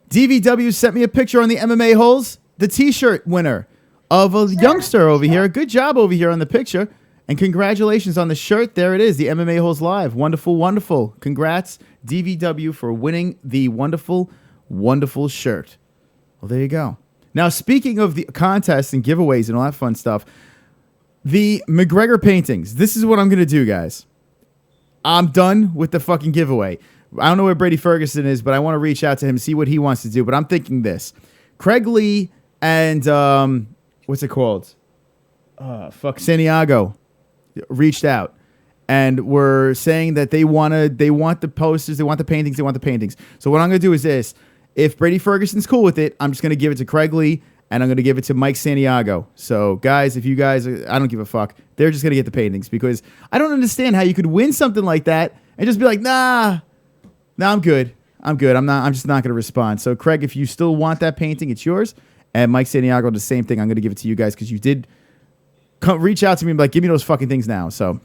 Speaker 3: DVW sent me a picture on the MMA-Holes, the t-shirt winner of a youngster over here. Good job over here on the picture. And congratulations on the shirt. There it is, the MMA-Holes Live. Wonderful, wonderful. Congrats, DVW, for winning the wonderful, wonderful shirt. Well, there you go. Now, speaking of the contests and giveaways and all that fun stuff, the McGregor paintings. This is what I'm going to do, guys. I'm done with the fucking giveaway. I don't know where Brady Ferguson is, but I want to reach out to him, see what he wants to do. But I'm thinking this. Craig Lee and, what's it called? Santiago reached out and were saying that they want the posters, they want the paintings, they want the paintings. So what I'm going to do is this. If Brady Ferguson's cool with it, I'm just going to give it to Craig Lee, and I'm going to give it to Mike Santiago. So, guys, if you guys, I don't give a fuck. They're just going to get the paintings because I don't understand how you could win something like that and just be like, nah, I'm good. I'm good. I'm just not going to respond. So, Craig, if you still want that painting, it's yours. And Mike Santiago, the same thing. I'm going to give it to you guys because you did reach out to me and be like, give me those fucking things now. So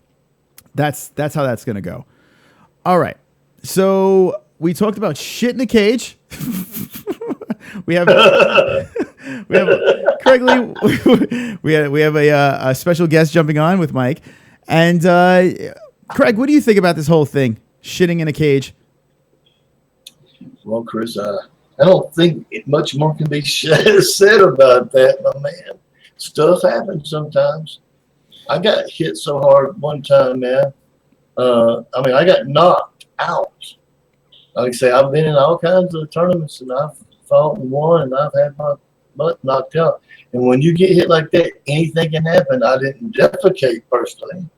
Speaker 3: that's how that's going to go. All right. So we talked about shit in the cage. we have Craig Lee. we have a special guest jumping on with Mike. And Craig, what do you think about this whole thing? Shitting in a cage.
Speaker 5: Well, Chris, I don't think much more can be said about that, my man. Stuff happens sometimes. I got hit so hard one time, man. I got knocked out. Like I say, I've been in all kinds of tournaments, and I've fought and won, and I've had my butt knocked out. And when you get hit like that, anything can happen. I didn't defecate personally,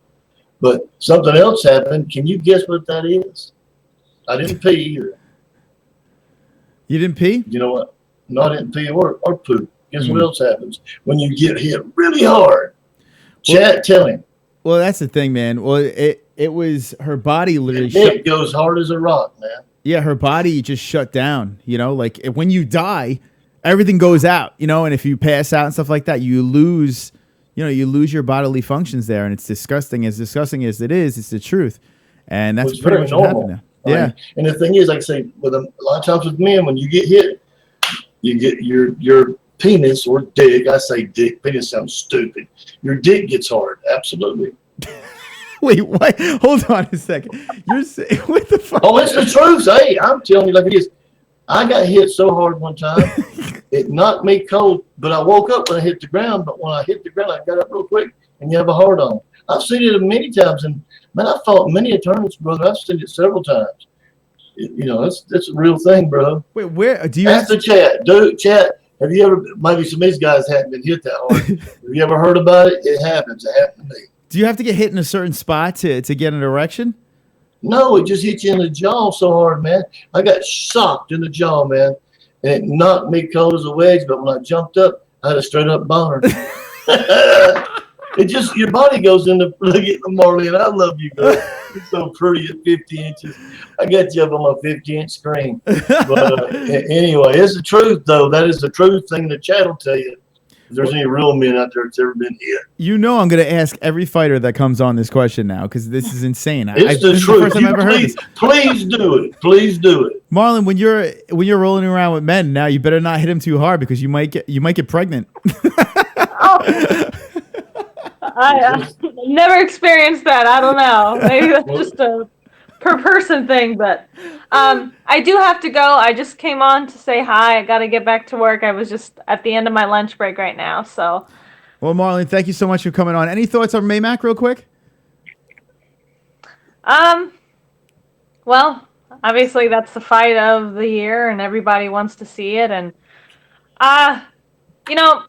Speaker 5: but something else happened. Can you guess what that is? I didn't pee either.
Speaker 3: You didn't pee?
Speaker 5: You know what? No, I didn't pee or poop. Guess what else happens when you get hit really hard? Chat, tell him.
Speaker 3: Well, that's the thing, man. Well, it was her body literally.
Speaker 5: It goes hard as a rock, man.
Speaker 3: Yeah, her body just shut down. You know, like when you die, everything goes out. You know, and if you pass out and stuff like that, you lose. You know, you lose your bodily functions there, and it's disgusting. As disgusting as it is, it's the truth, and that's pretty much what happened now. Yeah,
Speaker 5: right? And the thing is, like I say, with a lot of times with men, when you get hit, you get your penis or dick. I say dick. Penis sounds stupid. Your dick gets hard. Absolutely.
Speaker 3: Wait, what? Hold on a second. You're saying what the fuck?
Speaker 5: Oh, it's the truth. Hey, I'm telling you like it is. I got hit so hard one time, it knocked me cold. But I woke up when I hit the ground. But when I hit the ground, I got up real quick, and you have a hard on. I've seen it many times, and man, I fought many tournaments, brother. I've seen it several times. You know, it's a real thing, bro.
Speaker 3: Wait, where do you?
Speaker 5: Ask the chat, dude. Chat. Have you ever? Maybe some of these guys haven't been hit that hard. Have you ever heard about it? It happens. It happened to me.
Speaker 3: Do you have to get hit in a certain spot to get an erection?
Speaker 5: No, it just hit you in the jaw so hard, man. I got socked in the jaw, man, and it knocked me cold as a wedge. But when I jumped up, I had a straight up boner. It just, your body goes into, look at Marlynn, I love you, girl. You're so pretty at 50 inches. I got you up on my 50-inch screen. But anyway, it's the truth, though. That is the truth thing the chat will tell you. If there's any real men out there that's ever been hit.
Speaker 3: You know I'm going to ask every fighter that comes on this question now because this is insane.
Speaker 5: It's the truth. This is the first time I've ever heard this. Please do it. Please do it.
Speaker 3: Marlynn, when you're rolling around with men now, you better not hit them too hard because you might get pregnant.
Speaker 8: I never experienced that. I don't know. Maybe that's just a per person thing, but I do have to go. I just came on to say hi. I got to get back to work. I was just at the end of my lunch break right now. So,
Speaker 3: well, Marlynn, thank you so much for coming on. Any thoughts on Maymac real quick?
Speaker 8: Well, obviously that's the fight of the year and everybody wants to see it. And, you know,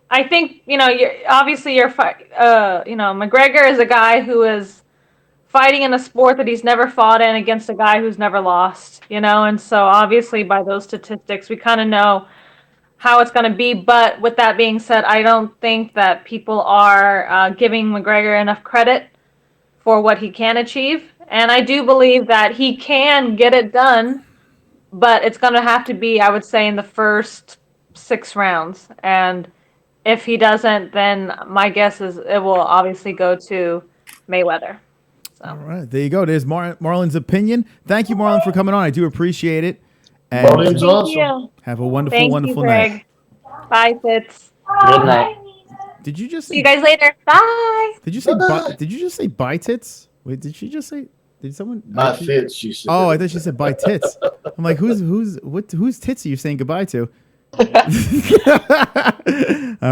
Speaker 8: I think, you know, McGregor is a guy who is fighting in a sport that he's never fought in against a guy who's never lost, you know, and so obviously by those statistics, we kind of know how it's going to be. But with that being said, I don't think that people are giving McGregor enough credit for what he can achieve. And I do believe that he can get it done, but it's going to have to be, I would say, in the first 6 rounds. And if he doesn't, then my guess is it will obviously go to Mayweather. So.
Speaker 3: All right, there you go. There's Marlynn's opinion. Thank you, Marlynn, for coming on. I do appreciate it.
Speaker 5: And Marlynn's awesome.
Speaker 3: Have a wonderful night.
Speaker 8: Bye, Fitz.
Speaker 6: Good night.
Speaker 3: Did you just say?
Speaker 8: See you guys later. Bye.
Speaker 3: Did you say? Did you just say bye tits? Wait, did she just say? Did someone?
Speaker 5: Bye Fitz. She said.
Speaker 3: Oh, I thought she said bye tits. I'm like, whose tits are you saying goodbye to? All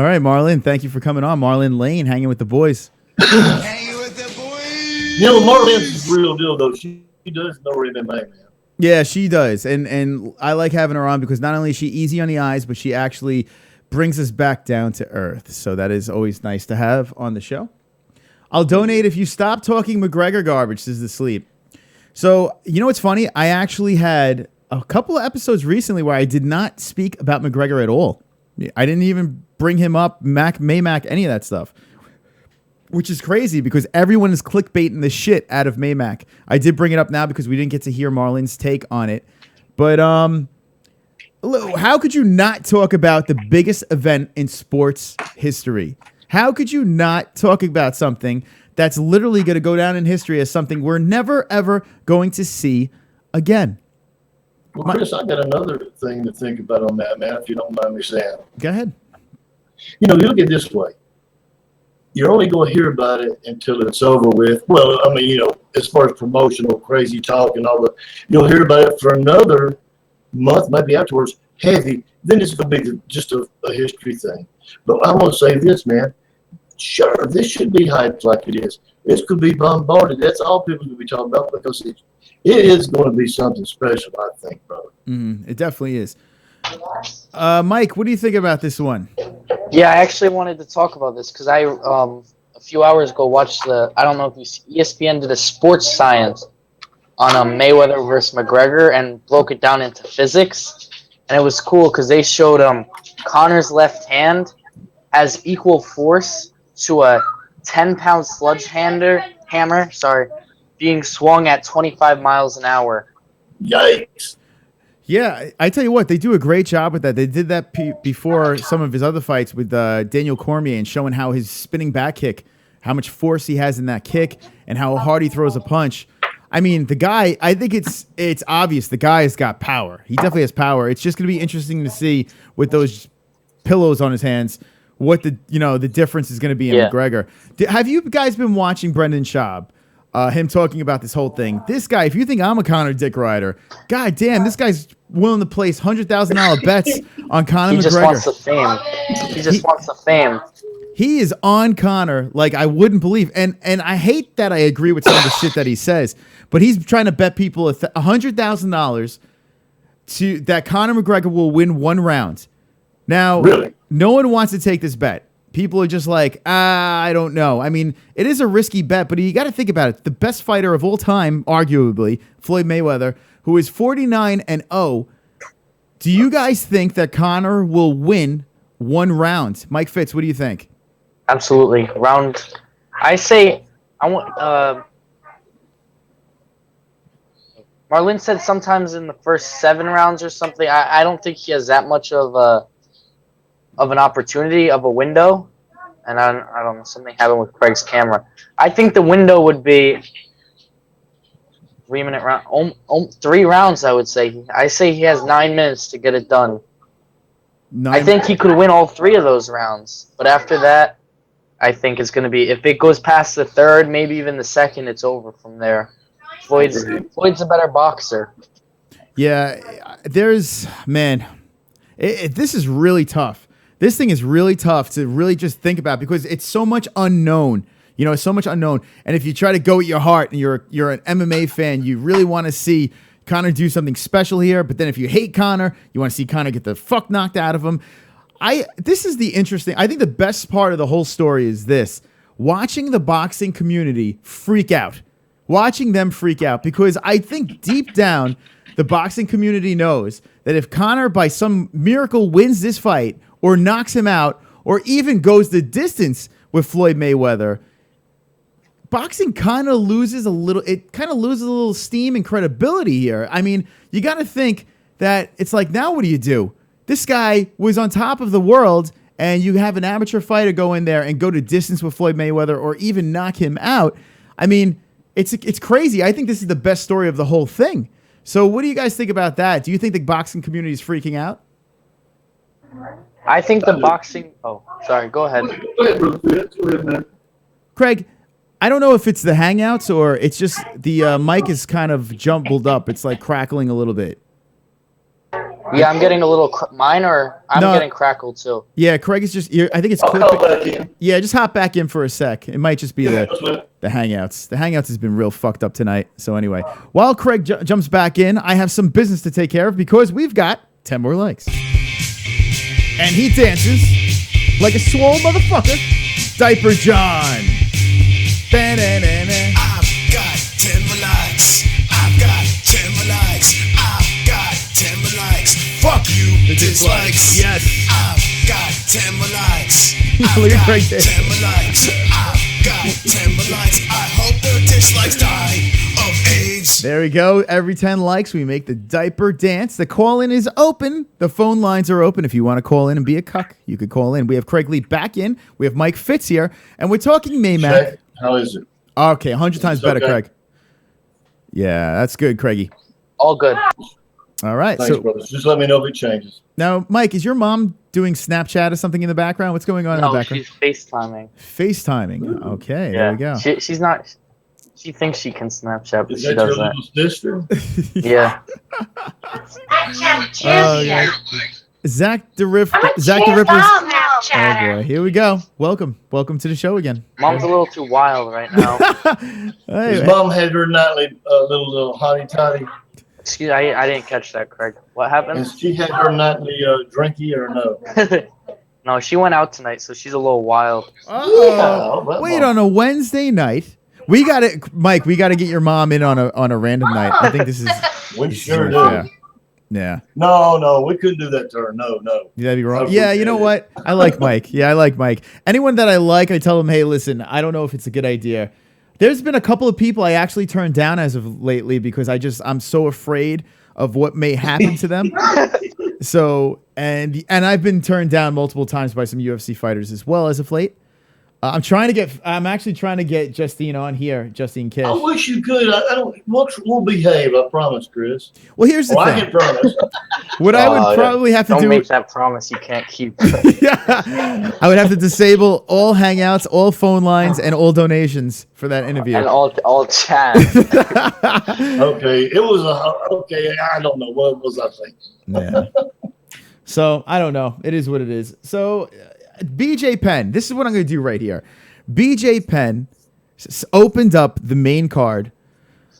Speaker 3: right, Marlynn, thank you for coming on. Marlynn Lane, hanging with the boys.
Speaker 1: Hanging with the boys.
Speaker 5: You know, Marlynn's the real deal, though. She does know her MMA, man.
Speaker 3: Yeah, she does, and I like having her on because not only is she easy on the eyes, but she actually brings us back down to earth. So that is always nice to have on the show. I'll donate if you stop talking McGregor garbage, says the sleep. So, you know what's funny? I actually had a couple of episodes recently where I did not speak about McGregor at all. I didn't even bring him up, Maymac, any of that stuff. which is crazy because everyone is clickbaiting the shit out of Maymac. I did bring it up now because we didn't get to hear Marlynn's take on it. But how could you not talk about the biggest event in sports history? How could you not talk about something that's literally going to go down in history as something we're never, ever going to see again?
Speaker 5: Well, Chris, I got another thing to think about on that, man, if you don't mind me saying.
Speaker 3: Go ahead.
Speaker 5: You know, you look at it this way. You're only going to hear about it until it's over with. Well, I mean, you know, as far as promotional, crazy talk and all that, you'll hear about it for another month, maybe afterwards, heavy. Then it's going to be just a history thing. But I'm going to say this, man. Sure, this should be hyped like it is. This could be bombarded. That's all people will be talking about because it is going to be something special, I think, brother.
Speaker 3: It definitely is. Mike, what do you think about this one?
Speaker 6: Yeah, I actually wanted to talk about this because I a few hours ago watched I don't know if you see, ESPN did a sports science on Mayweather versus McGregor and broke it down into physics, and it was cool because they showed Conor's left hand has equal force to a 10-pound sledgehammer being swung at 25 miles an hour.
Speaker 5: Yikes.
Speaker 3: Yeah, I tell you what, they do a great job with that. They did that before some of his other fights with Daniel Cormier and showing how his spinning back kick, how much force he has in that kick and how hard he throws a punch. I mean, the guy, I think it's obvious the guy has got power. He definitely has power. It's just going to be interesting to see with those pillows on his hands what the difference is going to be in McGregor. Have you guys been watching Brendan Schaub? Him talking about this whole thing. This guy, if you think I'm a Conor dick rider, god damn, this guy's willing to place $100,000 bets on Conor McGregor.
Speaker 6: He just wants the fame. He just wants the fame.
Speaker 3: He is on Conor like I wouldn't believe. And I hate that I agree with some of the shit that he says, but he's trying to bet people $100,000 to that Conor McGregor will win one round. Now,
Speaker 5: Really?
Speaker 3: No one wants to take this bet. People are just like, I don't know. I mean, it is a risky bet, but you got to think about it. The best fighter of all time, arguably, Floyd Mayweather, who is 49-0. Do you guys think that Conor will win one round? Mike Fitz, what do you think?
Speaker 6: Absolutely. I say, I want, Marlynn said sometimes in the first 7 rounds or something. I don't think he has that much of an opportunity, of a window, and I don't know, something happened with Craig's camera. I think the window would be 3-minute round, 3 rounds. I would say. I say he has 9 minutes to get it done. I think he could win all 3 of those rounds, but after that, I think it's going to be, if it goes past the 3rd, maybe even the 2nd, it's over from there. Floyd's a better boxer.
Speaker 3: Yeah, this is really tough. This thing is really tough to really just think about because it's so much unknown. You know, it's so much unknown. And if you try to go with your heart and you're an MMA fan, you really want to see Conor do something special here. But then if you hate Conor, you want to see Conor get the fuck knocked out of him. This is the interesting. I think the best part of the whole story is this: watching the boxing community freak out. Watching them freak out because I think deep down the boxing community knows that if Conor by some miracle wins this fight or knocks him out or even goes the distance with Floyd Mayweather, boxing kind of loses a little steam and credibility here. I mean, you got to think that it's like, now what do you do? This guy was on top of the world and you have an amateur fighter go in there and go to distance with Floyd Mayweather or even knock him out. I mean, it's crazy. I think this is the best story of the whole thing. So what do you guys think about that? Do you think the boxing community is freaking out?
Speaker 6: I think the boxing... Oh, sorry. Go ahead.
Speaker 5: Go ahead, man.
Speaker 3: Craig, I don't know if it's the Hangouts or it's just the mic is kind of jumbled up. It's like crackling a little bit.
Speaker 6: Yeah, I'm getting a little... I'm getting crackled too.
Speaker 3: Yeah, Craig is just... I think it's... Yeah, just hop back in for a sec. It might just be the Hangouts. The Hangouts has been real fucked up tonight. So anyway, while Craig jumps back in, I have some business to take care of because we've got 10 more likes. And he dances like a swole motherfucker. Diaper John. Ba-na-na-na.
Speaker 1: I've got 10 more likes. I've got 10 more likes. I've got 10 more likes. Fuck you,
Speaker 3: The
Speaker 1: dislikes.
Speaker 3: Yes.
Speaker 1: I've got 10 more likes.
Speaker 3: Look
Speaker 1: I've
Speaker 3: at
Speaker 1: got
Speaker 3: Craig there.
Speaker 1: 10 more likes. I've got 10 more likes. I hope their dislikes die of AIDS.
Speaker 3: There we go. Every 10 likes, we make the diaper dance. The call-in is open. The phone lines are open. If you want to call in and be a cuck, you could call in. We have Craig Lee back in. We have Mike Fitz here. And we're talking Maymac.
Speaker 5: Check. How is it?
Speaker 3: Okay, 100 times better,
Speaker 5: okay.
Speaker 3: Craig. Yeah, that's good, Craigie.
Speaker 6: All good.
Speaker 3: All right.
Speaker 5: Thanks,
Speaker 3: So
Speaker 5: brothers. Just let me know if it changes.
Speaker 3: now, Mike, is your mom doing Snapchat or something in the background? What's going on in the
Speaker 6: No,
Speaker 3: background?
Speaker 6: she's FaceTiming.
Speaker 3: FaceTiming. Okay,
Speaker 6: Yeah.
Speaker 3: there we go.
Speaker 6: She's not. She thinks she can Snapchat, but
Speaker 5: Is
Speaker 6: she
Speaker 5: that your
Speaker 6: doesn't.
Speaker 5: little sister?
Speaker 6: Yeah.
Speaker 3: Oh, yeah. Zach the Ripper. Zach the Ripper's. Oh boy, here we go. Welcome to the show again.
Speaker 6: Mom's a little too wild right now.
Speaker 5: His
Speaker 3: Hey,
Speaker 5: mom had her nightly little hottie totty,
Speaker 6: Excuse me, I didn't catch that, Craig. What
Speaker 5: and
Speaker 6: happened?
Speaker 5: she had her nightly drinky or no?
Speaker 6: No, she went out tonight, so she's a little wild.
Speaker 3: uh-oh. Wait, on a Wednesday night, we got to Mike. We got to get your mom in on a random night. I think this is.
Speaker 5: We sure do.
Speaker 3: Yeah. Yeah.
Speaker 5: No, we couldn't do that to her. No.
Speaker 3: That'd be wrong.
Speaker 5: I
Speaker 3: Yeah, you know
Speaker 5: forget
Speaker 3: what? I like Mike. Yeah, I like Mike. Anyone that I like, I tell them, hey, listen, I don't know if it's a good idea. There's been a couple of people I actually turned down as of lately because I'm so afraid of what may happen to them. So, and I've been turned down multiple times by some UFC fighters as well as of late. I'm actually trying to get Justine on here, Justine Kish.
Speaker 5: I wish you could. I don't. We'll behave. I promise, Chris.
Speaker 3: Well, here's the
Speaker 5: I
Speaker 3: thing.
Speaker 5: can promise.
Speaker 3: What I would probably have to
Speaker 6: Don't
Speaker 3: do.
Speaker 6: make that promise you can't keep.
Speaker 3: Yeah, I would have to disable all hangouts, all phone lines, and all donations for that interview.
Speaker 6: And all chat.
Speaker 5: Okay, it was okay. I don't know what was I thinking.
Speaker 3: Yeah. So I don't know. It is what it is. So BJ Penn, this is what I'm going to do right here. BJ Penn opened up the main card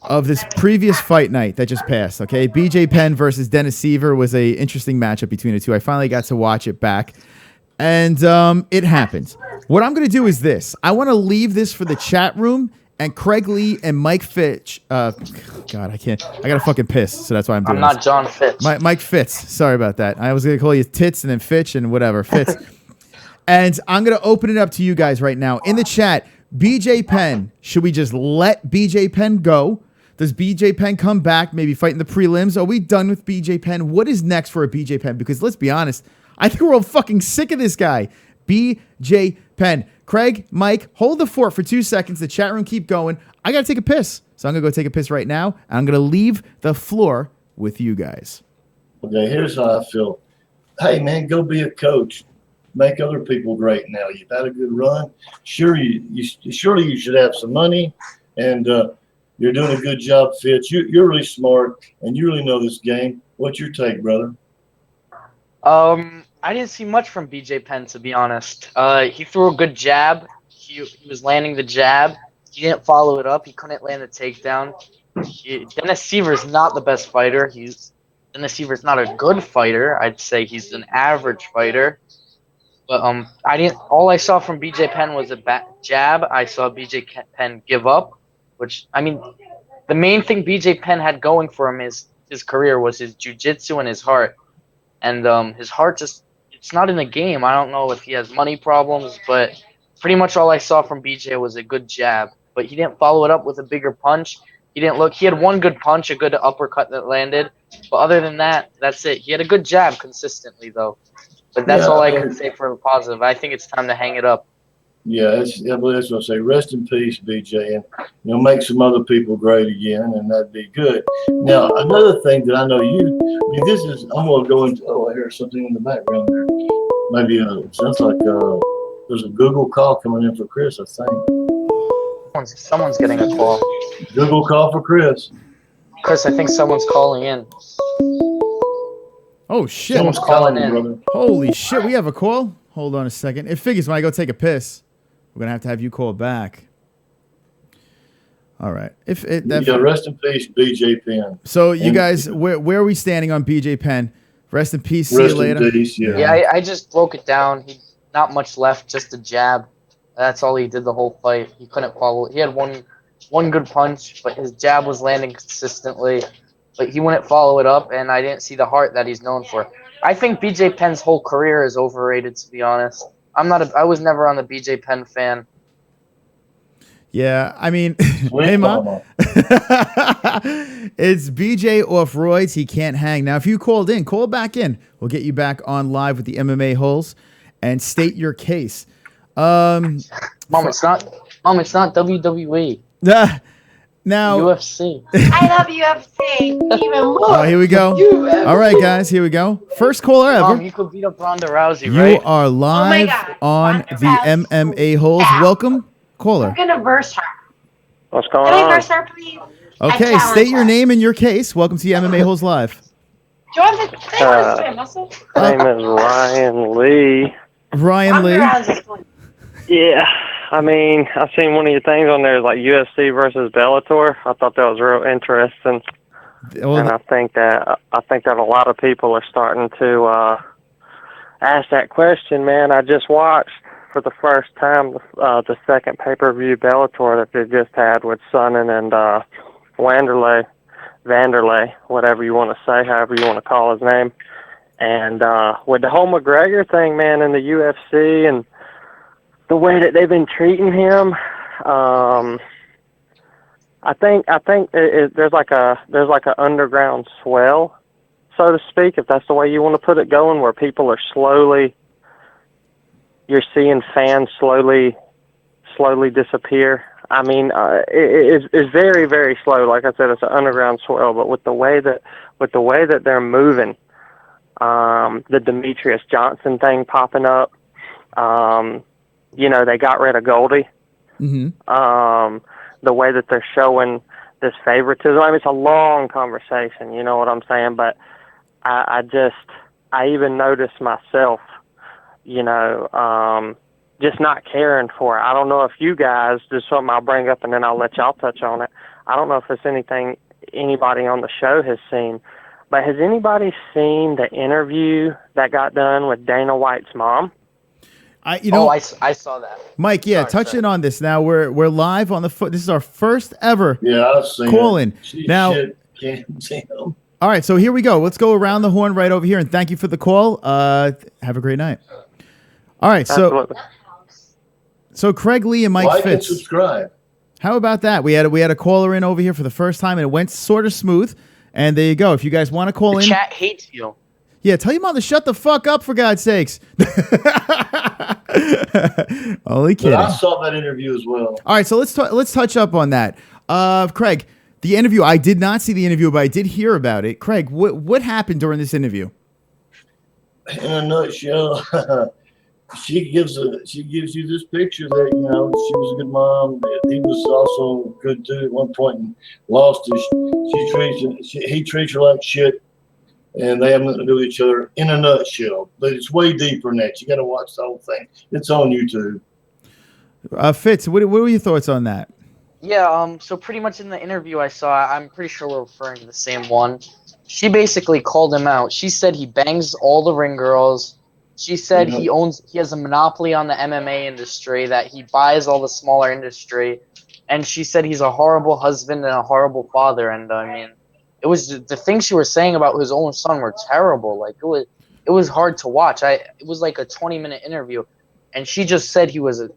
Speaker 3: of this previous fight night that just passed. Okay, BJ Penn versus Dennis Seaver was a interesting matchup between the two. I finally got to watch it back, and it happened. What I'm going to do is this. I want to leave this for the chat room. And Craig Lee and Mike Fitch. God, I can't. I gotta fucking piss, so that's why I'm doing
Speaker 6: I'm not
Speaker 3: this.
Speaker 6: John Fitch.
Speaker 3: Mike Fitz. Sorry about that. I was gonna call you Tits and then Fitch and whatever. Fitz. And I'm gonna open it up to you guys right now in the chat. BJ Penn. Should we just let BJ Penn go? Does BJ Penn come back? Maybe fight in the prelims? Are we done with BJ Penn? What is next for a BJ Penn? Because let's be honest, I think we're all fucking sick of this guy. BJ Penn. Craig, Mike, hold the fort for 2 seconds. The chat room keep going. I got to take a piss. So I'm going to go take a piss right now. And I'm going to leave the floor with you guys.
Speaker 5: Okay, here's how I feel. Hey, man, go be a coach. Make other people great now. You've had a good run. Surely you should have some money. And you're doing a good job, Fitz. You're really smart, and you really know this game. What's your take, brother?
Speaker 6: I didn't see much from BJ Penn, to be honest. He threw a good jab. He was landing the jab. He didn't follow it up. He couldn't land the takedown. Dennis Seaver's not the best fighter. Dennis Seaver's not a good fighter. I'd say he's an average fighter. But all I saw from BJ Penn was a jab. I saw BJ Penn give up, which, I mean, the main thing BJ Penn had going for him is his career was his jiu-jitsu and his heart. And his heart just, it's not in the game. I don't know if he has money problems, but pretty much all I saw from BJ was a good jab. But he didn't follow it up with a bigger punch. He had one good punch, a good uppercut that landed. But other than that, that's it. He had a good jab consistently, though. But that's all I can say for a positive. I think it's time to hang it up.
Speaker 5: Yeah, that's what I say. Rest in peace, BJ, and make some other people great again, and that'd be good. Now, another thing that I know I'm going to go into. Oh, I hear something in the background there. Maybe it sounds like there's a Google call coming in for Chris. I think
Speaker 6: someone's getting a call.
Speaker 5: Google call for Chris.
Speaker 6: Chris, I think someone's calling in.
Speaker 3: Oh, shit.
Speaker 6: Someone's calling in.
Speaker 5: brother.
Speaker 3: Holy shit. We have a call? Hold on a second. It figures when I go take a piss, we're going to have you call back. All right.
Speaker 5: Rest in peace, BJ Penn.
Speaker 3: So you guys, where are we standing on BJ Penn? Rest in peace. See you later.
Speaker 5: Rest in peace, yeah.
Speaker 6: Yeah, I just broke it down. Not much left, just a jab. That's all he did the whole fight. He couldn't follow. He had one good punch, but his jab was landing consistently. But he wouldn't follow it up, and I didn't see the heart that he's known for. I think BJ Penn's whole career is overrated, to be honest. I was never on the BJ Penn fan.
Speaker 3: Yeah, I mean,
Speaker 5: Sweet
Speaker 3: hey, Ma.
Speaker 5: mama.
Speaker 3: It's BJ off roids. He can't hang. Now, if you called in, call back in. We'll get you back on live with the MMA-Holes and state your case.
Speaker 6: Mom, it's not WWE.
Speaker 3: Now,
Speaker 6: UFC.
Speaker 7: I love UFC even more.
Speaker 3: oh, here we go. All right, guys, here we go. First caller ever.
Speaker 6: Mom, you could beat up Ronda Rousey,
Speaker 3: You
Speaker 6: right?
Speaker 3: are live
Speaker 7: God.
Speaker 3: on
Speaker 7: Ronda
Speaker 3: the
Speaker 7: Rousey.
Speaker 3: MMA-Holes.
Speaker 7: Ow.
Speaker 3: Welcome, caller.
Speaker 7: I'm gonna verse her.
Speaker 9: What's going
Speaker 7: Can I
Speaker 9: on?
Speaker 7: verse her, please?
Speaker 3: Okay,
Speaker 7: I challenge
Speaker 3: state your
Speaker 7: her.
Speaker 3: name and your case. Welcome to the MMA-Holes live.
Speaker 7: Do you want to say what is muscle?
Speaker 9: My name is Ryan Lee.
Speaker 3: Ryan Lee.
Speaker 9: Yeah, I mean, I've seen one of your things on there, like UFC versus Bellator. I thought that was real interesting, and I think that a lot of people are starting to ask that question. Man, I just watched for the first time the second pay-per-view Bellator that they just had with Sonnen and Vanderlei, whatever you want to say, however you want to call his name. And with the whole McGregor thing, man, in the UFC and the way that they've been treating him, I think there's like a underground swell, so to speak, if that's the way you want to put it, going where people are you're seeing fans slowly disappear. I mean, it's very, very slow. Like I said, it's an underground swell, but with the way that they're moving, the Demetrius Johnson thing popping up, they got rid of Goldie.
Speaker 3: Mm-hmm.
Speaker 9: The way that they're showing this favoritism. I mean, it's a long conversation, you know what I'm saying? But I even noticed myself, just not caring for it. I don't know if you guys, just something I'll bring up and then I'll let y'all touch on it. I don't know if it's anything anybody on the show has seen, but has anybody seen the interview that got done with Dana White's mom?
Speaker 6: I saw that.
Speaker 3: Mike, yeah,
Speaker 6: Sorry,
Speaker 3: touching on this now. We're live on the foot. This is our first ever
Speaker 5: I've seen
Speaker 3: call-in. Now,
Speaker 5: can't see him.
Speaker 3: all right, so here we go. Let's go around the horn right over here, and thank you for the call. Have a great night. All right, so Craig Lee and Mike
Speaker 5: Like and
Speaker 3: Fitz.
Speaker 5: subscribe.
Speaker 3: How about that? We had a caller in over here for the first time, and it went sort of smooth. And there you go. If you guys want to call
Speaker 6: The
Speaker 3: in,
Speaker 6: chat hates you.
Speaker 3: yeah, tell your mom to shut the fuck up, for God's sakes. Only kidding.
Speaker 5: But I saw that interview as well.
Speaker 3: All right, so let's touch up on that. Craig, the interview. I did not see the interview, but I did hear about it. Craig, what happened during this interview?
Speaker 5: In a nutshell, she gives you this picture that she was a good mom. He was also good dude at one point and lost her. He treats her like shit, and they have nothing to do with each other. In a nutshell, but it's way deeper than that. You got to watch the whole thing. It's on YouTube.
Speaker 3: Fitz, what were your thoughts on that?
Speaker 6: Yeah, so pretty much in the interview I saw, I'm pretty sure we're referring to the same one. She basically called him out. She said he bangs all the ring girls. She said he has a monopoly on the MMA industry, that he buys all the smaller industry. And she said he's a horrible husband and a horrible father. And I mean, it was the things she was saying about his own son were terrible. Like it was hard to watch. It was like a 20-minute interview. And she just said he was I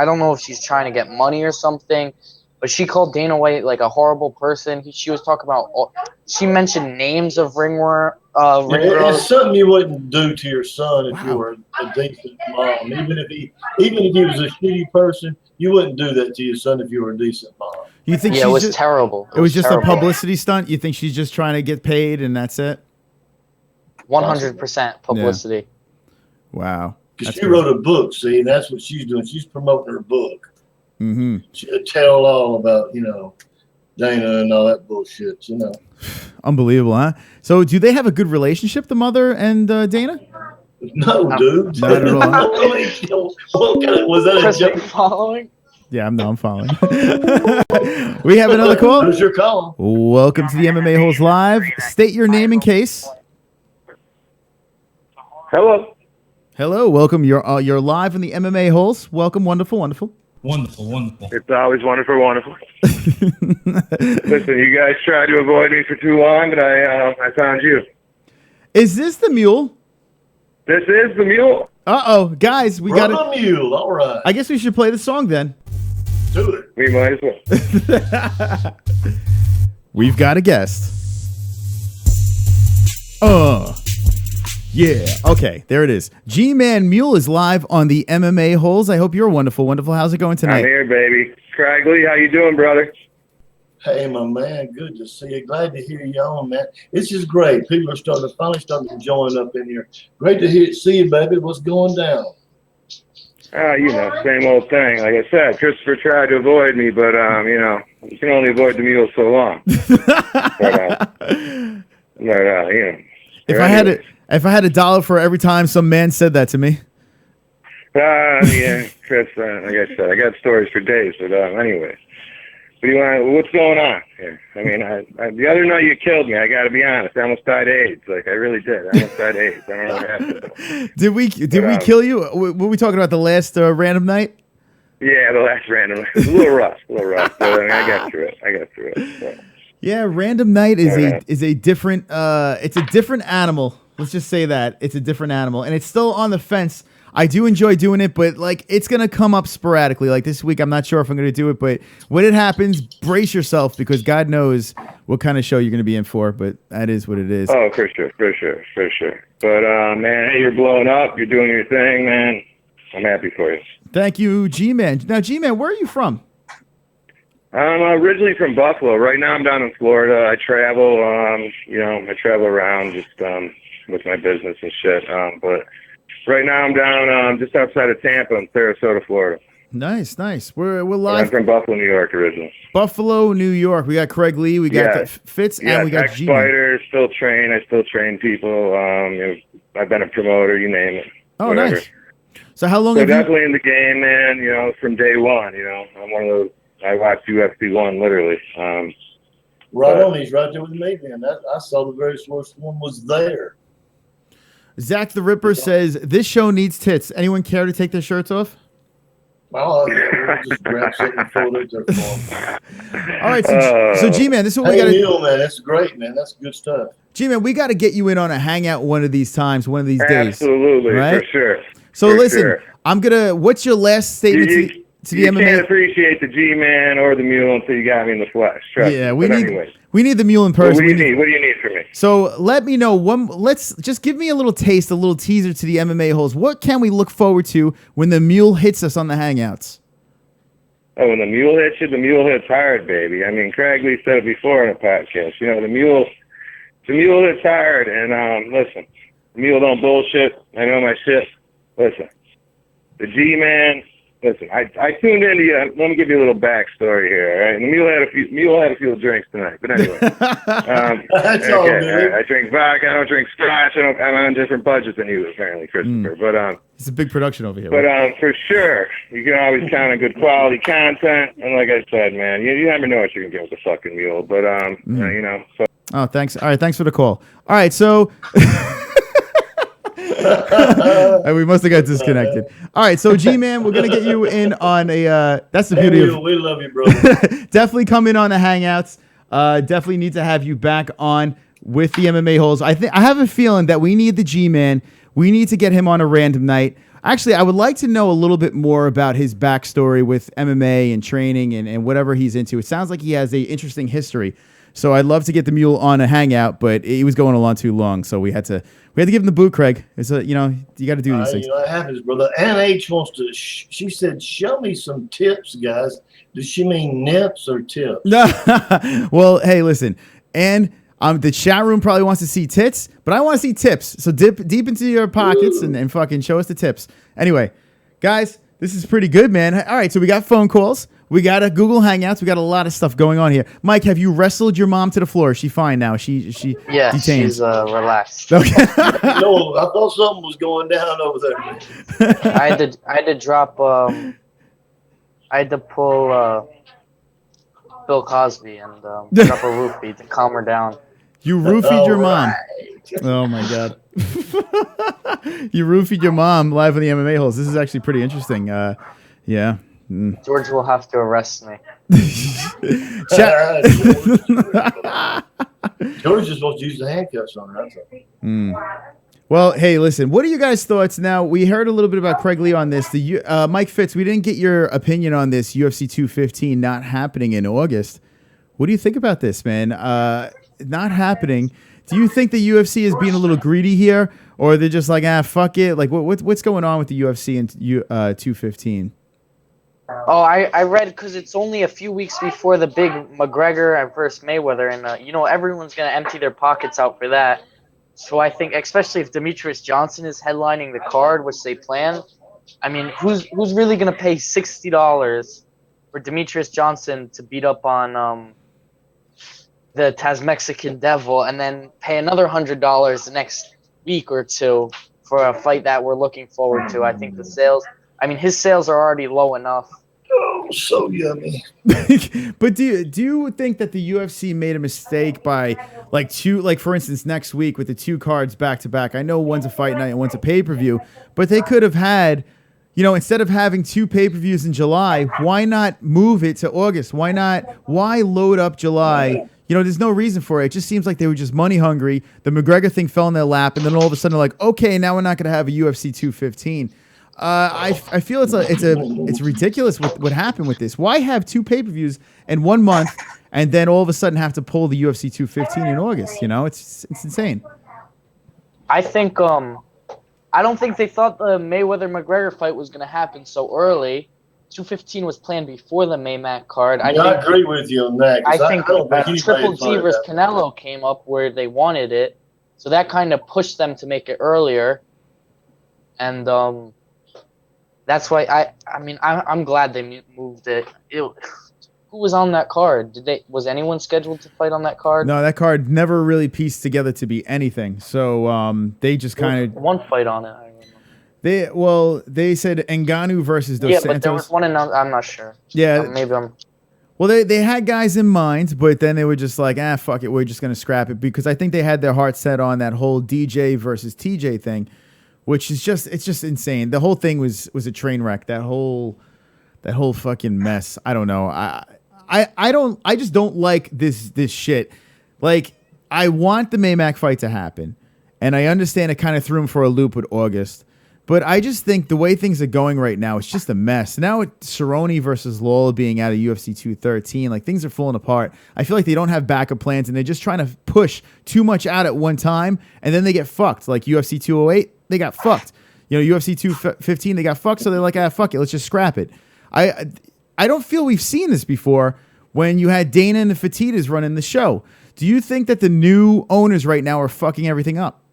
Speaker 6: don't know if she's trying to get money or something, but she called Dana White like a horrible person. She was talking about, she mentioned names of ring girls.
Speaker 5: It's something you wouldn't do to your son if you were a decent mom. Even if he was a shitty person, you wouldn't do that to your son if you were a decent mom.
Speaker 3: You think?
Speaker 6: Yeah, it was terrible.
Speaker 3: It was just
Speaker 6: terrible.
Speaker 3: a publicity stunt. You think she's just trying to get paid and that's it?
Speaker 6: 100% publicity.
Speaker 3: Yeah. Wow.
Speaker 5: Because she wrote a book, see, and that's what she's doing. She's promoting her book.
Speaker 3: Mm-hmm.
Speaker 5: She'll tell all about, Dana and all that bullshit,
Speaker 3: Unbelievable, huh? So do they have a good relationship, the mother and Dana?
Speaker 5: No, dude.
Speaker 3: Not at all.
Speaker 5: Was that a
Speaker 6: Chris,
Speaker 5: joke?
Speaker 6: are you following?
Speaker 3: Yeah, I'm following. We have another call.
Speaker 5: Who's your call?
Speaker 3: Welcome to the MMA-Holes Live. State your name and case.
Speaker 9: Hello.
Speaker 3: Hello, welcome. You're live in the MMA-Holes. Welcome, wonderful.
Speaker 2: Wonderful.
Speaker 9: It's always wonderful. Listen, you guys tried to avoid me for too long, but I found you.
Speaker 3: Is this the mule?
Speaker 9: This is the mule.
Speaker 3: Uh-oh, guys, we got
Speaker 5: a mule. All right.
Speaker 3: I guess we should play the song then.
Speaker 5: Do it.
Speaker 10: We might as well.
Speaker 3: We've got a guest. Yeah. Okay, there it is. G-Man Mule is live on the MMA-Holes. I hope you're wonderful, wonderful. How's it going tonight?
Speaker 10: I'm here, baby. Craigley, how you doing, brother?
Speaker 5: Hey, my man. Good to see you. Glad to hear you on, man. It's just great. People are finally starting to join up in here. Great to see you, baby. What's going down?
Speaker 10: You know, same old thing. Like I said, Christopher tried to avoid me, but, you know, you can only avoid the mule so long. But, you know.
Speaker 3: If I had $1 for every time some man said that to me.
Speaker 10: Yeah, Chris, like I said, I got stories for days, but anyway. What's going on here? I mean, the other night you killed me, I got to be honest. I almost died of AIDS. Like, I really did. I almost died of AIDS. I don't know what happened.
Speaker 3: Did we kill you? Were we talking about the last random night?
Speaker 10: Yeah, the last random night. It was a little rough. But I mean, I got through it. So.
Speaker 3: Yeah, random night is a different it's a different animal. Let's just say that. It's a different animal. And it's still on the fence. I do enjoy doing it, but like it's gonna come up sporadically. Like this week, I'm not sure if I'm gonna do it, but when it happens, brace yourself because God knows what kind of show you're gonna be in for. But that is what it is.
Speaker 10: Oh, for sure. But man, hey, you're blowing up. You're doing your thing, man. I'm happy for you.
Speaker 3: Thank you, G-Man. Now, G-Man, where are you from?
Speaker 10: I'm originally from Buffalo. Right now, I'm down in Florida. I travel. You know, I travel around just with my business and shit. But right now, I'm down just outside of Tampa in Sarasota, Florida.
Speaker 3: Nice. We're live.
Speaker 10: I'm from Buffalo, New York, originally.
Speaker 3: Buffalo, New York. We got Craig Lee. We got Fitz, and we got G-Man.
Speaker 10: Ex-fighter, still train. I still train people. You know, I've been a promoter. You name it.
Speaker 3: Oh,
Speaker 10: whatever.
Speaker 3: Nice. So how long have you...
Speaker 10: definitely in the game, man. You know, from day one. You know, I'm one of those. I watched UFC 1, literally.
Speaker 5: Right on, he's right there with me, man. I saw the very first one was there.
Speaker 3: Zach the Ripper says, this show needs tits. Anyone care to take their shirts off?
Speaker 5: Oh, yeah, we'll just grab something and throw it there for him.
Speaker 3: All right, so G-Man, this is what we got to
Speaker 5: do. Man, that's great, man. That's good stuff.
Speaker 3: G-Man, we got to get you in on a hangout one of these times, one of these days.
Speaker 10: Absolutely,
Speaker 3: right?
Speaker 10: For sure.
Speaker 3: So listen, I'm going to, what's your last statement to the MMA?
Speaker 10: You can't appreciate the G-Man or the mule until you got me in the flesh. Trust me.
Speaker 3: We need the mule in person.
Speaker 10: What do you need from me?
Speaker 3: So let me know. Let's just give me a little taste, a little teaser to the MMA holes. What can we look forward to when the mule hits us on the hangouts?
Speaker 10: Oh, when the mule hits you, the mule hits hard, baby. I mean, Craig Lee said it before in a podcast. You know, the mule hits hard. And listen, the mule don't bullshit. I know my shit. Listen, the G-Man. Listen, I tuned into you. Let me give you a little backstory here. All right? And the mule had a few drinks tonight. But anyway,
Speaker 5: that's all good.
Speaker 10: I drink vodka. I don't drink scotch. I'm on different budgets than you, apparently, Christopher. But
Speaker 3: it's a big production over here.
Speaker 10: But for sure, you can always count on good quality content. And like I said, man, you never know what you can get with the fucking mule. But you know. So.
Speaker 3: Oh, thanks. All right, thanks for the call. All right, so. We must have got disconnected. All right, so G-Man, we're gonna get you in on a. That's the beauty of.
Speaker 5: We love you, brother.
Speaker 3: Definitely come in on the hangouts. Definitely need to have you back on with the MMA holes. I have a feeling that we need the G-Man. We need to get him on a random night. Actually, I would like to know a little bit more about his backstory with MMA and training and whatever he's into. It sounds like he has a interesting history. So I'd love to get the mule on a hangout, but he was going along too long, so we had to give him the boot, Craig. It's you know, you got to do these things.
Speaker 5: You know, it happens, brother. Ann H wants to. She said, "Show me some tips, guys." Does she mean nips or tips?
Speaker 3: Well, hey, listen, and the chat room probably wants to see tits, but I want to see tips. So dip deep into your pockets and fucking show us the tips. Anyway, guys, this is pretty good, man. All right, so we got phone calls. We got a Google Hangouts. We got a lot of stuff going on here. Mike, have you wrestled your mom to the floor? Is she fine now? She
Speaker 6: yeah,
Speaker 3: detained.
Speaker 6: She's relaxed.
Speaker 3: Okay.
Speaker 5: No, I thought something was going down over there.
Speaker 6: I had to drop. I had to pull Bill Cosby and drop a roofie to calm her down.
Speaker 3: You roofied your mom. Oh my God. You roofied your mom live on the MMA holes. This is actually pretty interesting. Yeah.
Speaker 6: George will have to arrest me.
Speaker 5: George is supposed to use the handcuffs on her. That's all.
Speaker 3: Well, hey, listen. What are you guys' thoughts now? We heard a little bit about Craig Lee on this. The Mike Fitz. We didn't get your opinion on this UFC 215 not happening in August. What do you think about this, man? Not happening. Do you think the UFC is being a little greedy here, or they're just like, fuck it? Like, what's going on with the UFC and 215?
Speaker 6: Oh, I read because it's only a few weeks before the big McGregor versus Mayweather, and you know everyone's gonna empty their pockets out for that. So I think, especially if Demetrius Johnson is headlining the card, which they plan, I mean, who's really gonna pay $60 for Demetrius Johnson to beat up on the Mexican Devil, and then pay another $100 the next week or two for a fight that we're looking forward to? I think the sales. I mean, his sales are already low enough.
Speaker 5: Oh, so yummy.
Speaker 3: But do you think that the UFC made a mistake by for instance, next week with the 2 cards back to back? I know one's a fight night and one's a pay-per-view, but they could have had, instead of having 2 pay-per-views in July, why not move it to August? Why load up July? There's no reason for it. It just seems like they were just money hungry. The McGregor thing fell in their lap, and then all of a sudden they're like, okay, now we're not going to have a UFC 215. I feel it's ridiculous what happened with this. Why have 2 pay-per-views in 1 month and then all of a sudden have to pull the UFC 215 in August? It's insane.
Speaker 6: I think I don't think they thought the Mayweather-McGregor fight was going to happen so early. 215 was planned before the Maymac card. I
Speaker 5: agree with you on that.
Speaker 6: I think Triple G versus Canelo came up where they wanted it, so that kind of pushed them to make it earlier. And that's why I'm glad they moved it. Who was on that card? Was anyone scheduled to fight on that card?
Speaker 3: No, that card never really pieced together to be anything. So they just kind of
Speaker 6: one fight on it.
Speaker 3: They said Ngannou versus Dos Santos.
Speaker 6: But there was one. I'm not sure.
Speaker 3: Yeah,
Speaker 6: maybe I'm.
Speaker 3: Well, they had guys in mind, but then they were just like, fuck it, we're just gonna scrap it, because I think they had their heart set on that whole DJ versus TJ thing, which is just insane. The whole thing was a train wreck. That whole fucking mess. I don't know. I just don't like this shit. Like, I want the Maymac fight to happen, and I understand it kind of threw him for a loop with August, but I just think the way things are going right now, it's just a mess. Now with Cerrone versus Lawler being out of UFC 213, like, things are falling apart. I feel like they don't have backup plans, and they're just trying to push too much out at one time, and then they get fucked. Like UFC 208, they got fucked. UFC 215, they got fucked, so they're like, fuck it, let's just scrap it. I don't feel we've seen this before when you had Dana and the Fertittas running the show. Do you think that the new owners right now are fucking everything up?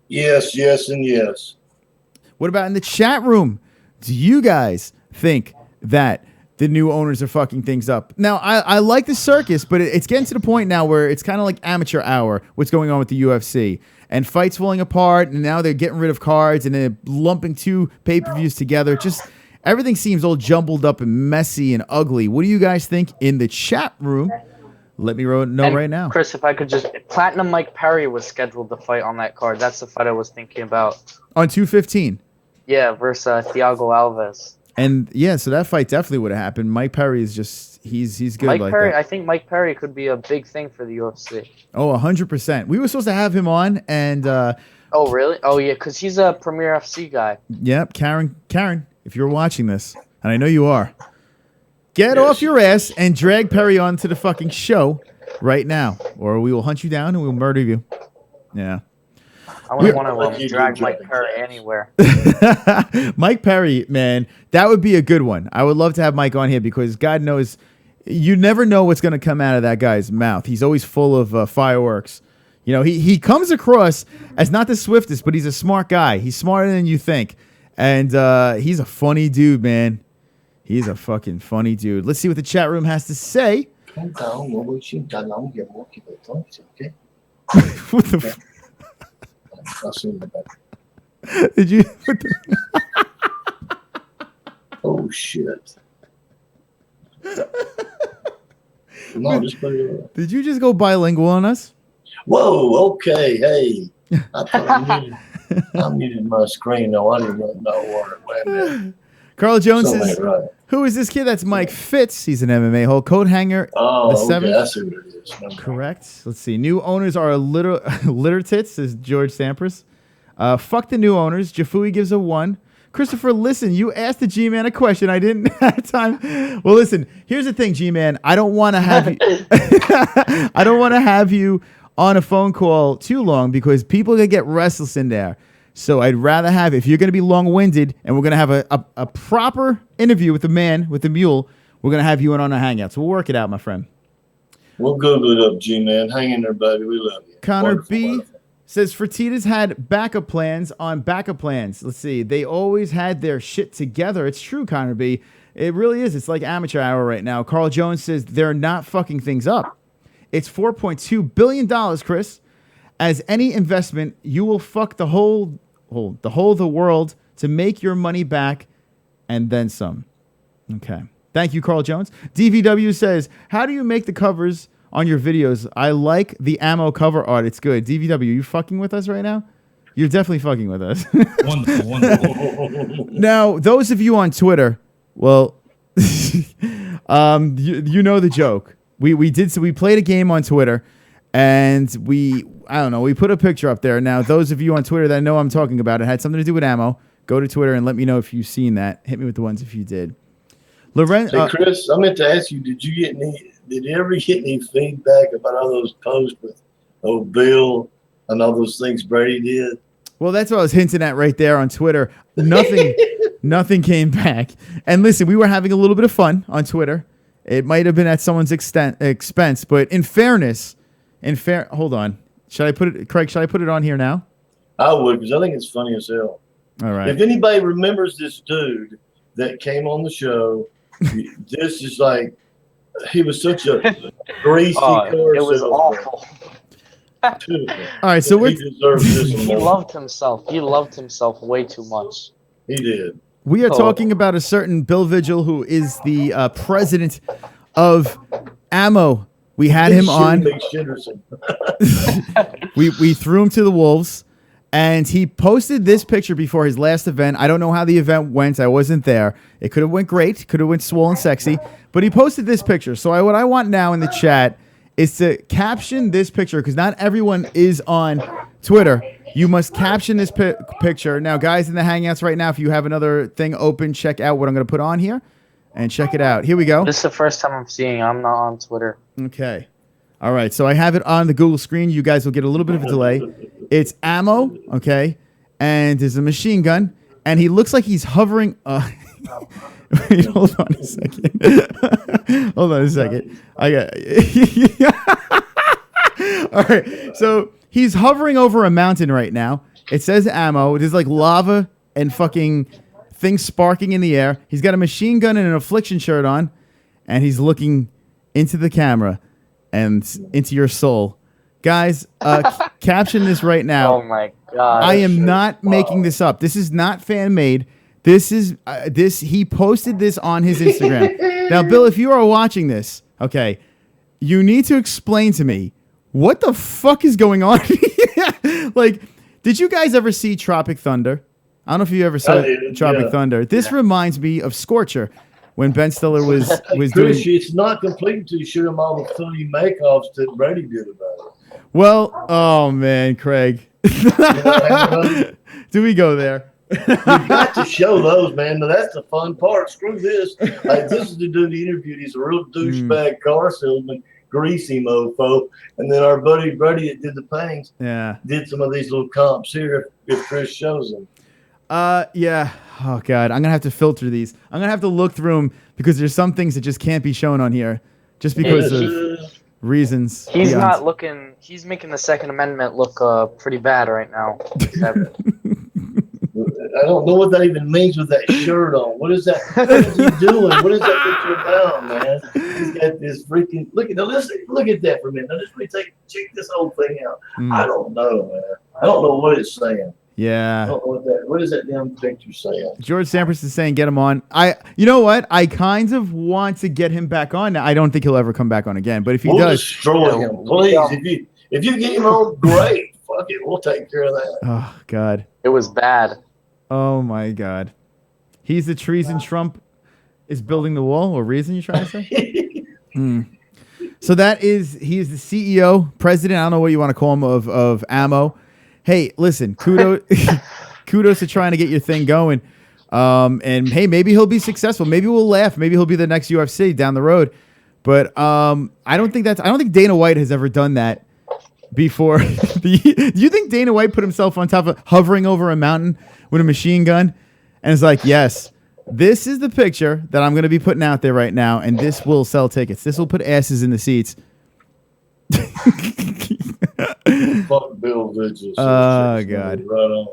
Speaker 5: Yes, and yes.
Speaker 3: What about in the chat room? Do you guys think that the new owners are fucking things up? Now, I like the circus, but it's getting to the point now where it's kind of like amateur hour, what's going on with the UFC. And fights falling apart, and now they're getting rid of cards, and they're lumping 2 pay-per-views together. Just everything seems all jumbled up and messy and ugly. What do you guys think in the chat room? Let me know right now.
Speaker 6: Chris, if I could just... Platinum Mike Perry was scheduled to fight on that card. That's the fight I was thinking about.
Speaker 3: On 215?
Speaker 6: Yeah, versus Thiago Alves.
Speaker 3: And, yeah, so that fight definitely would have happened. Mike Perry is just... He's good
Speaker 6: Mike
Speaker 3: like
Speaker 6: Perry,
Speaker 3: that.
Speaker 6: I think Mike Perry could be a big thing for the UFC.
Speaker 3: Oh, 100%. We were supposed to have him on, and...
Speaker 6: oh, really? Oh, yeah, because he's a Premier FC guy.
Speaker 3: Yep, Karen, if you're watching this, and I know you are, get off your ass and drag Perry onto the fucking show right now, or we will hunt you down and we'll murder you. Yeah.
Speaker 6: I wouldn't want to drag Mike Perry anywhere.
Speaker 3: Mike Perry, man, that would be a good one. I would love to have Mike on here, because God knows, you never know what's going to come out of that guy's mouth. He's always full of fireworks. He comes across as not the swiftest, but he's a smart guy. He's smarter than you think. And he's a funny dude, man. He's a fucking funny dude. Let's see what the chat room has to say. What the Did you?
Speaker 5: Oh, shit. No, just put it away.
Speaker 3: Did you just go bilingual on us?
Speaker 5: Whoa, okay, hey. I thought I muted my screen. No, I didn't know what. Wait a minute.
Speaker 3: Carl Jones
Speaker 5: Something
Speaker 3: says,
Speaker 5: right.
Speaker 3: Who is this kid? That's Mike Fitz. He's an MMA hole. Coat hanger.
Speaker 5: Oh,
Speaker 3: the
Speaker 5: okay,
Speaker 3: 7th.
Speaker 5: that's who it is.
Speaker 3: Correct. Let's see. New owners are litter tits, says George Sampras. Fuck the new owners. Jafui gives a 1. Christopher, listen, you asked the G-Man a question. I didn't have time. Well, listen, here's the thing, G-Man. I don't want to have you I don't want to have you on a phone call too long because people are going to get restless in there. So I'd rather have, if you're going to be long-winded and we're going to have a proper interview with the man, with the mule, we're going to have you in on a hangout. So we'll work it out, my friend.
Speaker 5: We'll Google it up, G-Man. Hang in there, baby. We love you.
Speaker 3: Connor
Speaker 5: Wonderful,
Speaker 3: B.
Speaker 5: wonderful.
Speaker 3: Says Fertitas had backup plans on backup plans. Let's see. They always had their shit together. It's true, Connor B. It really is. It's like amateur hour right now. Carl Jones says they're not fucking things up. It's $4.2 billion, Chris. As any investment, you will fuck the whole of the world to make your money back and then some. Okay. Thank you, Carl Jones. DVW says, how do you make the covers on your videos? I like the ammo cover art. It's good. DVW, you fucking with us right now? You're definitely fucking with us.
Speaker 2: Wonderful, wonderful.
Speaker 3: Now, those of you on Twitter, well, you know the joke. We played a game on Twitter, and we put a picture up there. Now, those of you on Twitter that know I'm talking about, it had something to do with ammo. Go to Twitter and let me know if you've seen that. Hit me with the ones if you did.
Speaker 5: Hey, Chris, I meant to ask you, did you ever get any feedback about all those posts with Bill and all those things Brady did?
Speaker 3: Well, that's what I was hinting at right there on Twitter. Nothing came back. And listen, we were having a little bit of fun on Twitter. It might have been at someone's expense, but in fairness, hold on. Should I put it on here now?
Speaker 5: I would, because I think it's funny as hell.
Speaker 3: All right.
Speaker 5: If anybody remembers this dude that came on the show, this is like, he was such a greasy car.
Speaker 6: It was awful.
Speaker 3: All right, so
Speaker 5: he deserves this.
Speaker 6: He loved himself. He loved himself way too much.
Speaker 5: He did.
Speaker 3: We are talking about a certain Bill Vigil who is the president of Ammo. We had him on. we threw him to the wolves, and he posted this picture before his last event. I don't know how the event went. I wasn't there. It could have went great. Could have went swollen sexy. But he posted this picture. So what I want now in the chat is to caption this picture, because not everyone is on Twitter. You must caption this picture. Now, guys in the Hangouts right now, if you have another thing open, check out what I'm going to put on here. And check it out. Here we go.
Speaker 6: This is the first time I'm seeing it. I'm not on Twitter.
Speaker 3: Okay. All right. So I have it on the Google screen. You guys will get a little bit of a delay. It's Ammo, okay? And there's a machine gun. And he looks like he's hovering. Wait, hold on a second. Hold on a second. I got. All right. So he's hovering over a mountain right now. It says Ammo. There's like lava and fucking things sparking in the air. He's got a machine gun and an Affliction shirt on. And he's looking into the camera and into your soul. Guys, caption this right now.
Speaker 6: Oh my god!
Speaker 3: I am not making this up. This is not fan made. This is he posted this on his Instagram. Now, Bill, if you are watching this, okay, you need to explain to me what the fuck is going on. Like, did you guys ever see Tropic Thunder? I don't know if you ever saw Tropic Thunder. This reminds me of Scorcher. When Ben Stiller was
Speaker 5: Chris,
Speaker 3: doing.
Speaker 5: It's not complete until you show him all the funny makeoffs that Brady did about it.
Speaker 3: Well, oh man, Craig. Do we go there?
Speaker 5: You got to show those, man. Now, that's the fun part. Screw this. Like, this is the dude he interviewed. He's a real douchebag car salesman, greasy mofo. And then our buddy Brady that did the paintings did some of these little comps here if Chris shows them.
Speaker 3: Yeah. Oh God, I'm gonna have to filter these. I'm gonna have to look through them because there's some things that just can't be shown on here, just because of reasons.
Speaker 6: He's not looking. He's making the Second Amendment look pretty bad right now.
Speaker 5: I don't know what that even means with that shirt on. What is that? What is he doing? What is that picture about, man? He's got this freaking look at that for a minute. Now just check this whole thing out. I don't know, man. I don't know what it's saying.
Speaker 3: Yeah.
Speaker 5: I don't know what is that damn picture saying?
Speaker 3: George Sampras is saying get him on. You know what? I kind of want to get him back on. I don't think he'll ever come back on again. But if he does,
Speaker 5: destroy him, please. If you get him on, great. Fuck it, we'll take care of that.
Speaker 3: Oh God.
Speaker 6: It was bad.
Speaker 3: Oh my God. He's the treason Trump is building the wall, or reason you're trying to say? So he is the CEO, president, I don't know what you want to call him, of Ammo. Hey, listen, kudos kudos to trying to get your thing going. And hey, maybe he'll be successful. Maybe we'll laugh. Maybe he'll be the next UFC down the road. But I don't think Dana White has ever done that before. Do you think Dana White put himself on top of hovering over a mountain with a machine gun and is like, yes, this is the picture that I'm going to be putting out there right now, and this will sell tickets. This will put asses in the seats.
Speaker 5: Fuck Bill Vigils.
Speaker 3: Oh, God.
Speaker 5: Right on.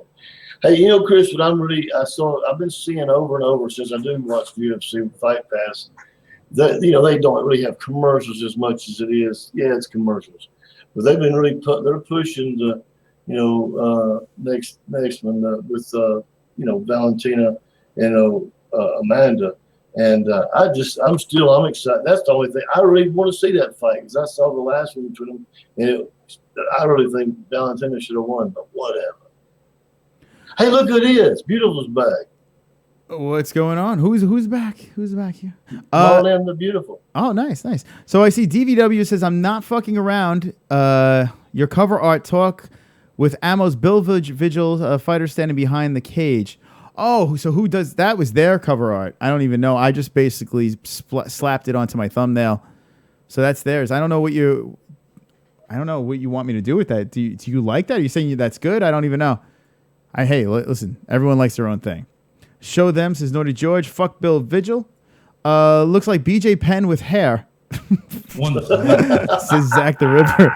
Speaker 5: Hey, you know, Chris, what I've been seeing over and over since I do watch UFC Fight Pass, that, you know, they don't really have commercials as much as it is. Yeah, it's commercials. But they've been they're pushing the, you know, next one with, you know, Valentina and Amanda. And I'm excited. That's the only thing. I really want to see that fight because I saw the last one between them. And I really think Valentina should have won, but whatever. Hey, look who it is. Beautiful's back.
Speaker 3: What's going on? Who's back? Who's back here?
Speaker 5: Marlynn the Beautiful.
Speaker 3: Oh, nice. So I see DVW says, I'm not fucking around. Your cover art talk with Ammo's Bill Vigil fighter standing behind the cage. Oh, so who does that? Was their cover art? I don't even know. I just basically slapped it onto my thumbnail. So that's theirs. I don't know what you want me to do with that. Do you like that? Are you saying that's good? I don't even know. Hey, listen, everyone likes their own thing. Show them, says Naughty George. Fuck Bill Vigil. Looks like BJ Penn with hair.
Speaker 2: Wonderful.
Speaker 3: Says Zach the Ripper.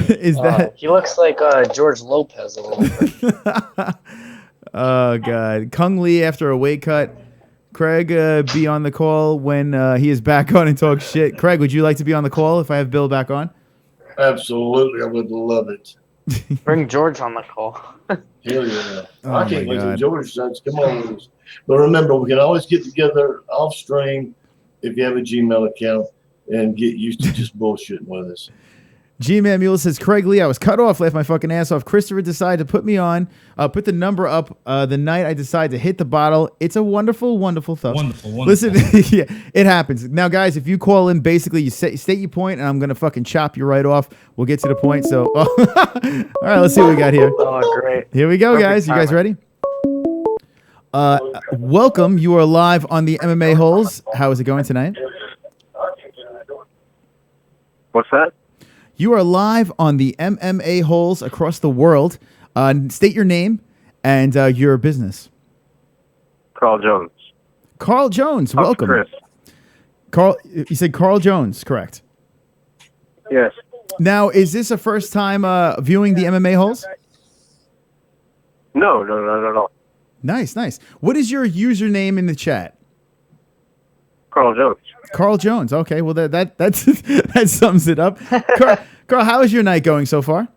Speaker 3: Is that?
Speaker 6: He looks like George Lopez a little bit.
Speaker 3: Oh, God. Kung Lee after a weight cut. Craig, be on the call when he is back on and talk shit. Craig, would you like to be on the call if I have Bill back on?
Speaker 5: Absolutely. I would love it.
Speaker 6: Bring George on the call.
Speaker 5: Hell yeah.
Speaker 3: Oh,
Speaker 5: I can't
Speaker 3: my
Speaker 5: wait till
Speaker 3: God.
Speaker 5: George says, come on with us. But remember, we can always get together off stream if you have a Gmail account and get used to just bullshitting with us.
Speaker 3: G-Man Mule says, Craig Lee, I was cut off, laughed my fucking ass off. Christopher decided to put me on, put the number up the night I decided to hit the bottle. It's a wonderful, wonderful thought.
Speaker 2: Wonderful.
Speaker 3: Listen, yeah, it happens. Now, guys, if you call in, basically you state your point, and I'm going to fucking chop you right off. We'll get to the point. So, all right, let's see what we got here.
Speaker 6: Oh, great.
Speaker 3: Here we go,
Speaker 6: Perfect
Speaker 3: guys. You guys
Speaker 6: timing.
Speaker 3: ready? Welcome. You are live on the MMA-Holes. How is it going tonight?
Speaker 9: What's that?
Speaker 3: You are live on the MMA-Holes across the world. State your name and your business.
Speaker 9: Carl Jones.
Speaker 3: Carl Jones, welcome.
Speaker 9: Chris.
Speaker 3: Carl, you said Carl Jones, correct?
Speaker 9: Yes.
Speaker 3: Now, is this a first time viewing the MMA-Holes?
Speaker 9: No.
Speaker 3: Nice. What is your username in the chat?
Speaker 9: Carl Jones.
Speaker 3: Carl Jones. Okay, well that's that sums it up. Carl, how is your night going so far?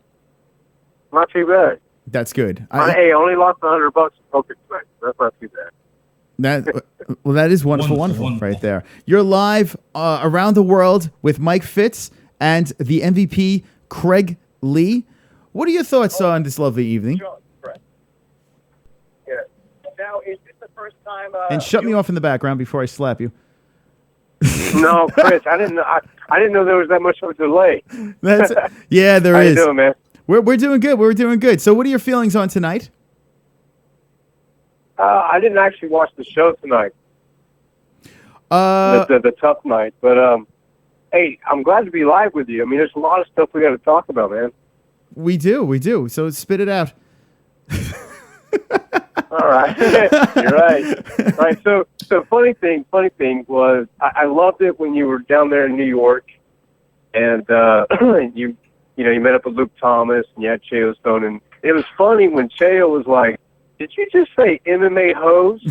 Speaker 9: Not too bad.
Speaker 3: That's good.
Speaker 9: Hey, I only lost $100 in poker tonight. That's not too bad.
Speaker 3: That is wonderful right there. You're live around the world with Mike Fitz and the MVP Craig Lee. What are your thoughts on this lovely evening?
Speaker 9: Yeah. Now, is this the first time?
Speaker 3: And shut me off in the background before I slap you.
Speaker 9: No, Chris, I didn't know. I didn't know there was that much of a delay.
Speaker 3: Yeah, there
Speaker 9: How
Speaker 3: is.
Speaker 9: you doing, man?
Speaker 3: We're doing good. We're doing good. So, what are your feelings on tonight?
Speaker 9: I didn't actually watch the show tonight. The tough night, but hey, I'm glad to be live with you. I mean, there's a lot of stuff we got to talk about, man.
Speaker 3: We do. So spit it out.
Speaker 9: All right, you're right. All right. So funny thing was I loved it when you were down there in New York, and you met up with Luke Thomas and you had Chael Stone, and it was funny when Chael was like, "Did you just say MMA-Holes?"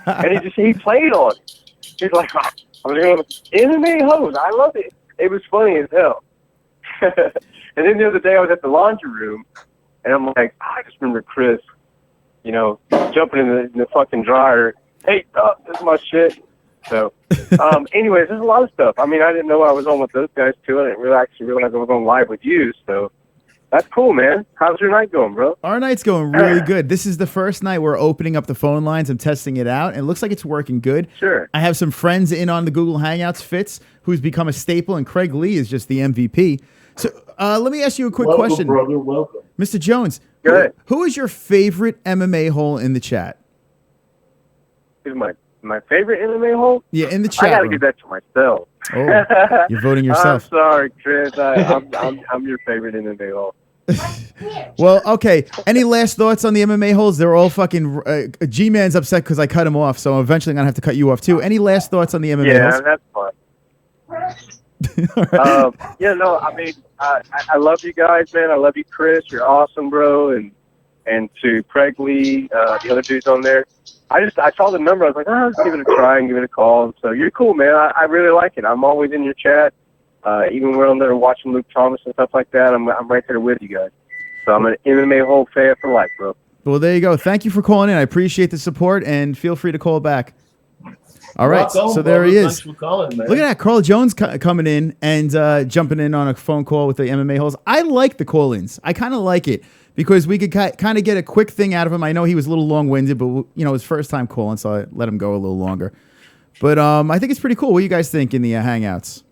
Speaker 9: And he played on it. He's like, "I was going MMA-Holes." I loved it. It was funny as hell. And then the other day I was at the laundry room, and I'm like, I just remember Chris, jumping in the fucking dryer. Hey, this is my shit. So, anyways, there's a lot of stuff. I mean, I didn't know I was on with those guys too. I didn't really realize I was on live with you. So, That's cool, man. How's your night going, bro?
Speaker 3: Our night's going really good. This is the first night we're opening up the phone lines. I'm testing it out, and it looks like it's working good.
Speaker 9: Sure.
Speaker 3: I have some friends in on the Google Hangouts. Fitz, who's become a staple, and Craig Lee is just the MVP. So let me ask you a quick question.
Speaker 5: Brother, welcome.
Speaker 3: Mr. Jones,
Speaker 9: Go ahead.
Speaker 3: who is your favorite MMA hole in the chat?
Speaker 9: Who's my favorite MMA hole?
Speaker 3: Yeah, in the chat
Speaker 9: I gotta
Speaker 3: room.
Speaker 9: give that to myself.
Speaker 3: Oh, you're voting yourself.
Speaker 9: I'm sorry, Chris. I'm your favorite MMA hole.
Speaker 3: Well, okay. Any last thoughts on the MMA holes? They're all fucking... G-Man's upset because I cut him off, so eventually I'm going to have to cut you off, too. Any last thoughts on the MMA holes?
Speaker 9: That's fine. Yeah, no, I mean, I love you guys, man. I love you, Chris. You're awesome, bro. And to Craig Lee, the other dudes on there. I saw the number. I was like, let's give it a try and give it a call. So you're cool, man. I really like it. I'm always in your chat. Even when we're on there watching Luke Thomas and stuff like that, I'm right there with you guys. So I'm an MMA Hole fan for life, bro.
Speaker 3: Well, there you go. Thank you for calling in. I appreciate the support, and feel free to call back. All right,
Speaker 5: Rock on,
Speaker 3: so there
Speaker 5: brother.
Speaker 3: he is.
Speaker 5: Thanks for calling, man.
Speaker 3: Look at that, Carl Jones coming in and jumping in on a phone call with the MMA holes. I like the call-ins. I kind of like it because we could kind of get a quick thing out of him. I know he was a little long-winded, but his first time calling, so I let him go a little longer. But I think it's pretty cool. What do you guys think in the Hangouts?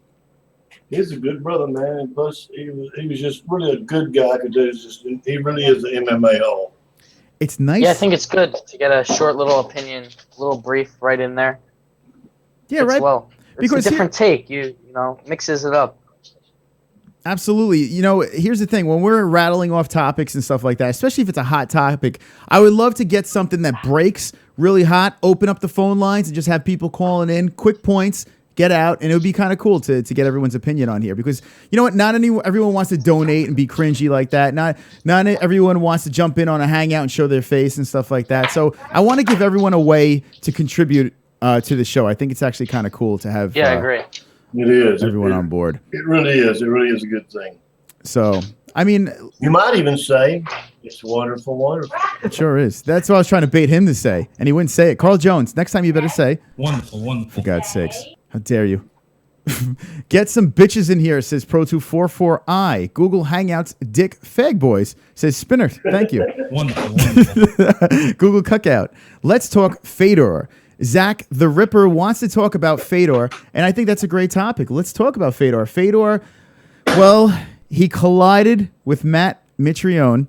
Speaker 5: He's a good brother, man. And plus, he was just really a good guy. He really is an MMA hole.
Speaker 3: It's nice.
Speaker 6: Yeah, I think it's good to get a short little opinion, little brief right in there.
Speaker 3: Yeah, right.
Speaker 6: Well, it's
Speaker 3: because
Speaker 6: a different take. You know, mixes it up.
Speaker 3: Absolutely. Here's the thing. When we're rattling off topics and stuff like that, especially if it's a hot topic, I would love to get something that breaks really hot, open up the phone lines and just have people calling in, quick points, get out, and it would be kind of cool to get everyone's opinion on here because you know what? Not everyone wants to donate and be cringy like that. Not everyone wants to jump in on a hangout and show their face and stuff like that. So I want to give everyone a way to contribute to the show. I think it's actually kind of cool to have.
Speaker 6: Yeah, I agree.
Speaker 5: It is.
Speaker 3: Everyone on board.
Speaker 5: It really is. It really is a good thing.
Speaker 3: So, I mean,
Speaker 5: you might even say it's wonderful, wonderful.
Speaker 3: It sure is. That's what I was trying to bait him to say, and he wouldn't say it. Carl Jones, next time you better say
Speaker 2: wonderful, wonderful.
Speaker 3: For God's sakes, how dare you? Get some bitches in here, says Pro244I. Google Hangouts, Dick Fag Boys, says Spinner. Thank you.
Speaker 2: Wonderful, wonderful.
Speaker 3: Google Cookout. Let's talk Fedor. Zach the Ripper wants to talk about Fedor, and I think that's a great topic. Let's talk about Fedor. Fedor, well, he collided with Matt Mitrione,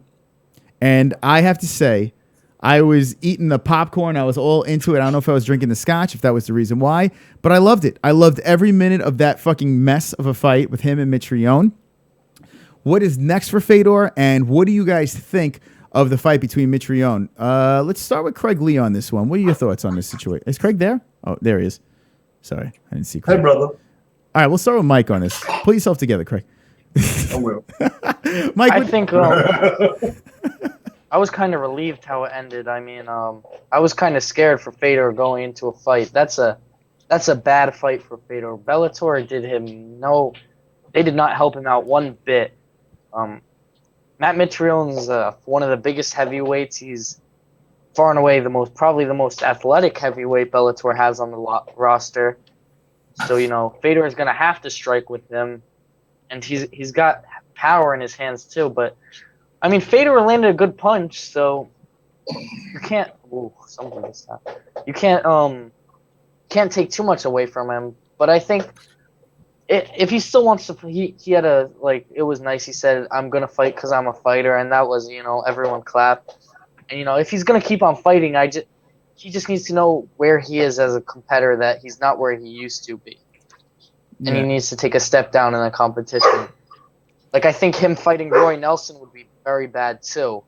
Speaker 3: and I have to say, I was eating the popcorn. I was all into it. I don't know if I was drinking the scotch, if that was the reason why, but I loved it. I loved every minute of that fucking mess of a fight with him and Mitrione. What is next for Fedor, and what do you guys think of the fight between Mitrione? Let's start with Craig Lee on this one. What are your thoughts on this situation? Is Craig there? Oh, there he is. Sorry, I didn't see Craig.
Speaker 5: Hey, brother.
Speaker 3: All right, we'll start with Mike on this. Pull yourself together, Craig.
Speaker 5: I will.
Speaker 3: Mike,
Speaker 6: I think I was kind of relieved how it ended. I mean, I was kind of scared for Fedor going into a fight. That's a bad fight for Fedor. Bellator did him they did not help him out one bit. Matt Mitrione's one of the biggest heavyweights. He's far and away probably the most athletic heavyweight Bellator has on the roster. So, Fedor is going to have to strike with him, and he's got power in his hands too. But I mean, Fedor landed a good punch, so you can't. Ooh, something like that. You can't take too much away from him. But I think if he still wants to, he had it was nice. He said, "I'm gonna fight because I'm a fighter," and that was everyone clapped. And if he's gonna keep on fighting, he just needs to know where he is as a competitor, that he's not where he used to be, and he needs to take a step down in the competition. Like, I think him fighting Roy Nelson would be very bad too.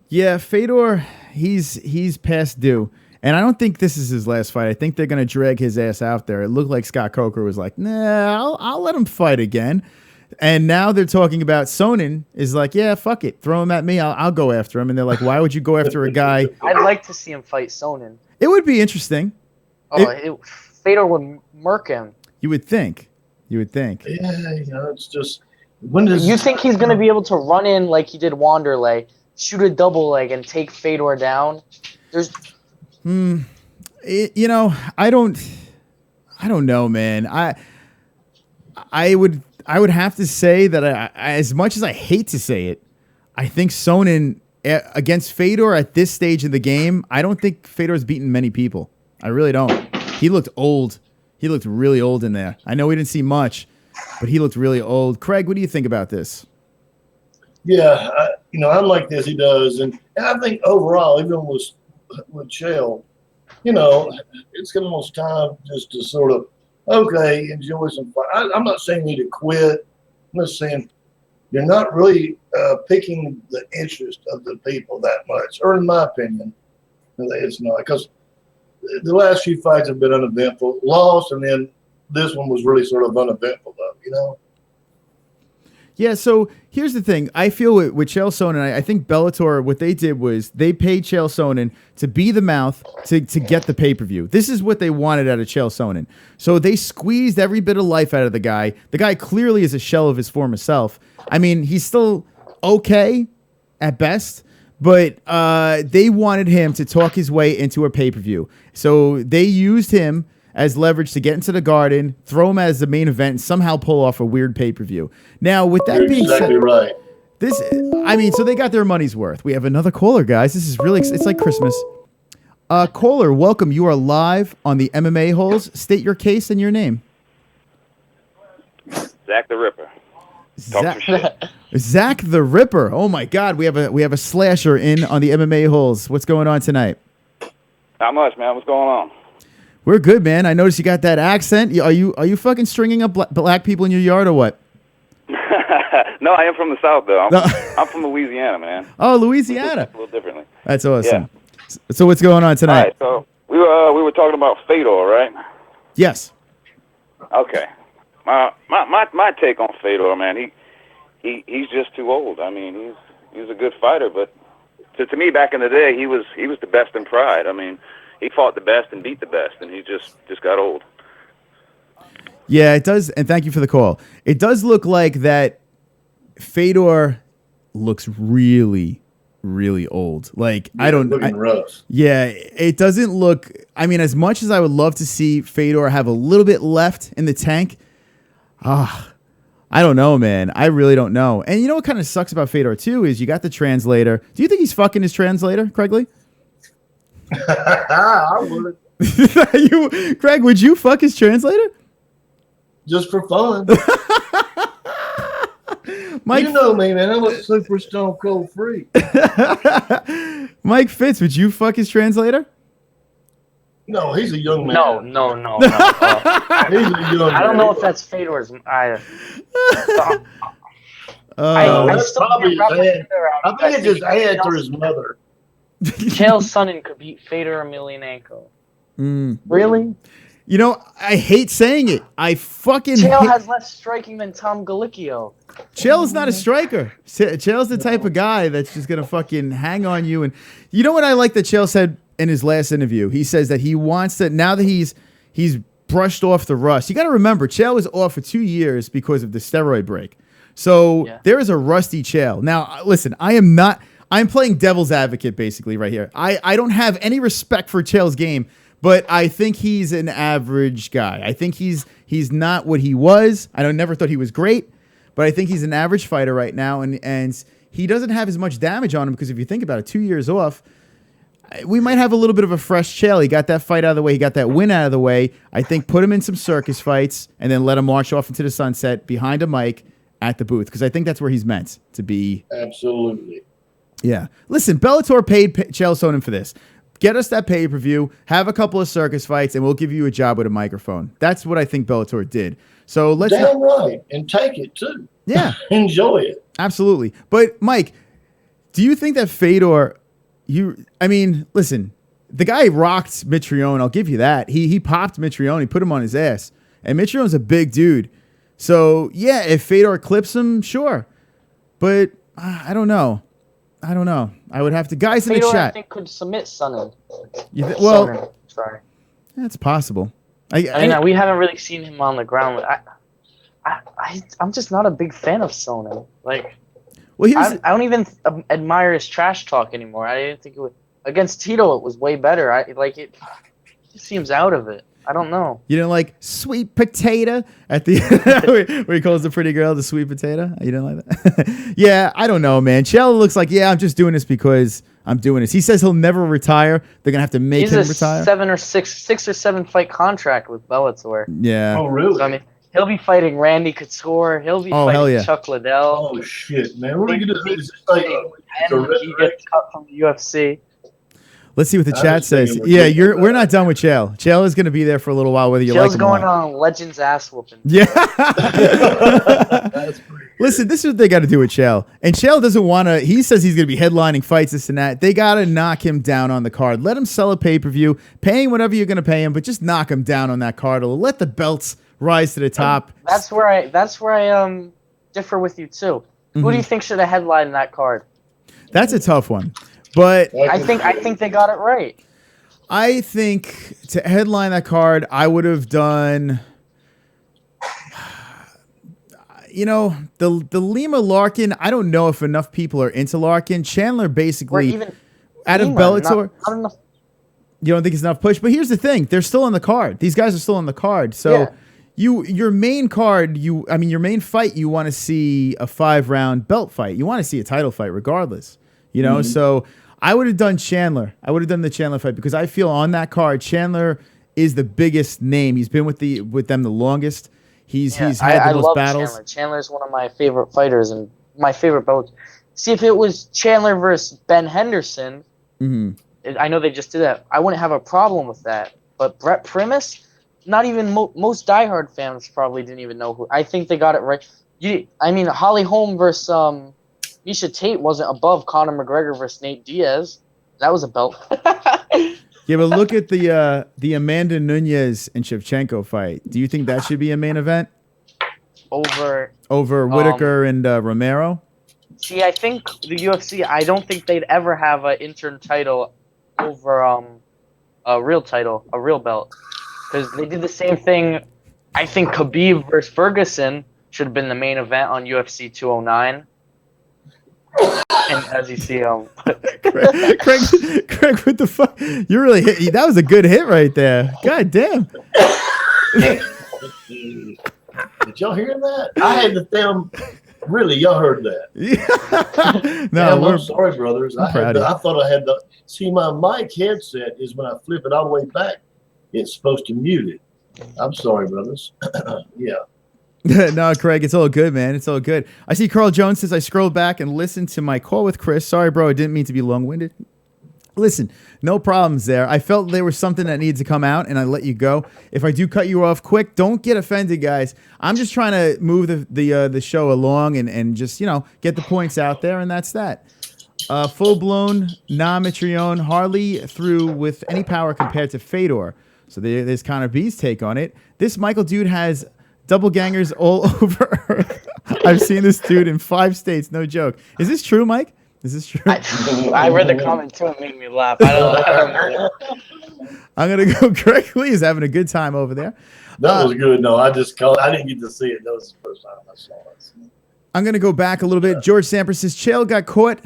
Speaker 3: Yeah, Fedor, he's past due. And I don't think this is his last fight. I think they're going to drag his ass out there. It looked like Scott Coker was like, nah, I'll let him fight again. And now they're talking about Sonnen is like, yeah, fuck it. Throw him at me. I'll go after him. And they're like, why would you go after a guy?
Speaker 6: I'd like to see him fight Sonnen.
Speaker 3: It would be interesting.
Speaker 6: Fedor would murk him.
Speaker 3: You would think. Yeah,
Speaker 5: it's just...
Speaker 6: You think he's going to be able to run in like he did Wanderlei, shoot a double leg, and take Fedor down? I don't know, man.
Speaker 3: I would have to say that as much as I hate to say it, I think Sonnen against Fedor at this stage of the game, I don't think Fedor's beaten many people. I really don't. He looked old. He looked really old in there. I know we didn't see much, but he looked really old. Craig, what do you think about this?
Speaker 5: Yeah, I'm like this. He does, and I think overall, even with Chael, it's almost time just to sort of enjoy some fun. I'm not saying you need to quit. I'm just saying you're not really picking the interest of the people that much, or in my opinion, it's not, because the last few fights have been uneventful. Lost, and then this one was really sort of uneventful, though.
Speaker 3: Yeah, so here's the thing. I feel with Chael Sonnen, I think Bellator, what they did was they paid Chael Sonnen to be the mouth to get the pay-per-view. This is what they wanted out of Chael Sonnen. So they squeezed every bit of life out of the guy. The guy clearly is a shell of his former self. I mean, he's still okay at best, but they wanted him to talk his way into a pay-per-view. So they used him as leverage to get into the Garden, throw him as the main event, and somehow pull off a weird pay-per-view. Now, with that being said,
Speaker 5: right.
Speaker 3: So they got their money's worth. We have another caller, guys. This is really, it's like Christmas. Caller, welcome. You are live on the MMA-Holes. State your case and your name.
Speaker 11: Zach the Ripper. Talk some shit.
Speaker 3: Zach the Ripper. Oh my God, we have a slasher in on the MMA-Holes. What's going on tonight?
Speaker 11: Not much, man. What's going on?
Speaker 3: We're good, man. I noticed you got that accent. Are you fucking stringing up black people in your yard or what?
Speaker 11: No, I am from the South, though. I'm from Louisiana, man.
Speaker 3: Oh, Louisiana.
Speaker 11: A little differently.
Speaker 3: That's awesome. Yeah. So what's going on tonight?
Speaker 11: All right, so we were talking about Fedor, right?
Speaker 3: Yes.
Speaker 11: Okay. My take on Fedor, man, he's just too old. I mean, he's a good fighter, but to me, back in the day, he was the best in pride. I mean, he fought the best and beat the best, and he just got old.
Speaker 3: Yeah, it does, and thank you for the call. It does look like that Fedor looks really, really old. Like, yeah,
Speaker 5: looking rough.
Speaker 3: Yeah, it doesn't look, I mean, as much as I would love to see Fedor have a little bit left in the tank, I don't know, man. I really don't know. And you know what kind of sucks about Fedor, too, is you got the translator. Do you think he's fucking his translator, Craigley?
Speaker 5: I would.
Speaker 3: Craig, would you fuck his translator?
Speaker 5: Just for fun.
Speaker 3: Mike,
Speaker 5: you know me, man. I'm a super stone cold freak.
Speaker 3: Mike Fitz, would you fuck his translator?
Speaker 5: No, he's a young man.
Speaker 6: No.
Speaker 5: He's a young man.
Speaker 6: I don't know if that's Fedor's. I
Speaker 5: that's
Speaker 6: still
Speaker 5: probably his
Speaker 6: can't wrap my
Speaker 5: aunt.
Speaker 6: head around
Speaker 5: I think it's his aunt or his mother.
Speaker 6: Chael Sonnen could beat Fedor Emelianenko. Really?
Speaker 3: You know, I hate saying it. I fucking
Speaker 6: Chael has less striking than Tom Galicchio.
Speaker 3: Chael is not a striker. Chael's the type of guy that's just going to fucking hang on you. And you know what I like that Chael said in his last interview? He says that he wants to, now that he's brushed off the rust. You got to remember, Chael was off for 2 years because of the steroid break. So there is a rusty Chael. Now, listen, I'm playing devil's advocate basically right here. I don't have any respect for Chael's game, but I think he's an average guy. I think he's not what he was. I never thought he was great, but I think he's an average fighter right now, and he doesn't have as much damage on him because if you think about it, 2 years off, we might have a little bit of a fresh Chael. He got that fight out of the way. He got that win out of the way. I think put him in some circus fights and then let him march off into the sunset behind a mic at the booth because I think that's where he's meant to be.
Speaker 5: Absolutely.
Speaker 3: Yeah. Listen, Bellator paid Chael Sonnen for this. Get us that pay-per-view, have a couple of circus fights, and we'll give you a job with a microphone. That's what I think Bellator did. So let's
Speaker 5: damn right, and take it too.
Speaker 3: Yeah,
Speaker 5: enjoy it.
Speaker 3: Absolutely. But Mike, do you think that Fedor? Listen, the guy rocked Mitrione. I'll give you that. He popped Mitrione. He put him on his ass, and Mitrione's a big dude. So yeah, if Fedor clips him, sure. But I don't know. I would have to guys in the chat.
Speaker 6: I think could submit Sonnen.
Speaker 3: Well,
Speaker 6: sorry,
Speaker 3: that's possible.
Speaker 6: We haven't really seen him on the ground. I'm just not a big fan of Sonnen. Like, I don't even admire his trash talk anymore. I didn't think it was against Tito. It was way better. It just seems out of it. I don't know.
Speaker 3: You didn't like sweet potato at the where he calls the pretty girl the sweet potato? You didn't like that? Yeah, I don't know, man. Chael looks like, yeah, I'm just doing this because I'm doing this. He says he'll never retire. They're gonna have to make him retire.
Speaker 6: He's six or seven fight contract with Bellator.
Speaker 3: Yeah.
Speaker 5: Oh, really?
Speaker 6: So, I mean, he'll be fighting Randy Couture. He'll be fighting Chuck Liddell.
Speaker 5: Oh shit, man! What are you gonna do? Is this like
Speaker 6: And he gets cut from the UFC.
Speaker 3: Let's see what the chat says. Yeah, we're not done with Chael. Chael is going to be there for a little while, whether you like him or not.
Speaker 6: Chael's going on Legends ass whooping.
Speaker 3: Yeah. Listen, this is what they got to do with Chael. And Chael doesn't want to, he says he's going to be headlining fights, this and that. They got to knock him down on the card. Let him sell a pay-per-view, pay him whatever you're going to pay him, but just knock him down on that card. Or let the belts rise to the top.
Speaker 6: That's where I differ with you too. Who do you think should have headlined that card?
Speaker 3: That's a tough one. But
Speaker 6: I think they got it right.
Speaker 3: I think to headline that card, I would have done, you know, the Lima Larkin. I don't know if enough people are into Larkin. Chandler basically out of Bellator.
Speaker 6: Not enough.
Speaker 3: You don't think it's enough push? But here's the thing: they're still on the card. These guys are still on the card. So your main card, your main fight, you want to see a 5-round belt fight. You want to see a title fight, regardless. You know, so I would have done Chandler. I would have done the Chandler fight because I feel on that card, Chandler is the biggest name. He's been with them the longest. He's had the most battles.
Speaker 6: Chandler. Chandler's one of my favorite fighters and my favorite belts. See, if it was Chandler versus Ben Henderson, I know they just did that. I wouldn't have a problem with that. But Brett Primus, not even most diehard fans probably didn't even know who. I think they got it right. Holly Holm versus Misha Tate wasn't above Conor McGregor versus Nate Diaz. That was a belt.
Speaker 3: Yeah, but look at the Amanda Nunes and Shevchenko fight. Do you think that should be a main event?
Speaker 6: Over
Speaker 3: Whitaker and Romero?
Speaker 6: See, I think the UFC, I don't think they'd ever have an interim title over a real belt. Because they did the same thing. I think Khabib versus Ferguson should have been the main event on UFC 209. And as you see,
Speaker 3: Craig, what the fuck? You really hit. That was a good hit right there. God damn.
Speaker 5: Did y'all hear that? I had to them. Really, y'all heard that?
Speaker 3: Yeah. No,
Speaker 5: I'm sorry, brothers. I thought I had the. See, my mic headset is when I flip it all the way back, it's supposed to mute it. I'm sorry, brothers. Yeah.
Speaker 3: No, Craig, it's all good, man. It's all good. I see Carl Jones says I scrolled back and listened to my call with Chris. Sorry, bro. I didn't mean to be long-winded. Listen, no problems there. I felt there was something that needed to come out, and I let you go. If I do cut you off quick, don't get offended, guys. I'm just trying to move the show along and just, get the points out there, and that's that. Full-blown, non-Mitrione, hardly through with any power compared to Fedor. So there's Connor B's take on it. This Michael dude has double gangers all over Earth. I've seen this dude in 5 states. No joke. Is this true, Mike? Is this true?
Speaker 6: I read the comment too. It made me laugh. I don't know.
Speaker 3: I'm going to go. Greg Lee is having a good time over there.
Speaker 5: That was good. No, I didn't get to see it. That was the first time I saw it.
Speaker 3: I'm going to go back a little bit. George Sampras says, Chael got caught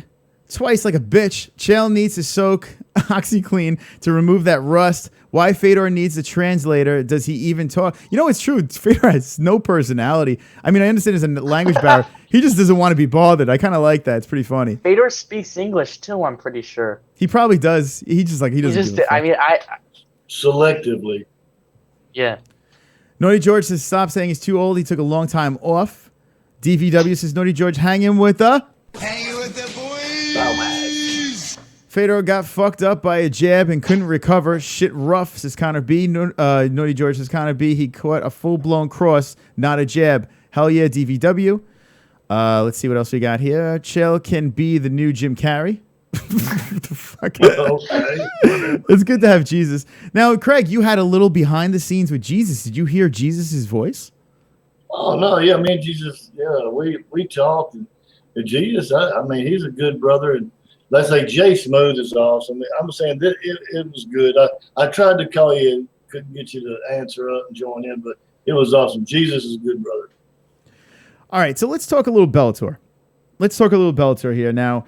Speaker 3: twice like a bitch. Chael needs to soak OxyClean to remove that rust. Why Fedor needs a translator? Does he even talk? It's true. Fedor has no personality. I mean, I understand there's a language barrier. He just doesn't want to be bothered. I kind of like that. It's pretty funny.
Speaker 6: Fedor speaks English too, I'm pretty sure.
Speaker 3: He probably does. He doesn't give a fuck.
Speaker 5: Selectively.
Speaker 6: Yeah.
Speaker 3: Naughty George says, stop saying he's too old. He took a long time off. DVW says, Naughty George, hang him with the boys. Fedor got fucked up by a jab and couldn't recover. Shit rough, says Connor B. Naughty George says Connor B. He caught a full-blown cross, not a jab. Hell yeah, DVW. Let's see what else we got here. Chael can be the new Jim Carrey. What the fuck? Okay. It's good to have Jesus. Now, Craig, you had a little behind the scenes with Jesus. Did you hear Jesus' voice?
Speaker 5: Oh, no. Yeah, me and Jesus, we talked. And Jesus, he's a good brother. And let's say Jay Smooth is awesome. I'm saying that it was good. I tried to call you and couldn't get you to answer up and join in, but it was awesome. Jesus is a good brother.
Speaker 3: All right, so let's talk a little Bellator. Let's talk a little Bellator here. Now,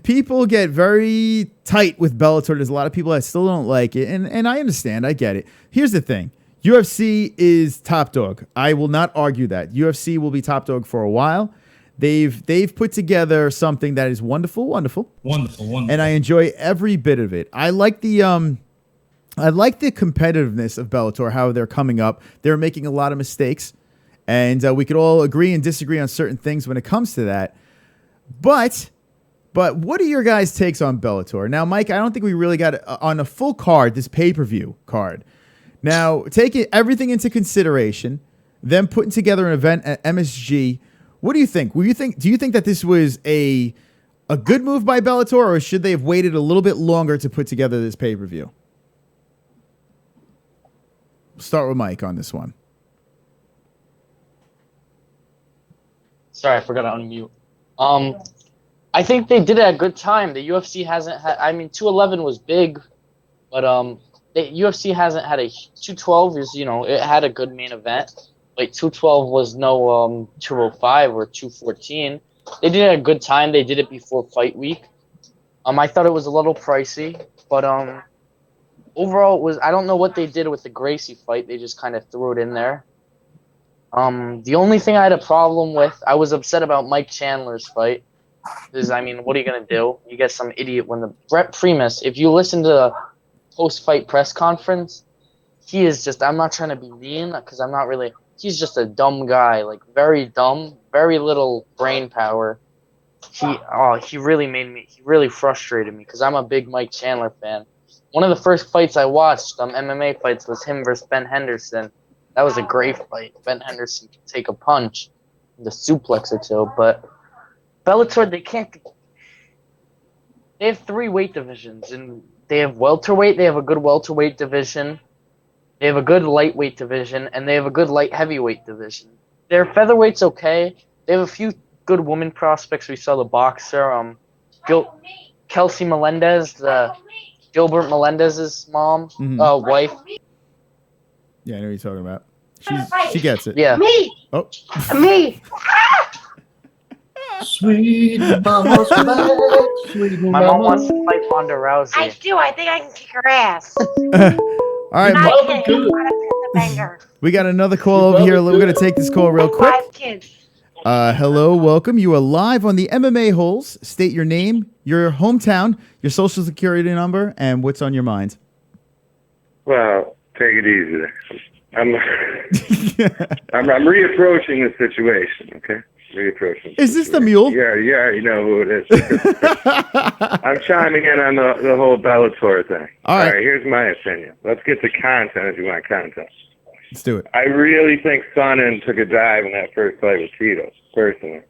Speaker 3: People get very tight with Bellator. There's a lot of people that still don't like it, and I understand. I get it. Here's the thing. UFC is top dog. I will not argue that. UFC will be top dog for a while. They've put together something that is wonderful. And I enjoy every bit of it. I like the competitiveness of Bellator, how they're coming up. They're making a lot of mistakes, and we could all agree and disagree on certain things when it comes to that. But what are your guys' takes on Bellator? Now, Mike, I don't think we really got on a full card, this pay-per-view card. Now, taking everything into consideration, them putting together an event at MSG, what do you think? Do you think that this was a good move by Bellator, or should they have waited a little bit longer to put together this pay-per-view? Start with Mike on this one.
Speaker 6: Sorry, I forgot to unmute. I think they did it at a good time. The UFC hasn't had. I mean, 211 was big, but the UFC hasn't had a 212. Is it had a good main event. Like 212 was no 205 or 214. They did it at a good time. They did it before fight week. I thought it was a little pricey, but overall it was. I don't know what they did with the Gracie fight. They just kind of threw it in there. The only thing I had a problem with, I was upset about Mike Chandler's fight. Is, I mean, what are you going to do? You get some idiot when the Brett Primus, if you listen to the post-fight press conference, he is just, I'm not trying to be mean because I'm not really, he's just a dumb guy, like very dumb, very little brain power. He really frustrated me because I'm a big Mike Chandler fan. One of the first fights I watched, MMA fights, was him versus Ben Henderson. That was a great fight. Ben Henderson could take a punch, the suplex or two, but Bellator, they can't. They have 3 weight divisions, and they have welterweight. They have a good welterweight division. They have a good lightweight division, and they have a good light heavyweight division. Their featherweight's okay. They have a few good women prospects. We saw the boxer, Kelsey Melendez, Gilbert Melendez's mom, wife.
Speaker 3: Yeah, I know what you're talking about. She gets it.
Speaker 6: Yeah.
Speaker 7: Me.
Speaker 3: Oh.
Speaker 7: Me.
Speaker 5: Sweet mama's back. Sweet
Speaker 6: My mom wants to fight Ronda Rousey.
Speaker 7: I do. I think I can kick her ass.
Speaker 3: All right,
Speaker 7: Not
Speaker 3: Mike.
Speaker 7: kidding. I'm a banger.
Speaker 3: We got another call over here. We're going to take this call real quick.
Speaker 7: 5 kids.
Speaker 3: Hello, welcome. You are live on the MMA-Holes. State your name, your hometown, your social security number, and what's on your mind.
Speaker 10: Well, take it easy there. I'm reapproaching the situation, okay?
Speaker 3: Is this the mule?
Speaker 10: Yeah, you already know who it is. I'm chiming in on the whole Bellator thing. All right, here's my opinion. Let's get to content if you want content.
Speaker 3: Let's do it.
Speaker 10: I really think Sonnen took a dive in that first fight with Tito, personally.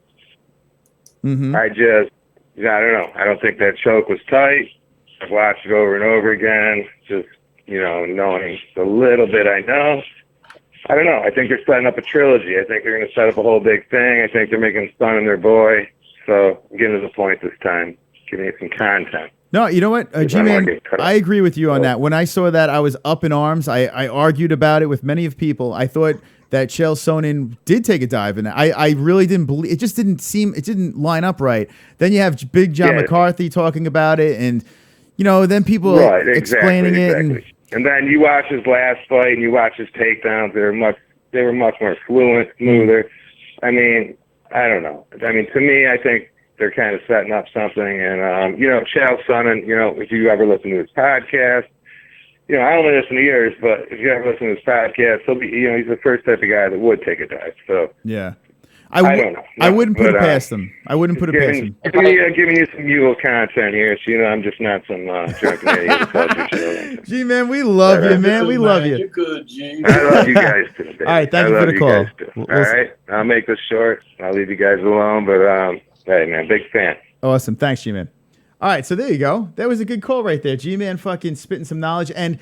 Speaker 3: Mm-hmm.
Speaker 10: I don't know. I don't think that choke was tight. I've watched it over and over again, just, knowing the little bit I know. I don't know. I think they're setting up a trilogy. I think they're going to set up a whole big thing. I think they're making Sonnen their boy. So I'm getting to the point this time. Give me some content.
Speaker 3: No, you know what, G-Man, I agree with you on that. When I saw that, I was up in arms. I argued about it with many of people. I thought that Chael Sonnen did take a dive, and I really didn't believe it. Just didn't seem, it didn't line up right. Then you have Big John McCarthy talking about it, and then people explaining it.
Speaker 10: And then you watch his last fight, and you watch his takedowns. They were much more fluent, smoother. I mean, I don't know. I mean, to me, I think they're kind of setting up something. And Chael Sonnen, if you ever listen to his podcast, I only listen to yours, but if you ever listen to his podcast, he'll be, he's the first type of guy that would take a dive. So
Speaker 3: yeah.
Speaker 10: I don't know.
Speaker 3: I wouldn't put it past them. I wouldn't put it past them.
Speaker 10: Giving you some mule content here, so I'm just not some drunken idiot.
Speaker 3: G-Man, we love you, man. We love you.
Speaker 5: You're good, G.
Speaker 10: I love you guys too, baby.
Speaker 3: All right, thank you for the call.
Speaker 10: All right, I'll make this short. I'll leave you guys alone, but hey, man, big fan.
Speaker 3: Awesome, thanks, G-Man. All right, so there you go. That was a good call right there. G-Man fucking spitting some knowledge. And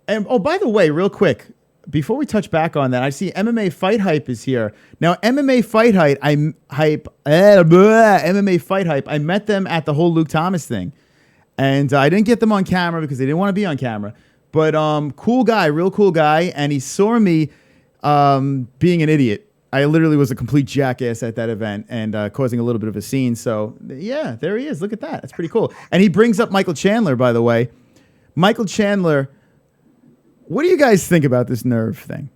Speaker 3: oh, by the way, real quick, before we touch back on that, I see MMA Fight Hype is here. Now, MMA Fight Hype, MMA Fight Hype, I met them at the whole Luke Thomas thing. And I didn't get them on camera because they didn't want to be on camera. But cool guy, real cool guy. And he saw me being an idiot. I literally was a complete jackass at that event and causing a little bit of a scene. So, yeah, there he is. Look at that. That's pretty cool. And he brings up Michael Chandler, by the way. Michael Chandler, what do you guys think about this nerve thing?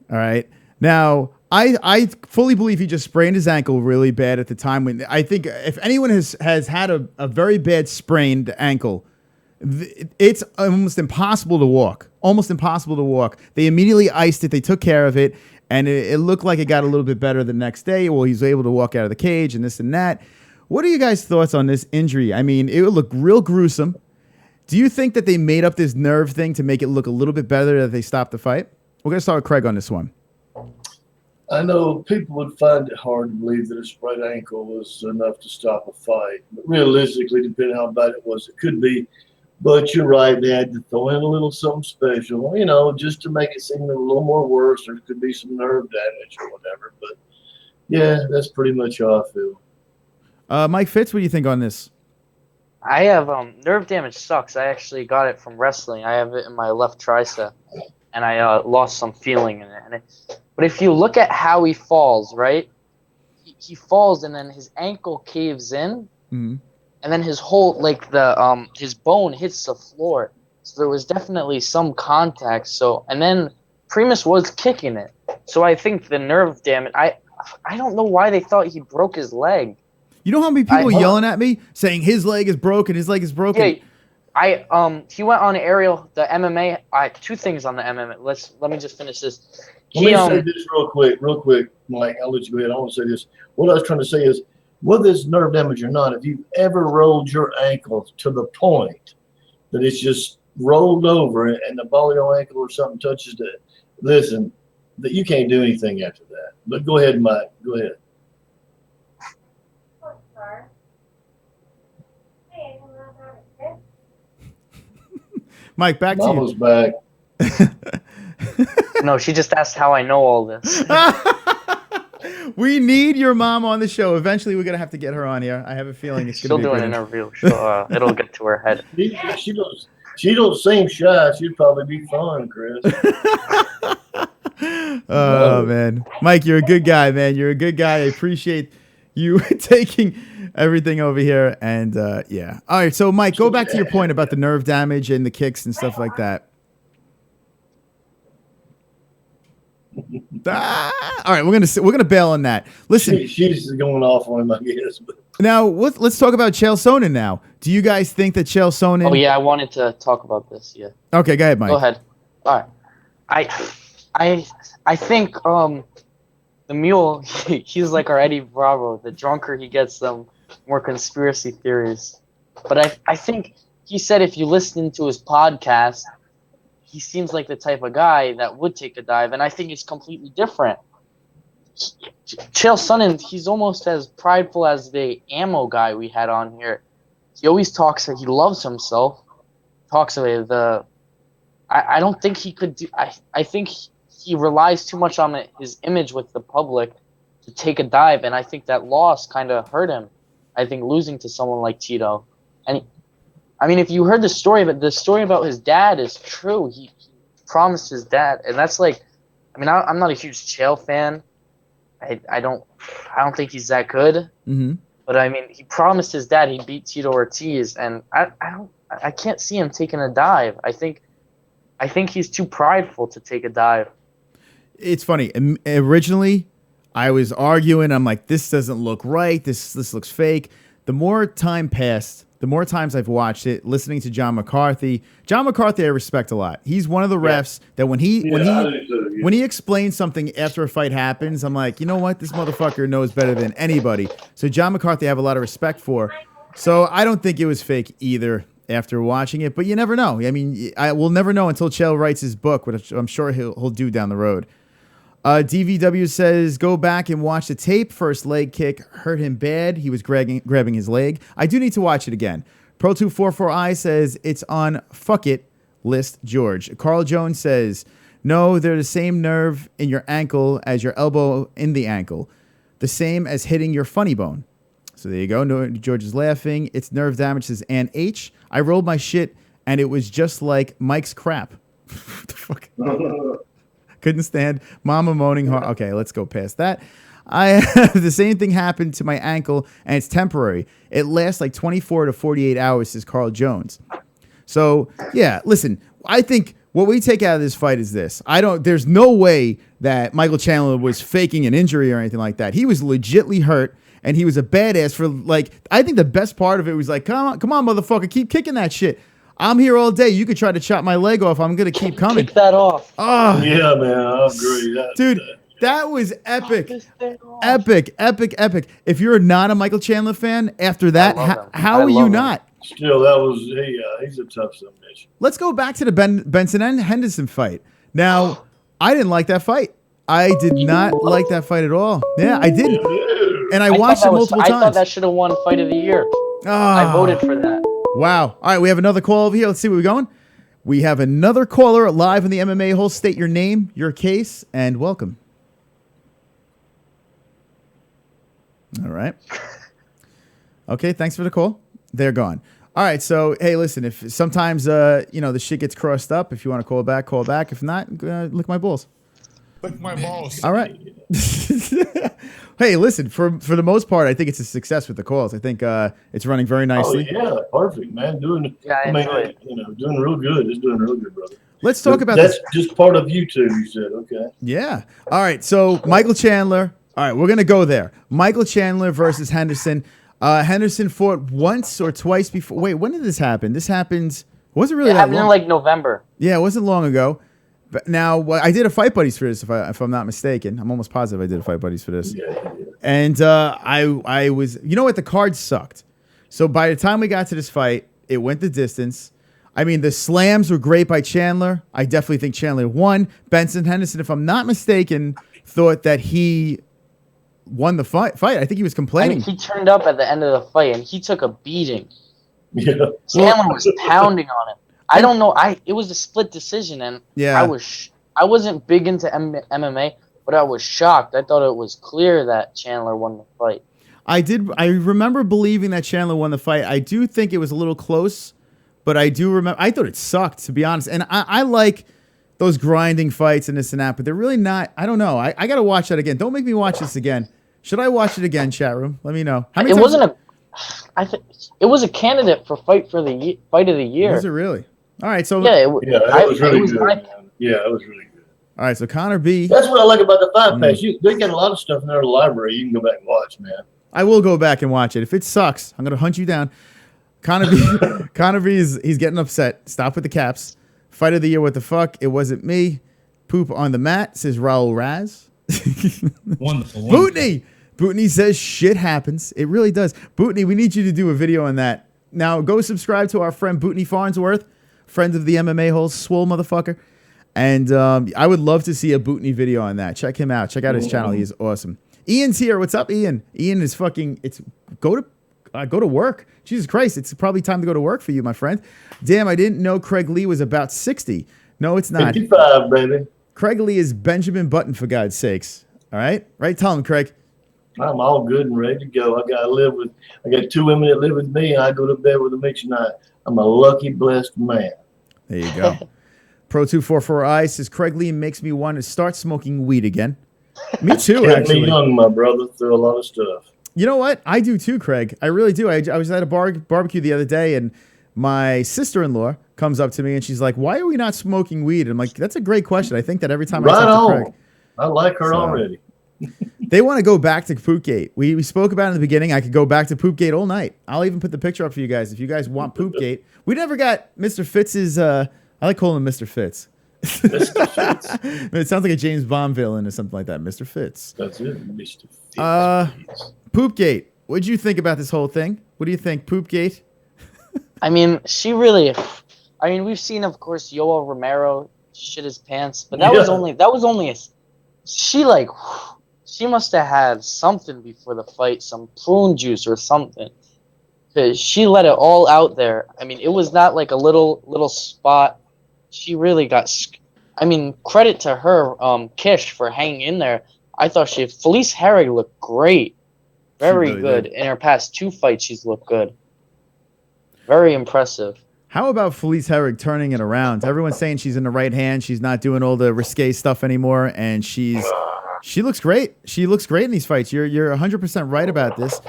Speaker 3: All right. Now, I fully believe he just sprained his ankle really bad at the time. When I think if anyone has had a very bad sprained ankle, it's almost impossible to walk. Almost impossible to walk. They immediately iced it. They took care of it. And it looked like it got a little bit better the next day. Well, he's able to walk out of the cage and this and that. What are you guys' thoughts on this injury? I mean, it would look real gruesome. Do you think that they made up this nerve thing to make it look a little bit better that they stopped the fight? We're going to start with Craig on this one.
Speaker 5: I know people would find it hard to believe that a sprained ankle was enough to stop a fight. But realistically, depending on how bad it was, it could be. But you're right, they had to throw in a little something special, you know, just to make it seem a little more worse. There could be some nerve damage or whatever. But, yeah, that's pretty much how I feel.
Speaker 3: Mike Fitz, what do you think on this?
Speaker 6: I have nerve damage sucks. I actually got it from wrestling. I have it in my left tricep, and I lost some feeling in it. But if you look at how he falls, right, he falls and then his ankle caves in. Mm-hmm. And then his whole, like, his bone hits the floor. So there was definitely some contact. So, and then Primus was kicking it. So I think the nerve damage, I don't know why they thought he broke his leg.
Speaker 3: You know how many people yelling at me saying his leg is broken, his leg is broken?
Speaker 6: Yeah, he went on aerial, the MMA, two things on the MMA. Let me just finish this.
Speaker 5: Let me say this real quick, Mike. I'll let you go ahead. I want to say this. What I was trying to say is, whether it's nerve damage or not, if you've ever rolled your ankle to the point that it's just rolled over and the ball of your ankle or something touches it, listen, that you can't do anything after that. But go ahead, Mike. Go ahead.
Speaker 3: Mike, back to you.
Speaker 5: Mama's back.
Speaker 6: No, she just asked how I know all this.
Speaker 3: We need your mom on the show. Eventually, we're going to have to get her on here. I have a feeling it's going to be
Speaker 6: She'll do an interview. It'll get to her head.
Speaker 5: She don't seem shy. She'd probably be fun, Chris.
Speaker 3: Oh, man. Mike, you're a good guy, man. You're a good guy. I appreciate you taking everything over here. And, yeah. All right, so, Mike, go back to your point about the nerve damage and the kicks and stuff like that. All right, we're gonna bail on that. Listen,
Speaker 5: she's going off on him, I guess. But.
Speaker 3: Now let's talk about Chael Sonnen. Now, do you guys think that Chael Sonnen?
Speaker 6: Oh yeah, I wanted to talk about this. Yeah.
Speaker 3: Okay, go ahead, Mike.
Speaker 6: Go ahead. All right. I think the mule he's like our Eddie Bravo. The drunker he gets, the more conspiracy theories. But I think he said if you listen to his podcast, he seems like the type of guy that would take a dive, and I think it's completely different. Chael Sonnen, he's almost as prideful as the ammo guy we had on here. He always talks that he loves himself. Talks about I don't think he could do. I think he relies too much on his image with the public to take a dive, and I think that loss kind of hurt him. I think losing to someone like Tito, and I mean, if you heard the story about his dad is true. He promised his dad, and that's like, I mean, I'm not a huge Chael fan. I don't think he's that good. Mm-hmm. But I mean, he promised his dad he'd beat Tito Ortiz, and I can't see him taking a dive. I think he's too prideful to take a dive.
Speaker 3: It's funny. Originally, I was arguing. I'm like, this doesn't look right. This looks fake. The more time passed, the more times I've watched it, listening to John McCarthy. John McCarthy, I respect a lot. He's one of the refs that when he explains something after a fight happens, I'm like, you know what? This motherfucker knows better than anybody. So John McCarthy, I have a lot of respect for. So I don't think it was fake either after watching it, but you never know. I mean, we'll never know until Chael writes his book, which I'm sure he'll do down the road. DVW says, go back and watch the tape. First leg kick hurt him bad. He was grabbing his leg. I do need to watch it again. Pro244I says, it's on fuck it list, George. Carl Jones says, no, they're the same nerve in your ankle as your elbow in the ankle. The same as hitting your funny bone. So there you go. No, George is laughing. It's nerve damage, says Ann H. I rolled my shit, and it was just like Mike's crap. What the fuck? Couldn't stand mama moaning hard. Okay, let's go past that. The same thing happened to my ankle, and it's temporary. It lasts like 24 to 48 hours, says Carl Jones. So, yeah, listen, I think what we take out of this fight is this. There's no way that Michael Chandler was faking an injury or anything like that. He was legitly hurt, and he was a badass for, like, I think the best part of it was like, come on, motherfucker, keep kicking that shit. I'm here all day. You could try to chop my leg off. I'm going to keep coming.
Speaker 6: Kick that off.
Speaker 3: Oh,
Speaker 5: Yeah, man, I agree.
Speaker 3: dude, that was epic. Epic. If you're not a Michael Chandler fan, after that, how are you not?
Speaker 5: Still, that was he's a tough son of a bitch.
Speaker 3: Let's go back to the Benson and Henderson fight. Now, I didn't like that fight. I did not like that fight at all. Yeah, I didn't. And I watched it multiple times.
Speaker 6: I thought that should have won Fight of the Year. I voted for that.
Speaker 3: Wow. All right, we have another call over here. Let's see where we're going. We have another caller live in the MMA-Holes. State your name, your case, and welcome. All right. Okay, thanks for the call. They're gone. All right, so, hey, listen, if sometimes, the shit gets crossed up, if you want to call back, call back. If not, lick my balls.
Speaker 1: Lick my balls.
Speaker 3: All right. Hey, listen, for the most part, I think it's a success with the calls. I think it's running very nicely.
Speaker 5: Oh, yeah, perfect, man. doing real good. It's doing real good, brother.
Speaker 3: Let's talk about
Speaker 5: That's just part of YouTube, you said, okay.
Speaker 3: Yeah. All right, so Michael Chandler. All right, we're going to go there. Michael Chandler versus Henderson. Henderson fought once or twice before. Wait, when did this happen? This happened. Wasn't really. It
Speaker 6: happened in like November.
Speaker 3: Yeah, it wasn't long ago. But now I did a Fight Buddies for this, if I'm not mistaken. I'm almost positive I did a Fight Buddies for this.
Speaker 5: Yeah.
Speaker 3: And I was, you know what? The card sucked. So by the time we got to this fight, it went the distance. I mean, the slams were great by Chandler. I definitely think Chandler won. Benson Henderson, if I'm not mistaken, thought that he won the fight. I think he was complaining.
Speaker 6: He turned up at the end of the fight and he took a beating.
Speaker 5: Yeah.
Speaker 6: Chandler was pounding on him. I don't know. It was a split decision, and
Speaker 3: yeah.
Speaker 6: I wasn't big into MMA, but I was shocked. I thought it was clear that Chandler won the fight.
Speaker 3: I remember believing that Chandler won the fight. I do think it was a little close, but I do remember. I thought it sucked, to be honest. And I like those grinding fights and this and that, but they're really not. I don't know. I got to watch that again. Don't make me watch this again. Should I watch it again, chat room? Let me know.
Speaker 6: It wasn't a. It was a candidate for fight of the year.
Speaker 3: Was it really? All right, so
Speaker 5: it was really good. Yeah, it was really good.
Speaker 3: All right, so Connor B.
Speaker 5: That's what I like about the Fight Pass. They got a lot of stuff in their library. You can go back and watch, man.
Speaker 3: I will go back and watch it. If it sucks, I'm gonna hunt you down. Connor B. He's getting upset. Stop with the caps. Fight of the year. What the fuck? It wasn't me. Poop on the mat, says Raul Raz.
Speaker 2: Wonderful.
Speaker 3: Bootney says shit happens. It really does. Bootney, we need you to do a video on that. Now go subscribe to our friend Bootney Farnsworth, friend of the MMA-Holes, swole motherfucker. And I would love to see a Bootney video on that. Check him out. Check out his channel. He's awesome. Ian's here. What's up, Ian? Ian is fucking. Go to work. Jesus Christ! It's probably time to go to work for you, my friend. Damn, I didn't know Craig Lee was about 60. No, it's not.
Speaker 5: 55, baby.
Speaker 3: Craig Lee is Benjamin Button, for God's sakes. All right, right? Tell him, Craig.
Speaker 5: I'm all good and ready to go. I got 2 women that live with me, and I go to bed with them each night. I'm a lucky, blessed man.
Speaker 3: There you go. Pro244I says Craig Lee makes me want to start smoking weed again. Me too, actually.
Speaker 5: Me young, my brother, through a lot of stuff.
Speaker 3: You know what? I do too, Craig. I really do. I was at a barbecue the other day, and my sister-in-law comes up to me, and she's like, "Why are we not smoking weed?" And I'm like, "That's a great question." I think that every time I talk to Craig.
Speaker 5: I like her already.
Speaker 3: They want to go back to Poopgate. We spoke about it in the beginning. I could go back to Poopgate all night. I'll even put the picture up for you guys if you guys want Poopgate. We never got Mr. Fitz's. I like calling him Mr. Fitz.
Speaker 5: Mr. Fitz.
Speaker 3: It sounds like a James Bond villain or something like that. Mr. Fitz.
Speaker 5: That's it, Mr. Fitz.
Speaker 3: Poopgate. What did you think about this whole thing? What do you think, Poopgate?
Speaker 6: I mean, we've seen, of course, Yoel Romero shit his pants, but that was only she must have had something before the fight, some prune juice or something, because she let it all out there. I mean, it was not like a little spot. She really got. I mean, credit to her, Kish, for hanging in there. I thought Felice Herrig looked great, very really good. In her past 2 fights, she's looked good, very impressive.
Speaker 3: How about Felice Herrig turning it around? Everyone's saying she's in the right hand. She's not doing all the risque stuff anymore, and she looks great. She looks great in these fights. You're 100% right about this.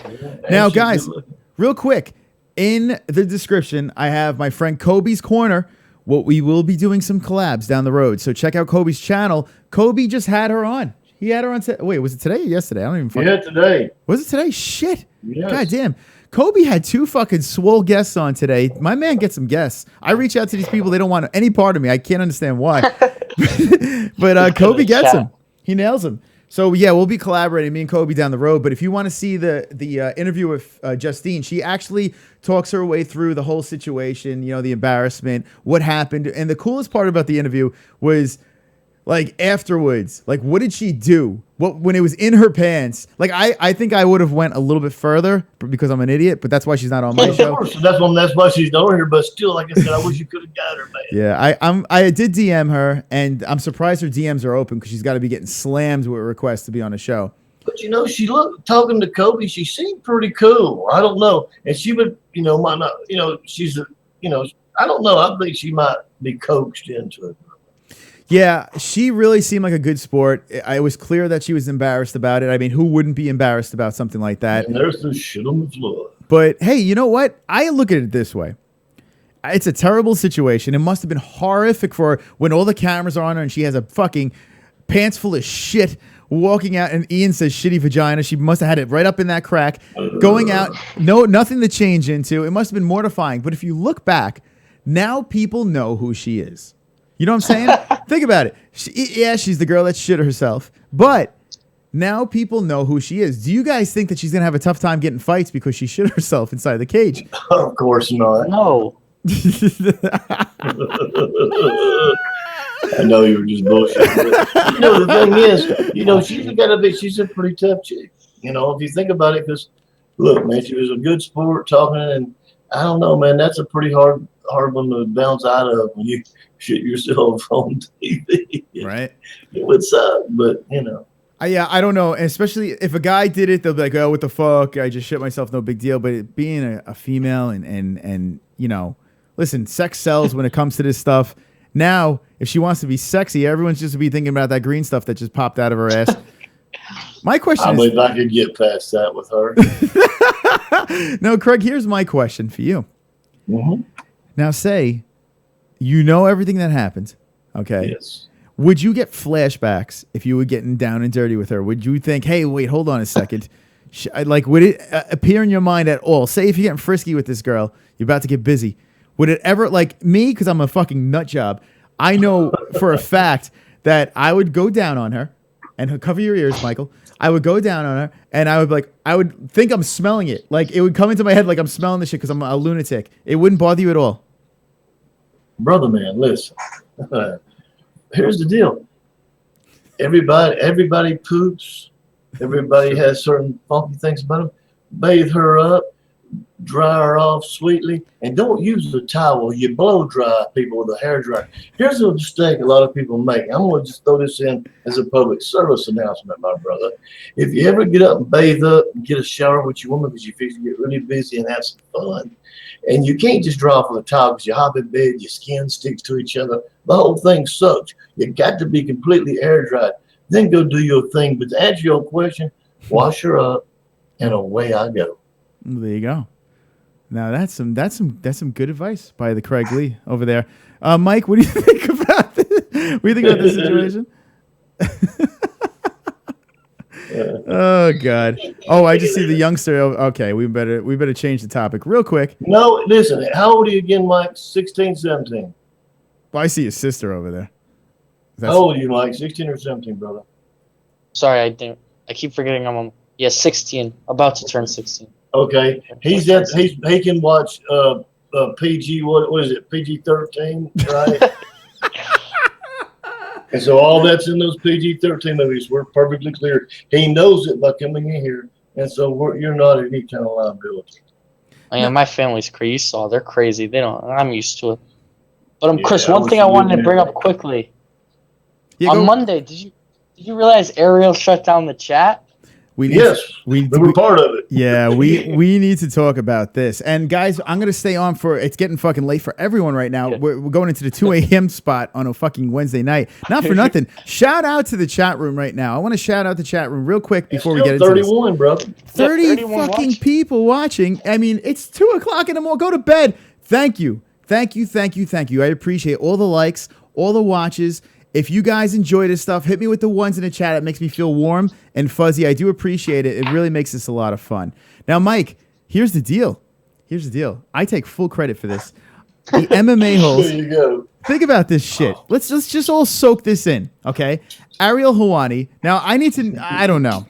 Speaker 3: Now, guys, real quick, in the description, I have my friend Kobe's Corner. We will be doing some collabs down the road, so check out Kobe's channel. Kobe just had her on. He had her on. Wait, was it today or yesterday? I don't even.
Speaker 5: Yeah, today.
Speaker 3: Was it today? Shit.
Speaker 5: Yes.
Speaker 3: God damn. Kobe had 2 fucking swole guests on today. My man gets some guests. I reach out to these people. They don't want any part of me. I can't understand why. But Kobe gets him. He nails him. So, yeah, we'll be collaborating, me and Kobe, down the road. But if you want to see the interview with Justine, she actually talks her way through the whole situation, you know, the embarrassment, what happened. And the coolest part about the interview was, like, afterwards, like, what did she do? When it was in her pants? Like, I think I would have went a little bit further because I'm an idiot, but that's why she's not on my show.
Speaker 5: So that's why she's not here. But still, like I said, I wish you could have got her, man.
Speaker 3: Yeah, I did DM her, and I'm surprised her DMs are open because she's got to be getting slammed with requests to be on the show.
Speaker 5: But you know, she looked talking to Kobe. She seemed pretty cool. I don't know, and she would, you know, might not. You know, she's a, you know, I don't know. I think she might be coaxed into it.
Speaker 3: Yeah, she really seemed like a good sport. It was clear that she was embarrassed about it. I mean, who wouldn't be embarrassed about something like that?
Speaker 5: And there's the shit on the floor.
Speaker 3: But hey, you know what? I look at it this way. It's a terrible situation. It must have been horrific for her when all the cameras are on her and she has a fucking pants full of shit walking out, and Ian says shitty vagina. She must have had it right up in that crack. Going out, nothing to change into. It must have been mortifying. But if you look back, now people know who she is. You know what I'm saying? Think about it. She's the girl that shit herself. But now people know who she is. Do you guys think that she's going to have a tough time getting fights because she shit herself inside the cage?
Speaker 5: Of course not.
Speaker 6: No.
Speaker 5: I know you were just bullshitting. But, you know, the thing is, you know, she's a pretty tough chick. You know, if you think about it, because, look, man, she was a good sport talking, and I don't know, man, that's a pretty hard one to bounce out of when you shit yourself on TV.
Speaker 3: Right.
Speaker 5: It would suck, but, you know.
Speaker 3: Yeah, I don't know. Especially if a guy did it, they'll be like, oh, what the fuck? I just shit myself, no big deal. But it being a female and you know, listen, sex sells when it comes to this stuff. Now, if she wants to be sexy, everyone's just be thinking about that green stuff that just popped out of her ass. My question is... I
Speaker 5: believe I could get past that with her.
Speaker 3: No, Craig, here's my question for you.
Speaker 5: Mm-hmm.
Speaker 3: Now, say you know everything that happened, okay?
Speaker 5: Yes.
Speaker 3: Would you get flashbacks if you were getting down and dirty with her? Would you think, hey, wait, hold on a second. Like, would it appear in your mind at all? Say if you're getting frisky with this girl, you're about to get busy. Would it ever, like me, because I'm a fucking nut job, I know for a fact that I would go down on her, and cover your ears, Michael. I would go down on her, and I would think I'm smelling it. Like, it would come into my head like I'm smelling the shit because I'm a lunatic. It wouldn't bother you at all.
Speaker 5: Brother, man, listen. Here's the deal. Everybody poops. Everybody has certain funky things about them. Bathe her up, dry her off sweetly, and don't use the towel. You blow dry people with a hair dryer. Here's a mistake a lot of people make. I'm going to just throw this in as a public service announcement, my brother. If you ever get up and bathe up and get a shower with your woman because you fix to get really busy and have some fun, and you can't just dry off with a towel because you hop in bed, your skin sticks to each other. The whole thing sucks. You got to be completely air dried. Then go do your thing. But to answer your question, wash her up, and away I go.
Speaker 3: There you go. Now that's some good advice by the Craig Lee over there. Mike, what do you think about this? What do you think about this situation? Oh God! Oh, I just see the youngster. Okay, we better change the topic real quick.
Speaker 5: No, listen. How old are you again, Mike? 16, 17.
Speaker 3: Well, I see his sister over there.
Speaker 5: How old are you, Mike? 16 or 17, brother?
Speaker 6: Sorry, I keep forgetting I'm 16. About to turn 16.
Speaker 5: Okay, he can watch PG. What is it? PG-13, right? And so all that's in those PG-13 movies, we're perfectly clear. He knows it by coming in here, and so you're not any kind of liability.
Speaker 6: I mean, my family's crazy. You saw, they're crazy. I'm used to it. But Chris, one thing I wanted to bring up quickly. On Monday, did you realize Ariel shut down the chat?
Speaker 3: We
Speaker 5: were part of it.
Speaker 3: Yeah, we need to talk about this. And guys, I'm gonna stay on for it's getting fucking late for everyone right now.
Speaker 6: Yeah.
Speaker 3: We're going into the 2 a.m. spot on a fucking Wednesday night. Not for nothing. Shout out to the chat room right now. I want to shout out the chat room real quick before we get into
Speaker 5: 31,
Speaker 3: this.
Speaker 5: bro.
Speaker 3: 30 fucking people watching. I mean, it's 2 o'clock in the morning. Go to bed. Thank you. Thank you. I appreciate all the likes, all the watches. If you guys enjoy this stuff, hit me with the ones in the chat. It makes me feel warm and fuzzy. I do appreciate it. It really makes this a lot of fun. Now, Mike, here's the deal. I take full credit for this. The MMA Holes.
Speaker 5: There you go.
Speaker 3: Think about this shit. Let's just all soak this in, okay? Ariel Helwani. Now, I don't know.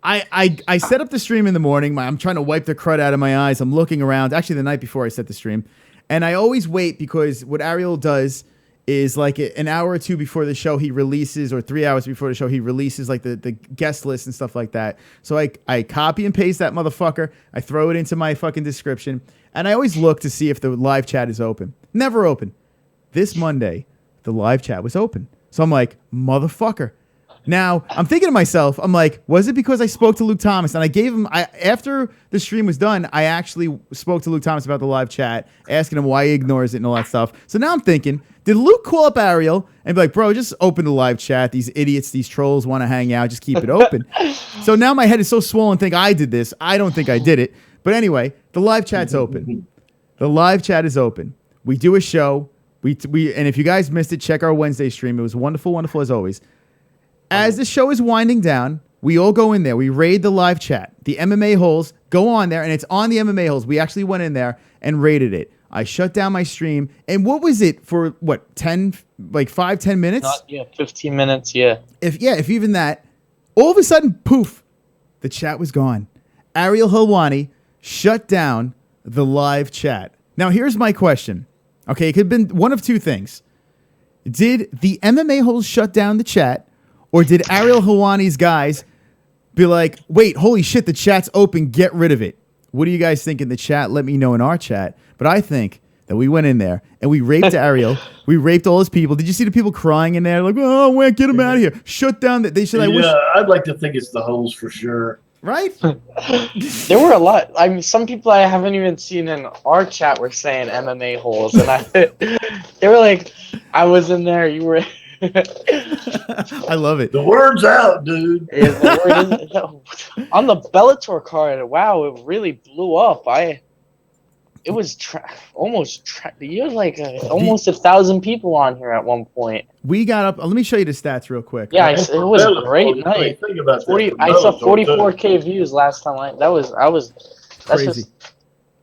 Speaker 3: I set up the stream in the morning. I'm trying to wipe the crud out of my eyes. I'm looking around. Actually, the night before I set the stream. And I always wait because what Ariel does is like an hour or two before the show he releases, or 3 hours before the show he releases like the guest list and stuff like that. So I copy and paste that motherfucker. I throw it into my fucking description. And I always look to see if the live chat is open. Never open. This Monday, the live chat was open. So I'm like, motherfucker. Now, I'm thinking to myself, I'm like, was it because I spoke to Luke Thomas? And I gave him, after the stream was done, I actually spoke to Luke Thomas about the live chat, asking him why he ignores it and all that stuff. So now I'm thinking, did Luke call up Ariel and be like, bro, just open the live chat. These idiots, these trolls want to hang out. Just keep it open. So now my head is so swollen, think I did this. I don't think I did it. But anyway, the live chat's open. The live chat is open. We do a show. And if you guys missed it, check our Wednesday stream. It was wonderful, wonderful as always. As the show is winding down, we all go in there. We raid the live chat. The MMA Holes go on there, and it's on the MMA Holes. We actually went in there and raided it. I shut down my stream. And what was it for, 10 minutes?
Speaker 6: 15 minutes, yeah.
Speaker 3: If even that, all of a sudden, poof, the chat was gone. Ariel Helwani shut down the live chat. Now, here's my question. Okay, it could have been one of two things. Did the MMA Holes shut down the chat? Or did Ariel Helwani's guys be like, wait, holy shit, the chat's open, get rid of it? What do you guys think in the chat? Let me know in our chat. But I think that we went in there and we raped Ariel. We raped all his people. Did you see the people crying in there? Like, oh, get him out of here. Shut down. They should.
Speaker 5: I'd like to think it's the Holes for sure.
Speaker 3: Right?
Speaker 6: There were a lot. I mean, some people I haven't even seen in our chat were saying MMA Holes. And they were like, I was in there, you were...
Speaker 3: I love it.
Speaker 5: The word's out, dude.
Speaker 6: On the Bellator card, wow, it really blew up. It was almost 1,000 people on here at one point.
Speaker 3: We got up. Let me show you the stats real quick.
Speaker 6: Yeah, it was a great night.
Speaker 5: Think about
Speaker 6: 40. I saw 44K views last time. That's
Speaker 3: crazy.
Speaker 6: just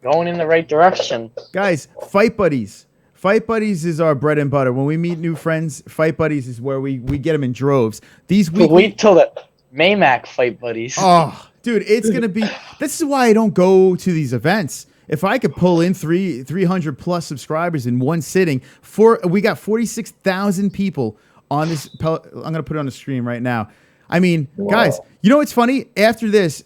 Speaker 6: going in the right direction.
Speaker 3: Guys, Fight Buddies. Fight Buddies is our bread and butter. When we meet new friends, Fight Buddies is where we get them in droves.
Speaker 6: Wait till the Maymac Fight Buddies.
Speaker 3: Oh, dude, it's going to be... This is why I don't go to these events. If I could pull in 300 plus subscribers in one sitting, we got 46,000 people on this. I'm going to put it on the stream right now. I mean, guys, you know what's funny? After this,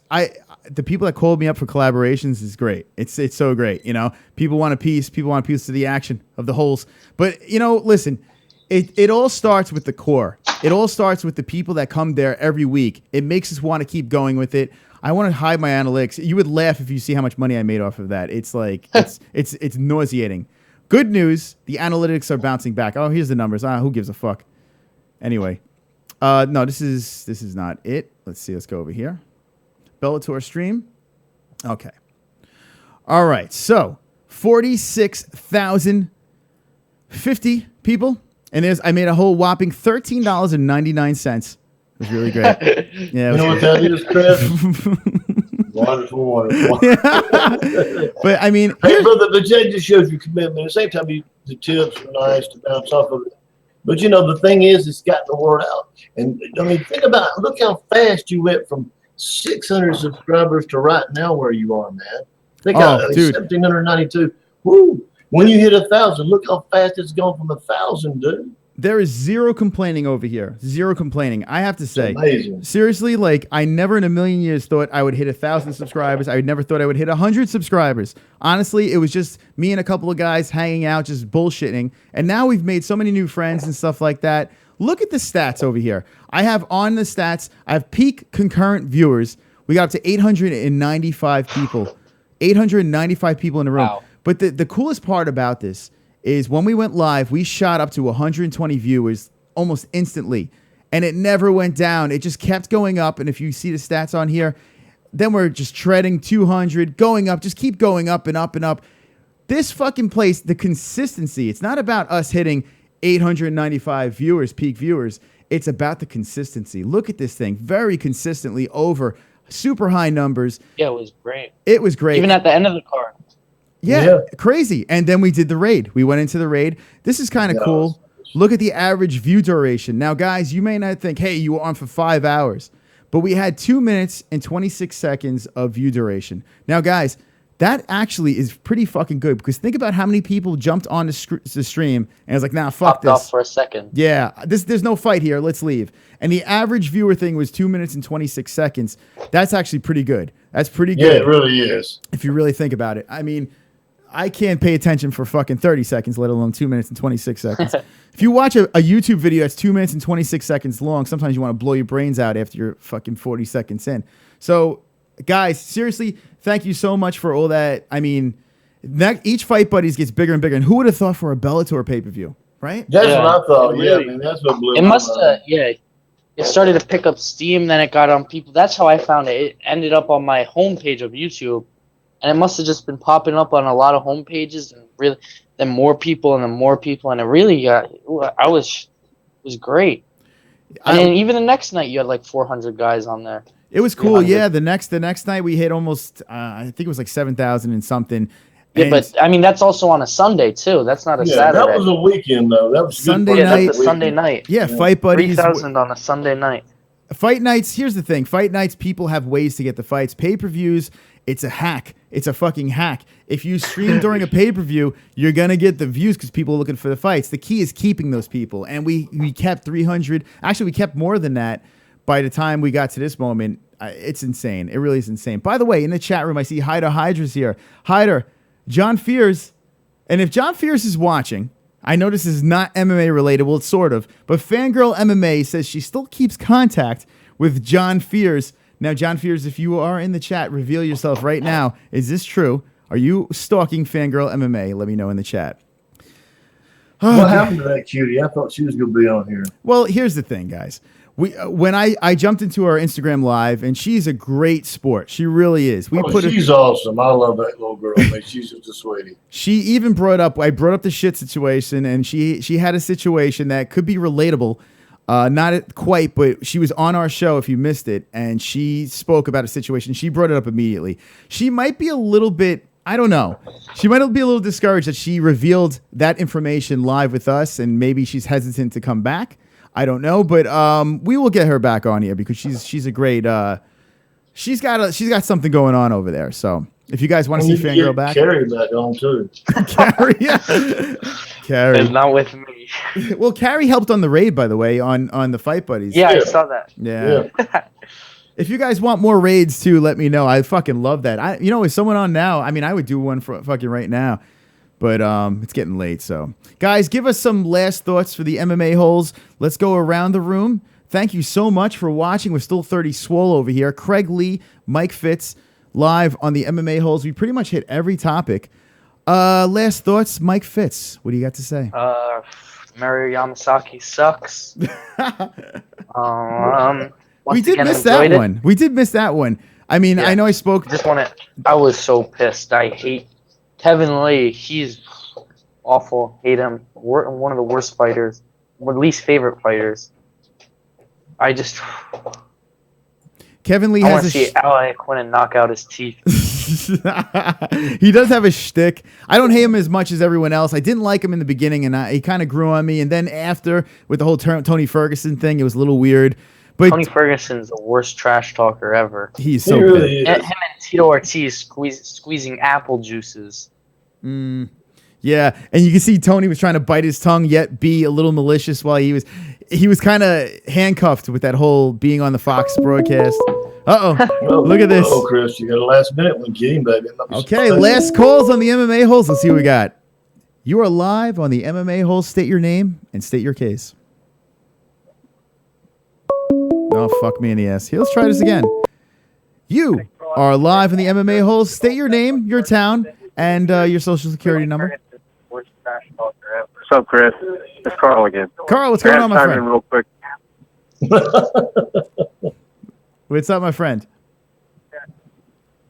Speaker 3: the people that called me up for collaborations is great. It's so great. You know, people want a piece. People want a piece of the action of the Holes. But you know, listen, it all starts with the core. It all starts with the people that come there every week. It makes us want to keep going with it. I want to hide my analytics. You would laugh if you see how much money I made off of that. It's like it's nauseating. Good news, the analytics are bouncing back. Oh, here's the numbers. Who gives a fuck? Anyway, no, this is not it. Let's see. Let's go over here. Bellator stream. Okay. All right. So 46,050 people, and I made a whole whopping $13.99. It was really great. Yeah.
Speaker 5: You know what that is, Chris? Wonderful.
Speaker 3: But I mean,
Speaker 5: hey, brother, the judge just shows you commitment. At the same time, the tips are nice to bounce off of it. But you know, the thing is, it's gotten the word out. And I mean, look how fast you went from 600 subscribers to right now where you are, man. Think how 1,792. Woo! When you hit 1,000, look how fast it's gone from 1,000, dude.
Speaker 3: There is zero complaining over here. Zero complaining. I have to say,
Speaker 5: amazing.
Speaker 3: Seriously, like I never in a million years thought I would hit 1,000 subscribers. I never thought I would hit 100 subscribers. Honestly, it was just me and a couple of guys hanging out, just bullshitting. And now we've made so many new friends and stuff like that. Look at the stats over here. I have on the stats, I have peak concurrent viewers. We got up to 895 people. 895 people in the room.
Speaker 6: Wow.
Speaker 3: But the coolest part about this is when we went live, we shot up to 120 viewers almost instantly. And it never went down. It just kept going up. And if you see the stats on here, then we're just treading 200, going up, just keep going up and up and up. This fucking place, the consistency, it's not about us hitting 895 viewers, peak viewers. It's about the consistency. Look at this thing. Very consistently over super high numbers.
Speaker 6: Yeah, it was great.
Speaker 3: It was great.
Speaker 6: Even at the end of the card.
Speaker 3: Yeah, crazy. And then we did the raid. We went into the raid. This is kind of cool. Look at the average view duration. Now, guys, you may not think, hey, you were on for 5 hours. But we had 2 minutes and 26 seconds of view duration. Now, guys, that actually is pretty fucking good. Because think about how many people jumped on the stream and was like, nah, fuck
Speaker 6: Popped
Speaker 3: this.
Speaker 6: off for a second.
Speaker 3: Yeah, there's no fight here. Let's leave. And the average viewer thing was 2 minutes and 26 seconds. That's actually pretty good. That's pretty good.
Speaker 5: Yeah, it really is.
Speaker 3: If you really think about it. I mean, I can't pay attention for fucking 30 seconds, let alone 2 minutes and 26 seconds. If you watch a YouTube video that's 2 minutes and 26 seconds long, sometimes you want to blow your brains out after you're fucking 40 seconds in. So, guys, seriously, thank you so much for all that. I mean, each Fight Buddies gets bigger and bigger. And who would have thought for a Bellator pay-per-view, right?
Speaker 5: That's what I thought.
Speaker 6: Really,
Speaker 5: Yeah, man, that's what blew
Speaker 6: it
Speaker 5: my
Speaker 6: must
Speaker 5: mind.
Speaker 6: yeah. It started to pick up steam, then it got on people. That's how I found it. It ended up on my homepage of YouTube. And it must have just been popping up on a lot of homepages, and really, then more people, and then more people, and it really got. It was great. And then even the next night, you had like 400 guys on there.
Speaker 3: It was cool. 300. Yeah, the next night we hit almost. I think it was like 7,000 and something.
Speaker 6: Yeah, but I mean that's also on a Sunday too. That's not a Saturday.
Speaker 5: That was a weekend though. That was
Speaker 3: Sunday night.
Speaker 6: That's a Sunday night.
Speaker 3: Yeah, Fight Buddies.
Speaker 6: 3,000 on a Sunday night.
Speaker 3: Fight nights. Here's the thing. Fight nights. People have ways to get the fights. Pay-per-views. It's a hack. It's a fucking hack. If you stream during a pay-per-view, you're going to get the views because people are looking for the fights. The key is keeping those people. And we kept 300. Actually, we kept more than that by the time we got to this moment. It's insane. It really is insane. By the way, in the chat room, I see Hyder Hydra's here. Hyder, John Fears. And if John Fears is watching, I know this is not MMA related. Well, it's sort of. But Fangirl MMA says she still keeps contact with John Fears. Now, John Fears, if you are in the chat, reveal yourself right now. Is this true? Are you stalking Fangirl MMA? Let me know in the chat.
Speaker 5: What happened to that cutie? I thought she was going to be on here.
Speaker 3: Well, here's the thing, guys. When I jumped into her Instagram live, and she's a great sport. She really is.
Speaker 5: She's awesome. I love that little girl. Man. She's just a sweetie.
Speaker 3: She even I brought up the shit situation, and she had a situation that could be relatable. Not quite, but she was on our show if you missed it, and she spoke about a situation. She brought it up immediately. She might be a little bit, I don't know. She might be a little discouraged that she revealed that information live with us, and maybe she's hesitant to come back. I don't know, but we will get her back on here because she's a great. She's got something going on over there. So if you guys want to see Fangirl back,
Speaker 5: Carrie back on too.
Speaker 3: Carrie, yeah. Carrie,
Speaker 6: it's not with me.
Speaker 3: Well, Carrie helped on the raid, by the way, on the Fight Buddies.
Speaker 6: Yeah, I saw that.
Speaker 3: Yeah. If you guys want more raids too, let me know. I fucking love that. Is someone on now? I mean, I would do one for fucking right now. But it's getting late, so. Guys, give us some last thoughts for the MMA holes. Let's go around the room. Thank you so much for watching. We're still 30 swole over here. Craig Lee, Mike Fitz, live on the MMA holes. We pretty much hit every topic. Last thoughts, Mike Fitz. What do you got to say?
Speaker 6: Mario Yamasaki sucks.
Speaker 3: We did miss that one. We did miss that one. I mean, yeah. I know I spoke.
Speaker 6: I was so pissed. I hate Kevin Lee. He's awful. Hate him. One of the worst fighters. My least favorite fighters.
Speaker 3: Kevin Lee
Speaker 6: I want to see Ally Quinn knock out his teeth.
Speaker 3: He does have a shtick. I don't hate him as much as everyone else. I didn't like him in the beginning, and he kind of grew on me. And then after, with the whole Tony Ferguson thing, it was a little weird. But
Speaker 6: Tony Ferguson's the worst trash talker ever.
Speaker 3: He's so good.
Speaker 6: Him and Tito Ortiz squeezing apple juices.
Speaker 3: Yeah, Yeah, and you can see Tony was trying to bite his tongue, yet be a little malicious while he was kind of handcuffed with that whole being on the Fox broadcast. Look at this.
Speaker 5: Oh, Chris, you got a last minute one, game, baby.
Speaker 3: Okay, last calls on the MMA Holes. Let's see what we got. You are live on the MMA Holes. State your name and state your case. Oh, fuck me in the ass. Here, let's try this again. You are live on the MMA Holes. State your name, your town, and your social security number.
Speaker 9: What's up, Chris? It's Carl again.
Speaker 3: Carl, what's going on, my friend?
Speaker 9: Real quick.
Speaker 3: What's up, my friend?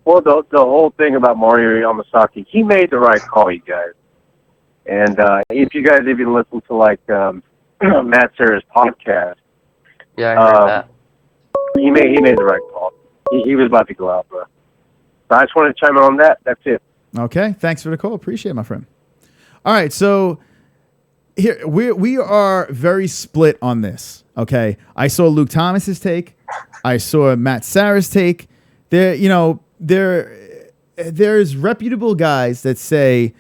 Speaker 9: Well, the whole thing about Mario Yamasaki, he made the right call, you guys. And if you guys even listen to like Matt Serra's podcast,
Speaker 6: Yeah, I heard that.
Speaker 9: he made the right call. He was about to go out, bro. So I just wanted to chime in on that. That's it.
Speaker 3: Okay, thanks for the call. Appreciate it, my friend. All right, so here we are very split on this. Okay, I saw Luke Thomas's take. I saw Matt Serra's take. There's reputable guys that say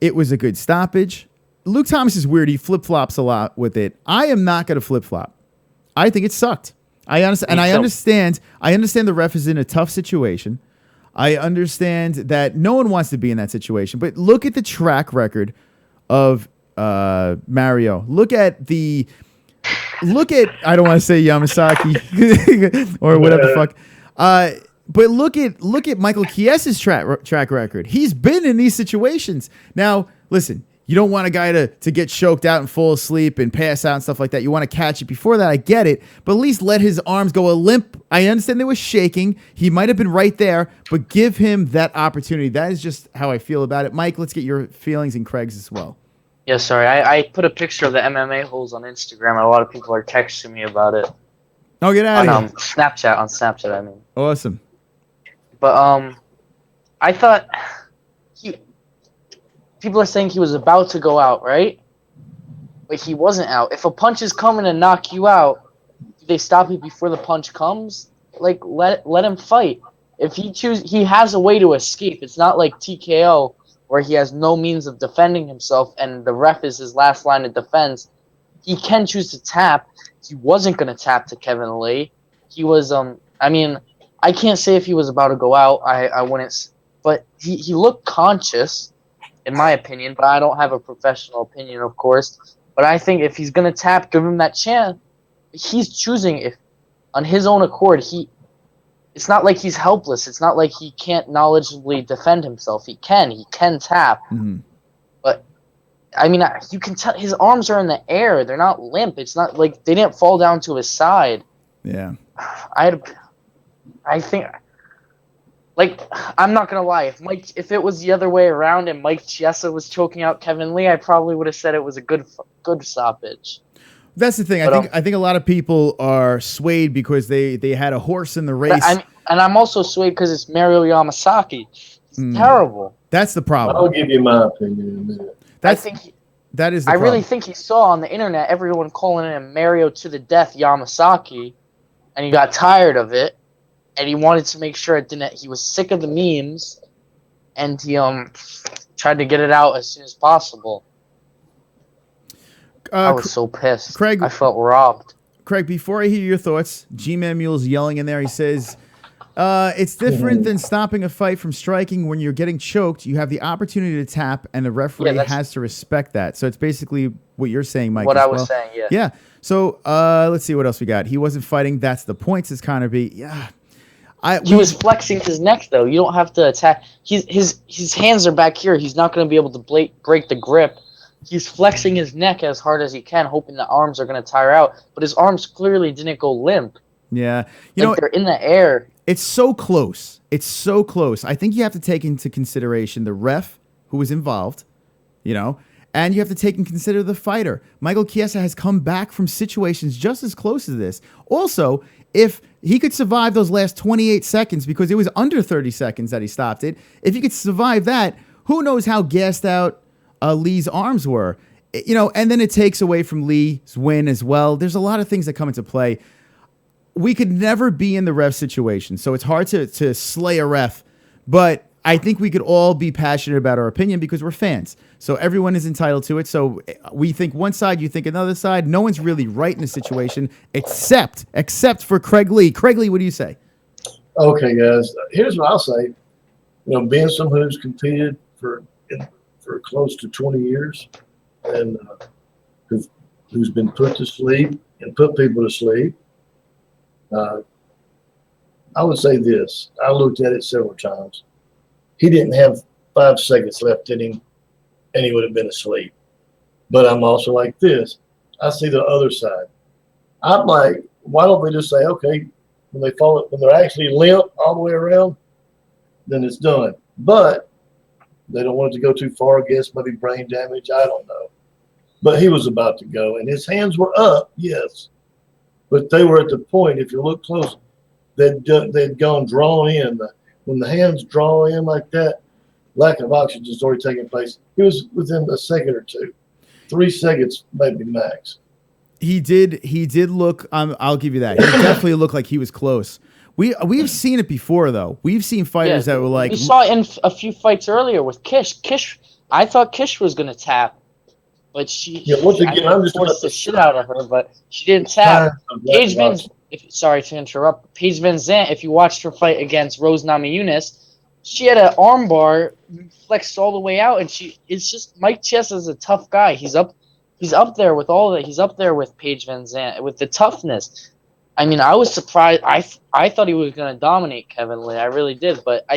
Speaker 3: it was a good stoppage. Luke Thomas is weird. He flip-flops a lot with it. I am not going to flip-flop. I think it sucked. I understand the ref is in a tough situation. I understand that no one wants to be in that situation. But look at the track record of Mario. Look at I don't want to say Yamasaki or whatever the fuck. But look at Michael Chies's track record. He's been in these situations. Now, listen, you don't want a guy to get choked out and fall asleep and pass out and stuff like that. You want to catch it before that. I get it. But at least let his arms go a limp. I understand they were shaking. He might have been right there, but give him that opportunity. That is just how I feel about it. Mike, let's get your feelings and Craig's as well.
Speaker 6: Yeah, sorry. I put a picture of the MMA Holes on Instagram, and a lot of people are texting me about it.
Speaker 3: Oh, get out of here.
Speaker 6: Snapchat, I mean.
Speaker 3: Awesome.
Speaker 6: But I thought people are saying he was about to go out, right? But he wasn't out. If a punch is coming to knock you out, do they stop it before the punch comes? Like, let him fight. If he has a way to escape. It's not like TKO where he has no means of defending himself and the ref is his last line of defense. He can choose to tap. He wasn't going to tap to Kevin Lee. He was, I can't say if he was about to go out. I wouldn't. But he looked conscious, in my opinion. But I don't have a professional opinion, of course. But I think if he's going to tap, give him that chance. He's choosing if, on his own accord, it's not like he's helpless. It's not like he can't knowledgeably defend himself. He can tap. Mm-hmm. But, you can tell his arms are in the air. They're not limp. It's not like they didn't fall down to his side.
Speaker 3: Yeah.
Speaker 6: I think, I'm not going to lie. If it was the other way around and Mike Chiesa was choking out Kevin Lee, I probably would have said it was a good stoppage.
Speaker 3: That's the thing. I think a lot of people are swayed because they had a horse in the race.
Speaker 6: I'm also swayed because it's Mario Yamasaki. He's terrible.
Speaker 3: That's the problem.
Speaker 5: I'll give you my opinion in a minute.
Speaker 6: I really think he saw on the internet everyone calling him Mario to the death Yamasaki, and he got tired of it, and he wanted to make sure it didn't. He was sick of the memes, and he tried to get it out as soon as possible. I was so pissed.
Speaker 3: Craig,
Speaker 6: I felt robbed.
Speaker 3: Craig, before I hear your thoughts, G-Man Mule's yelling in there. He says, it's different than stopping a fight from striking. When you're getting choked, you have the opportunity to tap, and the referee has to respect that. So it's basically what you're saying, Mike.
Speaker 6: What I was saying, yeah.
Speaker 3: Yeah. So let's see what else we got. He wasn't fighting. That's the point. It's kind of yeah.
Speaker 6: He was flexing his neck, though. You don't have to attack. His hands are back here. He's not going to be able to break the grip. He's flexing his neck as hard as he can, hoping the arms are going to tire out. But his arms clearly didn't go limp.
Speaker 3: Yeah.
Speaker 6: They're in the air.
Speaker 3: It's so close. It's so close. I think you have to take into consideration the ref who was involved, and you have to take and consider the fighter. Michael Chiesa has come back from situations just as close as this. Also, if he could survive those last 28 seconds, because it was under 30 seconds that he stopped it, if he could survive that, who knows how gassed out Lee's arms were, and then it takes away from Lee's win as well. There's a lot of things that come into play. We could never be in the ref situation, so it's hard to slay a ref, but I think we could all be passionate about our opinion because we're fans. So everyone is entitled to it. So we think one side, you think another side. No one's really right in the situation except for Craig Lee. Craig Lee, what do you say?
Speaker 5: Okay, guys. Here's what I'll say. Being someone who's competed for close to 20 years and who's been put to sleep and put people to sleep, I would say this. I looked at it several times. He didn't have 5 seconds left in him, and he would have been asleep. But I'm also like this. I see the other side. I'm like, why don't they just say, okay, when they're actually limp all the way around, then it's done. But they don't want it to go too far. I guess maybe brain damage. I don't know. But he was about to go, and his hands were up, yes. But they were at the point, if you look close, they'd gone drawn in. When the hands draw in like that, lack of oxygen is already taking place. He was within a second or two, 3 seconds maybe max. He
Speaker 3: did look. I'll give you that. He definitely looked like he was close. We've seen it before though. We've seen fighters that were like.
Speaker 6: We saw it in a few fights earlier with Kish. I thought Kish was gonna tap, but she.
Speaker 5: Yeah, once again, I'm just
Speaker 6: forced the shit out of her, but she didn't tap. Sorry to interrupt. Paige Van Zandt, if you watched her fight against Rose Namajunas, she had an arm bar flexed all the way out, and it's just Mike Chess is a tough guy. He's up there with all that. He's up there with Paige Van Zandt with the toughness. I mean, I was surprised. I thought he was going to dominate Kevin Lee. I really did, but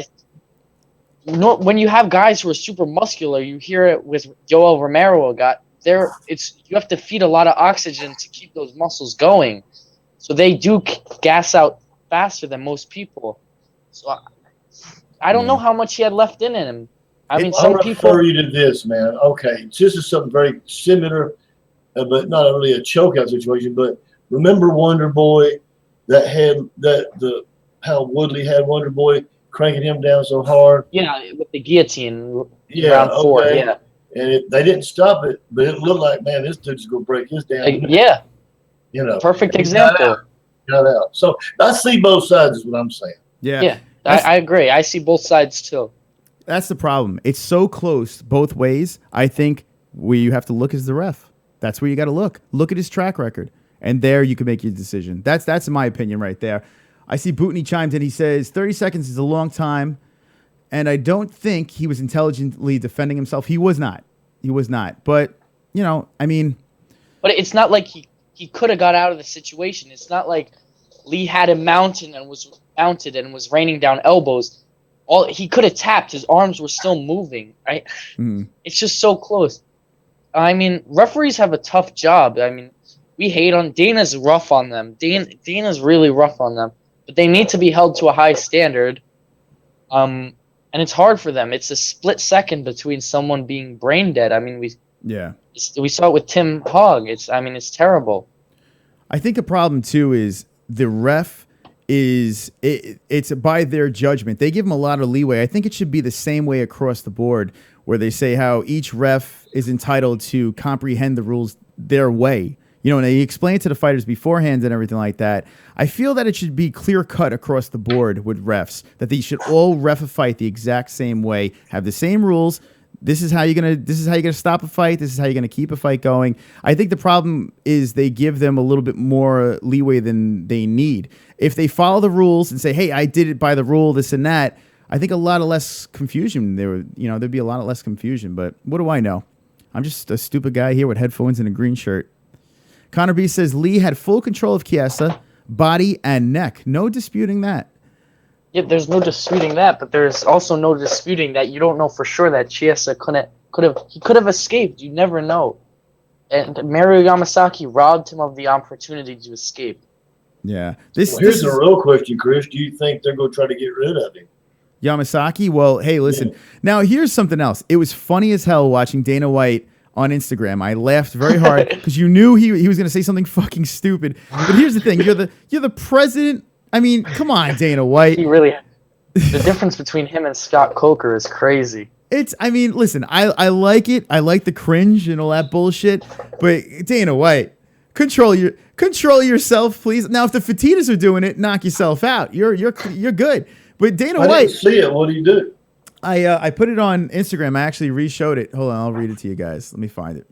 Speaker 6: when you have guys who are super muscular, you hear it with Joel Romero. You have to feed a lot of oxygen to keep those muscles going. So they do gas out faster than most people. So I don't know how much he had left in him. I mean, some people.
Speaker 5: I'll refer you to this, man. Okay, this is something very similar, but not really a chokeout situation. But remember Wonder Boy, how Woodley had Wonder Boy cranking him down so hard.
Speaker 6: Yeah, with the guillotine. Round 4.
Speaker 5: Okay.
Speaker 6: Yeah.
Speaker 5: And they didn't stop it, but it looked like, man, this dude's gonna break his down.
Speaker 6: Yeah. Perfect example.
Speaker 5: Got out. So I see both sides, is what I'm saying.
Speaker 3: Yeah.
Speaker 6: Yeah, I agree. I see both sides too.
Speaker 3: That's the problem. It's so close both ways. I think where you have to look is the ref. That's where you got to look. Look at his track record, and there you can make your decision. That's my opinion right there. I see Bootney chimed in. He says 30 seconds is a long time, and I don't think he was intelligently defending himself. He was not. But I mean,
Speaker 6: but it's not like he could have got out of the situation. It's not like Lee had him mounted and was raining down elbows. He could have tapped. His arms were still moving, right? Mm-hmm. It's just so close. I mean, referees have a tough job. I mean, we hate on Dana's rough on them. Dana's really rough on them, but they need to be held to a high standard. And it's hard for them. It's a split second between someone being brain dead. I mean, we saw it with Tim Hogg. It's terrible.
Speaker 3: I think a problem too is the ref it's by their judgment. They give them a lot of leeway. I think it should be the same way across the board, where they say how each ref is entitled to comprehend the rules their way. And they explain it to the fighters beforehand and everything like that. I feel that it should be clear cut across the board with refs, that they should all ref a fight the exact same way, have the same rules. This is how you're gonna stop a fight. This is how you're gonna keep a fight going. I think the problem is they give them a little bit more leeway than they need. If they follow the rules and say, "Hey, I did it by the rule," this and that, I think a lot of less confusion. There'd be a lot of less confusion. But what do I know? I'm just a stupid guy here with headphones and a green shirt. Connor B says Lee had full control of Chiesa, body and neck. No disputing that.
Speaker 6: Yeah, there's no disputing that, but there's also no disputing that you don't know for sure that Chiesa could have escaped. You never know. And Mario Yamasaki robbed him of the opportunity to escape.
Speaker 3: Yeah.
Speaker 5: Here's the real question, Chris. Do you think they're going to try to get rid of him?
Speaker 3: Yamasaki? Well, hey, listen. Yeah. Now, here's something else. It was funny as hell watching Dana White on Instagram. I laughed very hard because you knew he was going to say something fucking stupid. But here's the thing. You're the president. I mean, come on, Dana White.
Speaker 6: He really. The difference between him and Scott Coker is crazy.
Speaker 3: Listen, I like it. I like the cringe and all that bullshit. But Dana White, control yourself, please. Now, if the Fertittas are doing it, knock yourself out. You're good. But Dana White.
Speaker 5: I didn't see it. What do you do?
Speaker 3: I put it on Instagram. I actually re-showed it. Hold on, I'll read it to you guys. Let me find it.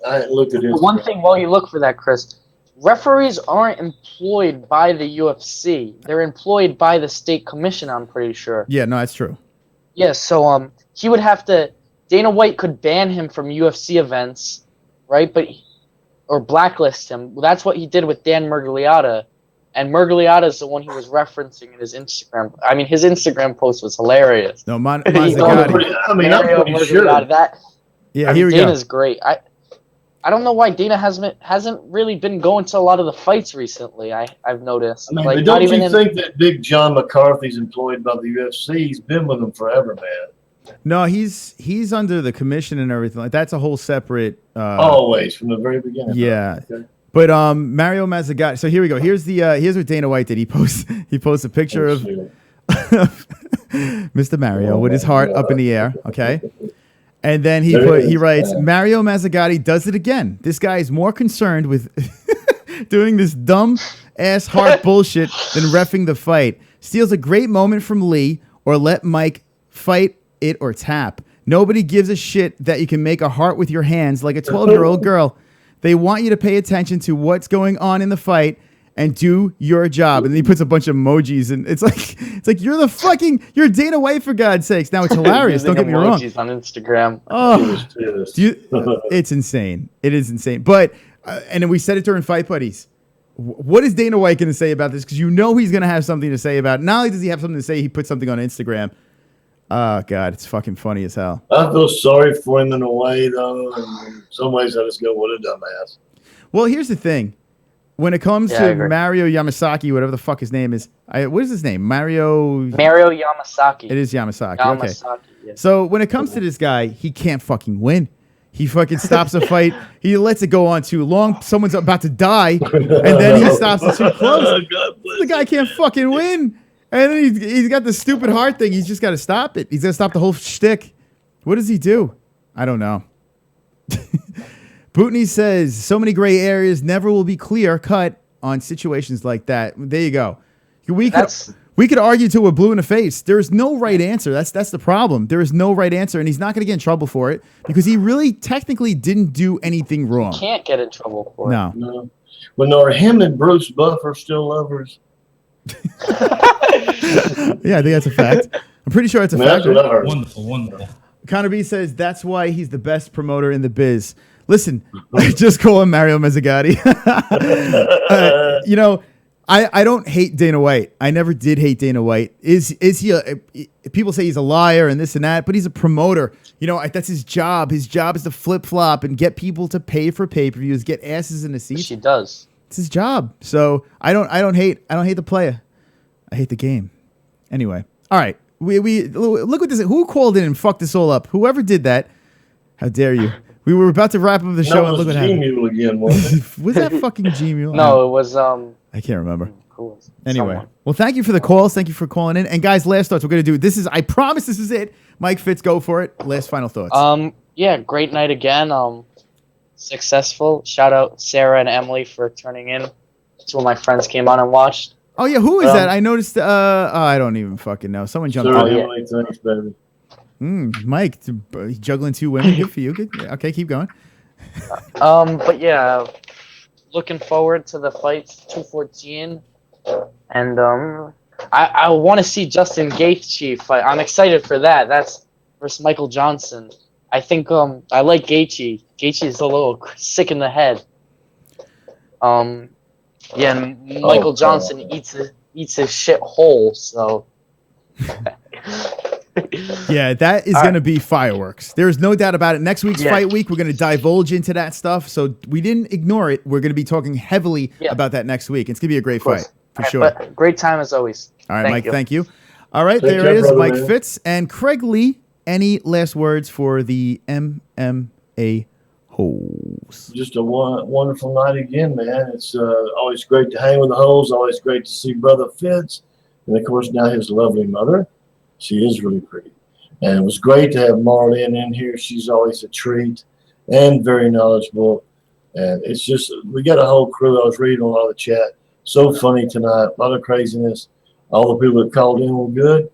Speaker 5: I looked at it.
Speaker 6: One thing while you look for that, Chris, referees aren't employed by the UFC. They're employed by the state commission, I'm pretty sure.
Speaker 3: Yeah, no, that's true.
Speaker 6: Yeah, so he would have to. Dana White could ban him from UFC events, right? Or blacklist him. Well, that's what he did with Dan Murgliata, and Murgliata is the one he was referencing in his Instagram. I mean, his Instagram post was hilarious.
Speaker 3: No,
Speaker 5: I'm pretty sure.
Speaker 3: Yeah, here we go.
Speaker 6: Dana's great. I don't know why Dana hasn't really been going to a lot of the fights recently. I've noticed.
Speaker 5: I mean,
Speaker 6: like,
Speaker 5: but don't you think that Big John McCarthy's employed by the UFC? He's been with them forever, man.
Speaker 3: No, he's under the commission and everything. Like that's a whole separate.
Speaker 5: Always from the very beginning.
Speaker 3: Yeah.
Speaker 5: Okay.
Speaker 3: But Mario Mazzagatti. So here we go. Here's what Dana White did. He posts a picture of Mr. Mario with his heart up in the air. Okay. And then he writes, Mario Mazzagatti does it again. This guy is more concerned with doing this dumb ass heart bullshit than reffing the fight. Steals a great moment from Lee or let Mike fight it or tap. Nobody gives a shit that you can make a heart with your hands like a 12-year-old girl. They want you to pay attention to what's going on in the fight and do your job. And then he puts a bunch of emojis, and it's like you're Dana White, for God's sakes. Now it's hilarious. Don't get me wrong.
Speaker 6: Emojis on Instagram.
Speaker 3: Oh, it's insane. It is insane. But and then we said it during Fight Buddies. What is Dana White going to say about this? Because you know he's going to have something to say about it. Not only does he have something to say, he put something on Instagram. Oh, God, it's fucking funny as hell.
Speaker 5: I feel sorry for him in a way, though. And in some ways, I just go, what a dumbass.
Speaker 3: Well, here's the thing. When it comes to Mario Yamasaki, whatever the fuck his name is, what is his name? Mario
Speaker 6: Yamasaki.
Speaker 3: It is Yamasaki. Okay.
Speaker 6: Yeah.
Speaker 3: So when it comes to this guy, he can't fucking win. He fucking stops a fight. He lets it go on too long. Someone's about to die, and then he stops it too close. The guy can't fucking win. And then he's got the stupid heart thing. He's just got to stop it. He's got to stop the whole shtick. What does he do? I don't know. Bootney says, so many gray areas never will be clear cut on situations like that. There you go. We could argue till we're blue in the face. There's no right answer. That's the problem. There is no right answer, and he's not going to get in trouble for it because he really technically didn't do anything wrong.
Speaker 6: He can't get in trouble for it.
Speaker 5: No. When are him and Bruce Buffer still lovers?
Speaker 3: Yeah, I think that's a fact. I'm pretty sure it's a fact.
Speaker 2: That's what I heard. Wonderful.
Speaker 3: Connor B says that's why he's the best promoter in the biz. Listen, just call him Mario Mazzagatti. I don't hate Dana White. I never did hate Dana White. Is he people say he's a liar and this and that, but he's a promoter. That's his job. His job is to flip-flop and get people to pay for pay-per-views, get asses in the seats.
Speaker 6: She does.
Speaker 3: It's his job. So I don't hate the player. I hate the game. Anyway. All right. We look at this. Who called in and fucked this all up? Whoever did that. How dare you? We were about to wrap up the show and look what happened.
Speaker 5: G-Mule again, wasn't it?
Speaker 3: Was that fucking G-Mule?
Speaker 6: No, it was
Speaker 3: I can't remember.
Speaker 6: Cool.
Speaker 3: Anyway.
Speaker 6: Someone.
Speaker 3: Well, thank you for the calls. Thank you for calling in. And guys, last thoughts. We're gonna do this. I promise this is it. Mike Fitz, go for it. Last final thoughts.
Speaker 6: Yeah, great night again. Successful. Shout out Sarah and Emily for turning in. Two of my friends came on and watched.
Speaker 3: Oh yeah, who is that? I noticed. I don't even fucking know. Someone jumped on.
Speaker 5: Emily, thanks, baby.
Speaker 3: Mike, juggling two women. Good for you. Good. Okay, keep going.
Speaker 6: But yeah, looking forward to the fights 214, and I want to see Justin Gaethje fight. I'm excited for that. That's versus Michael Johnson. I think I like Gaethje. Gaethje is a little sick in the head. Yeah, and Michael Johnson eats his shit whole. So.
Speaker 3: Yeah, that is going to be fireworks. There's no doubt about it. Next week's fight week, we're going to divulge into that stuff. So we didn't ignore it. We're going to be talking heavily about that next week. It's going to be a great fight, for sure.
Speaker 6: But great time as always.
Speaker 3: All right, Mike, thank you. All right, there it is, Mike Fitz and Craig Lee. Any last words for the MMA Holes?
Speaker 5: Just a wonderful night again, man. It's always great to hang with the Holes. Always great to see Brother Fitz. And, of course, now his lovely mother. She is really pretty. And it was great to have Marlynn in here. She's always a treat and very knowledgeable. And it's just, we got a whole crew. I was reading a lot of the chat. So funny tonight. A lot of craziness. All the people that called in were good.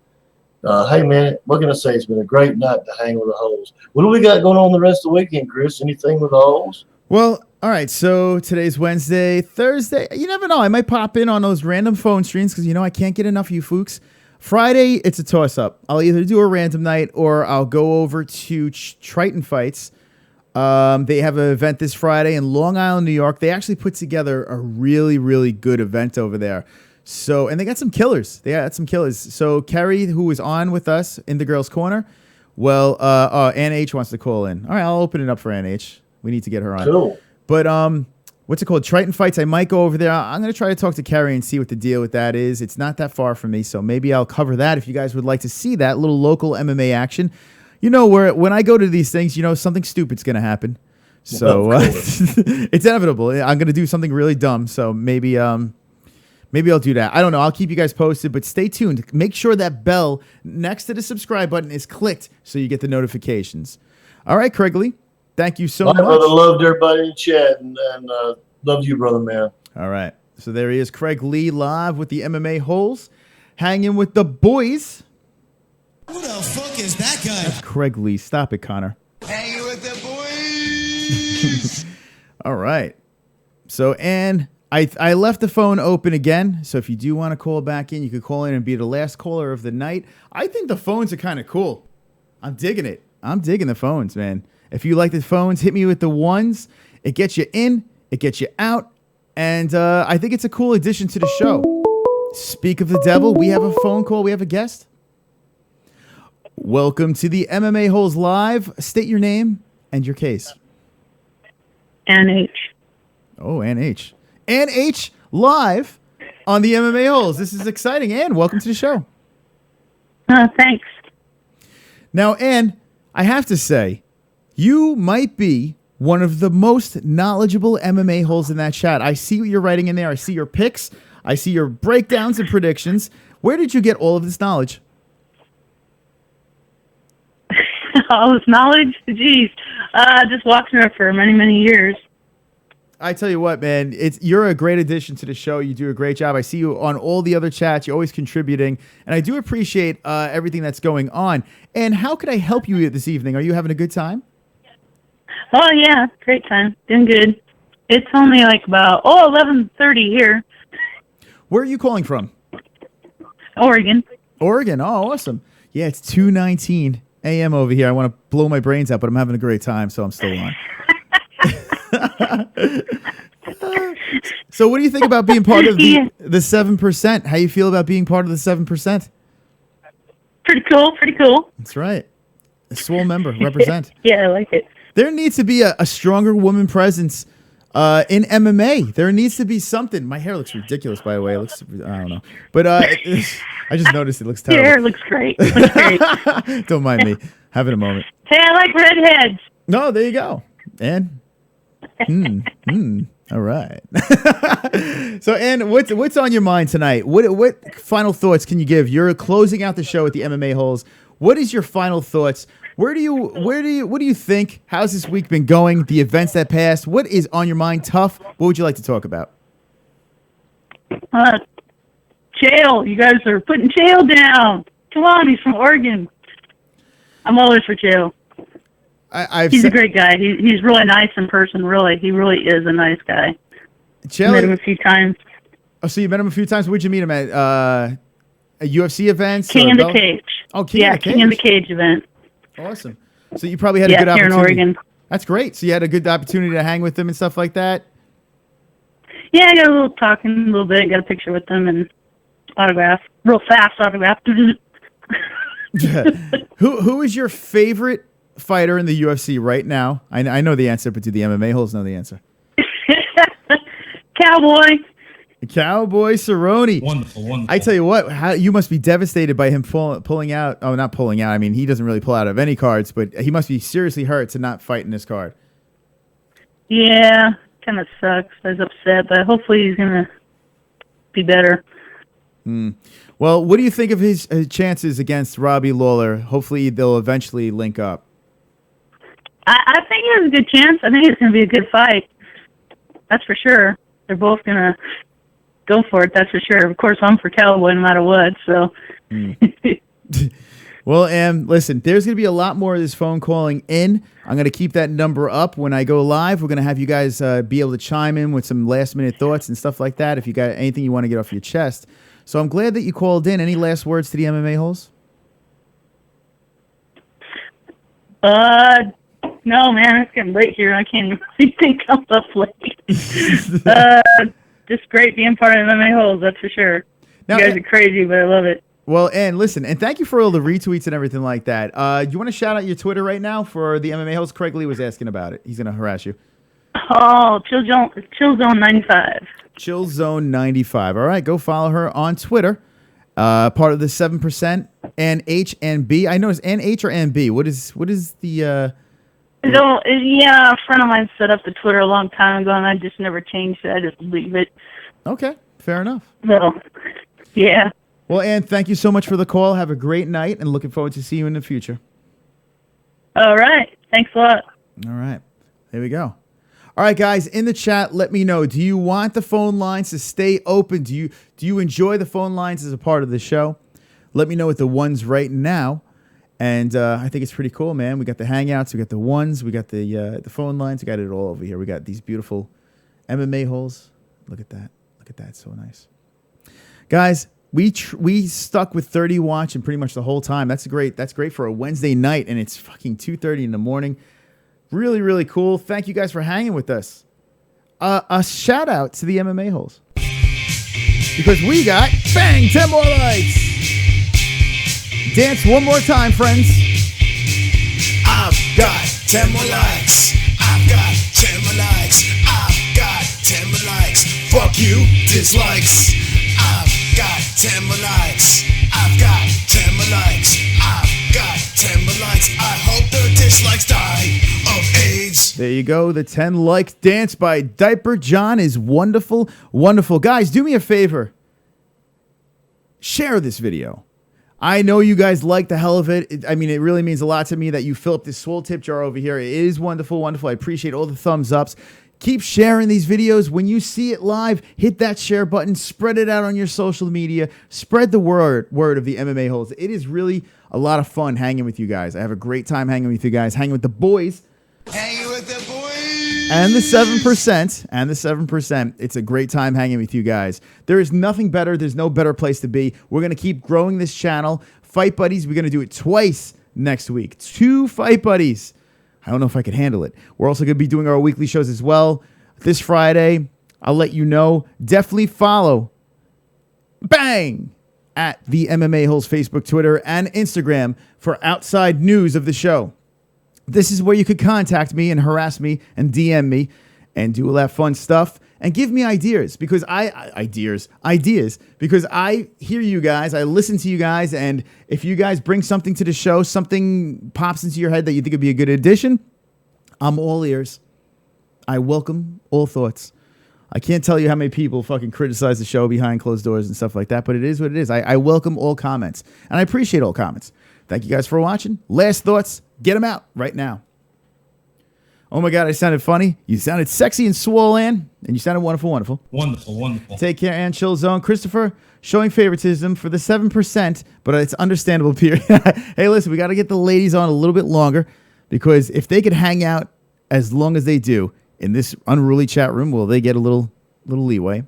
Speaker 5: Hey, man, what can I say? It's been a great night to hang with the Holes. What do we got going on the rest of the weekend, Chris? Anything with the Holes?
Speaker 3: Well, all right. So today's Wednesday, Thursday. You never know. I might pop in on those random phone streams because I can't get enough of you Fooks. Friday, it's a toss-up. I'll either do a random night or I'll go over to Triton Fights. They have an event this Friday in Long Island, New York. They actually put together a really, really good event over there. So, and they got some killers. So Carrie, who was on with us in the girls' corner, well, Ann H wants to call in. All right, I'll open it up for Ann H. We need to get her on.
Speaker 5: Cool.
Speaker 3: But what's it called? Triton Fights. I might go over there. I'm going to try to talk to Carrie and see what the deal with that is. It's not that far from me, so maybe I'll cover that if you guys would like to see that little local MMA action. Where when I go to these things, something stupid's going to happen. So it's inevitable. I'm going to do something really dumb. So maybe I'll do that. I don't know. I'll keep you guys posted, but stay tuned. Make sure that bell next to the subscribe button is clicked so you get the notifications. All right, Craigley. Thank you so much.
Speaker 5: Brother, loved everybody in the chat and love you, brother, man.
Speaker 3: All right. So there he is, Craig Lee, live with the MMA-Holes, hanging with the boys.
Speaker 1: Who the fuck is that guy?
Speaker 3: That's Craig Lee. Stop it, Connor.
Speaker 1: Hanging with the boys.
Speaker 3: All right. So, and I left the phone open again. So if you do want to call back in, you could call in and be the last caller of the night. I think the phones are kind of cool. I'm digging it. I'm digging the phones, man. If you like the phones, hit me with the ones. It gets you in, it gets you out, and I think it's a cool addition to the show. Speak of the devil, we have a phone call. We have a guest. Welcome to the MMA-Holes Live. State your name and your case.
Speaker 12: Ann H.
Speaker 3: Oh, Ann H. Ann H. live on the MMA-Holes. This is exciting. Ann, welcome to the show.
Speaker 12: Thanks.
Speaker 3: Now, Ann, I have to say, you might be one of the most knowledgeable MMA holes in that chat. I see what you're writing in there. I see your picks. I see your breakdowns and predictions. Where did you get all of this knowledge?
Speaker 12: All this knowledge? Jeez. Just watching her for many, many years.
Speaker 3: I tell you what, man, you're a great addition to the show. You do a great job. I see you on all the other chats. You're always contributing, and I do appreciate everything that's going on. And how could I help you this evening? Are you having a good time?
Speaker 12: Oh, yeah. Great time. Doing good. It's only like about, 11:30 here.
Speaker 3: Where are you calling from?
Speaker 12: Oregon.
Speaker 3: Oregon. Oh, awesome. Yeah, it's 2:19 a.m. over here. I want to blow my brains out, but I'm having a great time, so I'm still on. So what do you think about being part of the 7%? How you feel about being part of the 7%?
Speaker 12: Pretty cool.
Speaker 3: That's right. A swole member. Represent.
Speaker 12: Yeah, I like it.
Speaker 3: There needs to be a stronger woman presence in MMA. There needs to be something. My hair looks ridiculous, by the way. It looks, I don't know. But I just noticed it looks terrible.
Speaker 12: Your hair looks great.
Speaker 3: Don't mind me. Having a moment.
Speaker 12: Hey, I like redheads.
Speaker 3: No, there you go. And all right. So, Ann, what's on your mind tonight? What final thoughts can you give? You're closing out the show with the MMA-Holes. What is your final thoughts? What do you think? How's this week been going? The events that passed. What is on your mind? TUF. What would you like to talk about?
Speaker 12: Chael. You guys are putting Chael down. Come on, he's from Oregon. I'm always for Chael. He's a great guy. He's really nice in person. Really, he really is a nice guy.
Speaker 3: Chael,
Speaker 12: met him a few times.
Speaker 3: Oh, so you met him a few times. Where'd you meet him at? A UFC events?
Speaker 12: King in the Cage.
Speaker 3: Oh, King
Speaker 12: in the Cage event.
Speaker 3: Awesome. So you probably had a good opportunity.
Speaker 12: Here in Oregon.
Speaker 3: That's great. So you had a good opportunity to hang with them and stuff like that?
Speaker 12: Yeah, I got a little talking, a little bit. Got a picture with them and autograph. Real fast autograph.
Speaker 3: Who is your favorite fighter in the UFC right now? I know the answer, but do the MMA-Holes know the answer? Cowboy Cerrone.
Speaker 2: Wonderful.
Speaker 3: I tell you what, you must be devastated by him pulling out. Oh, not pulling out. I mean, he doesn't really pull out of any cards, but he must be seriously hurt to not fight in this card.
Speaker 12: Yeah, kind of sucks. I was upset, but hopefully he's going to be better.
Speaker 3: Well, what do you think of his chances against Robbie Lawler? Hopefully they'll eventually link up.
Speaker 12: I think he has a good chance. I think it's going to be a good fight. That's for sure. They're both going to go for it, that's for sure. Of course, I'm for Cowboy no matter what, so.
Speaker 3: Well, listen, there's going to be a lot more of this phone calling in. I'm going to keep that number up when I go live. We're going to have you guys be able to chime in with some last-minute thoughts and stuff like that if you got anything you want to get off your chest. So I'm glad that you called in. Any last words to the MMA Holes?
Speaker 12: No, man, it's getting late here. I can't really think I'm up late. Just great being part of MMA Holes, that's for sure. Now, you guys are crazy, but I love it.
Speaker 3: Well, and listen, and thank you for all the retweets and everything like that. Do you want to shout out your Twitter right now for the MMA Holes? Craig Lee was asking about it. He's going to harass you.
Speaker 12: Oh, Chill Zone 95.
Speaker 3: Chill Zone 95. All right, go follow her on Twitter. Part of the 7% NH and B. I noticed NH or NB. What is the?
Speaker 12: Yeah, a friend of mine set up the Twitter a long time ago, and I just never changed it. I just leave it.
Speaker 3: Okay, fair enough.
Speaker 12: So, yeah.
Speaker 3: Well, Ann, thank you so much for the call. Have a great night, and looking forward to see you in the future.
Speaker 12: All right. Thanks a lot.
Speaker 3: All right. There we go. All right, guys, in the chat, let me know. Do you want the phone lines to stay open? Do you enjoy the phone lines as a part of the show? Let me know with the ones right now. And I think it's pretty cool, man. We got the Hangouts. We got the ones. We got the phone lines. We got it all over here. We got these beautiful MMA holes. Look at that. Look at that. So nice. Guys, we stuck with 30 watch and pretty much the whole time. That's great. That's great for a Wednesday night, and it's fucking 2:30 in the morning. Really, really cool. Thank you guys for hanging with us. A shout out to the MMA Holes. Because we got, bang, 10 more likes. Dance one more time, friends.
Speaker 1: I've got 10 more likes. I've got 10 more likes. I've got 10 more likes. Fuck you, dislikes. I've got 10 more likes. I've got 10 more likes. I've got 10 more likes. I hope the dislikes die of AIDS.
Speaker 3: There you go. The 10 likes dance by Diaper John is wonderful, wonderful. Guys, do me a favor. Share this video. I know you guys like the hell of it. It really means a lot to me that you fill up this swole tip jar over here. It is wonderful, wonderful. I appreciate all the thumbs ups. Keep sharing these videos. When you see it live, hit that share button. Spread it out on your social media. Spread the word of the MMA Holes. It is really a lot of fun hanging with you guys. I have a great time hanging with you guys, hanging with the boys.
Speaker 1: Hanging with the boys.
Speaker 3: And the 7%. And the 7%. It's a great time hanging with you guys. There is nothing better. There's no better place to be. We're going to keep growing this channel. Fight Buddies, we're going to do it twice next week. 2 Fight Buddies. I don't know if I could handle it. We're also going to be doing our weekly shows as well. This Friday, I'll let you know. Definitely follow, bang, at the MMA Holes Facebook, Twitter, and Instagram for outside news of the show. This is where you could contact me and harass me and DM me and do all that fun stuff and give me ideas because ideas because I hear you guys, I listen to you guys, and if you guys bring something to the show, something pops into your head that you think would be a good addition, I'm all ears. I welcome all thoughts. I can't tell you how many people fucking criticize the show behind closed doors and stuff like that, but it is what it is. I welcome all comments, and I appreciate all comments. Thank you guys for watching. Last thoughts, get them out right now. Oh my God, I sounded funny. You sounded sexy and swole, Ann, and you sounded wonderful, wonderful.
Speaker 2: Wonderful, wonderful.
Speaker 3: Take care, Ann. Chill Zone. Christopher, showing favoritism for the 7%, but it's understandable, period. Hey, listen, we got to get the ladies on a little bit longer because if they could hang out as long as they do in this unruly chat room, well, they get a little leeway.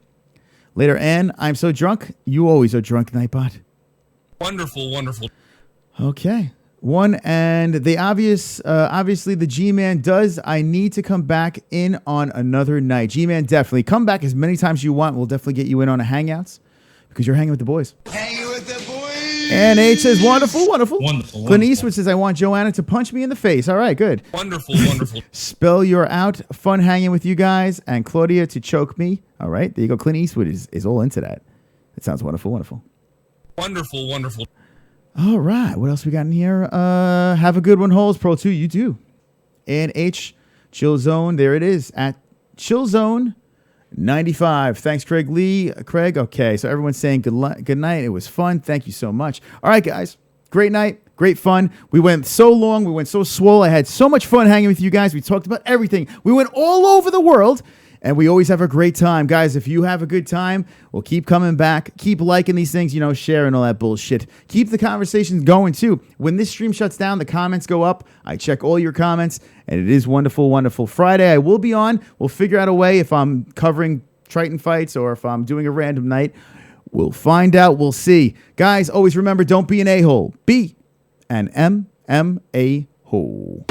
Speaker 3: Later, Ann, I'm so drunk. You always are drunk, Nightbot.
Speaker 2: Wonderful, wonderful.
Speaker 3: Okay. One, and the obviously the G-Man does. I need to come back in on another night. G-Man, definitely. Come back as many times as you want. We'll definitely get you in on a Hangouts because you're hanging with the boys.
Speaker 1: Hanging with the boys.
Speaker 3: And H says, wonderful, wonderful.
Speaker 2: Wonderful.
Speaker 3: Clint Eastwood says, I want Joanna to punch me in the face. All right, good.
Speaker 2: Wonderful, wonderful.
Speaker 3: Spell you're out. Fun hanging with you guys. And Claudia to choke me. All right, there you go. Clint Eastwood is all into that. It sounds wonderful, wonderful.
Speaker 2: Wonderful, wonderful.
Speaker 3: All right, what else we got in here? Have a good one, Holes Pro 2. You too. And H, Chill Zone. There it is at Chill Zone 95. Thanks, Craig Lee. Craig, okay. So everyone's saying good night. It was fun. Thank you so much. All right, guys. Great night. Great fun. We went so long. We went so swole. I had so much fun hanging with you guys. We talked about everything. We went all over the world. And we always have a great time. Guys, if you have a good time, we'll keep coming back. Keep liking these things, sharing all that bullshit. Keep the conversations going, too. When this stream shuts down, the comments go up. I check all your comments, and it is wonderful, wonderful. Friday, I will be on. We'll figure out a way if I'm covering Triton fights or if I'm doing a random night. We'll find out. We'll see. Guys, always remember, don't be an a-hole. Be an MMA-hole.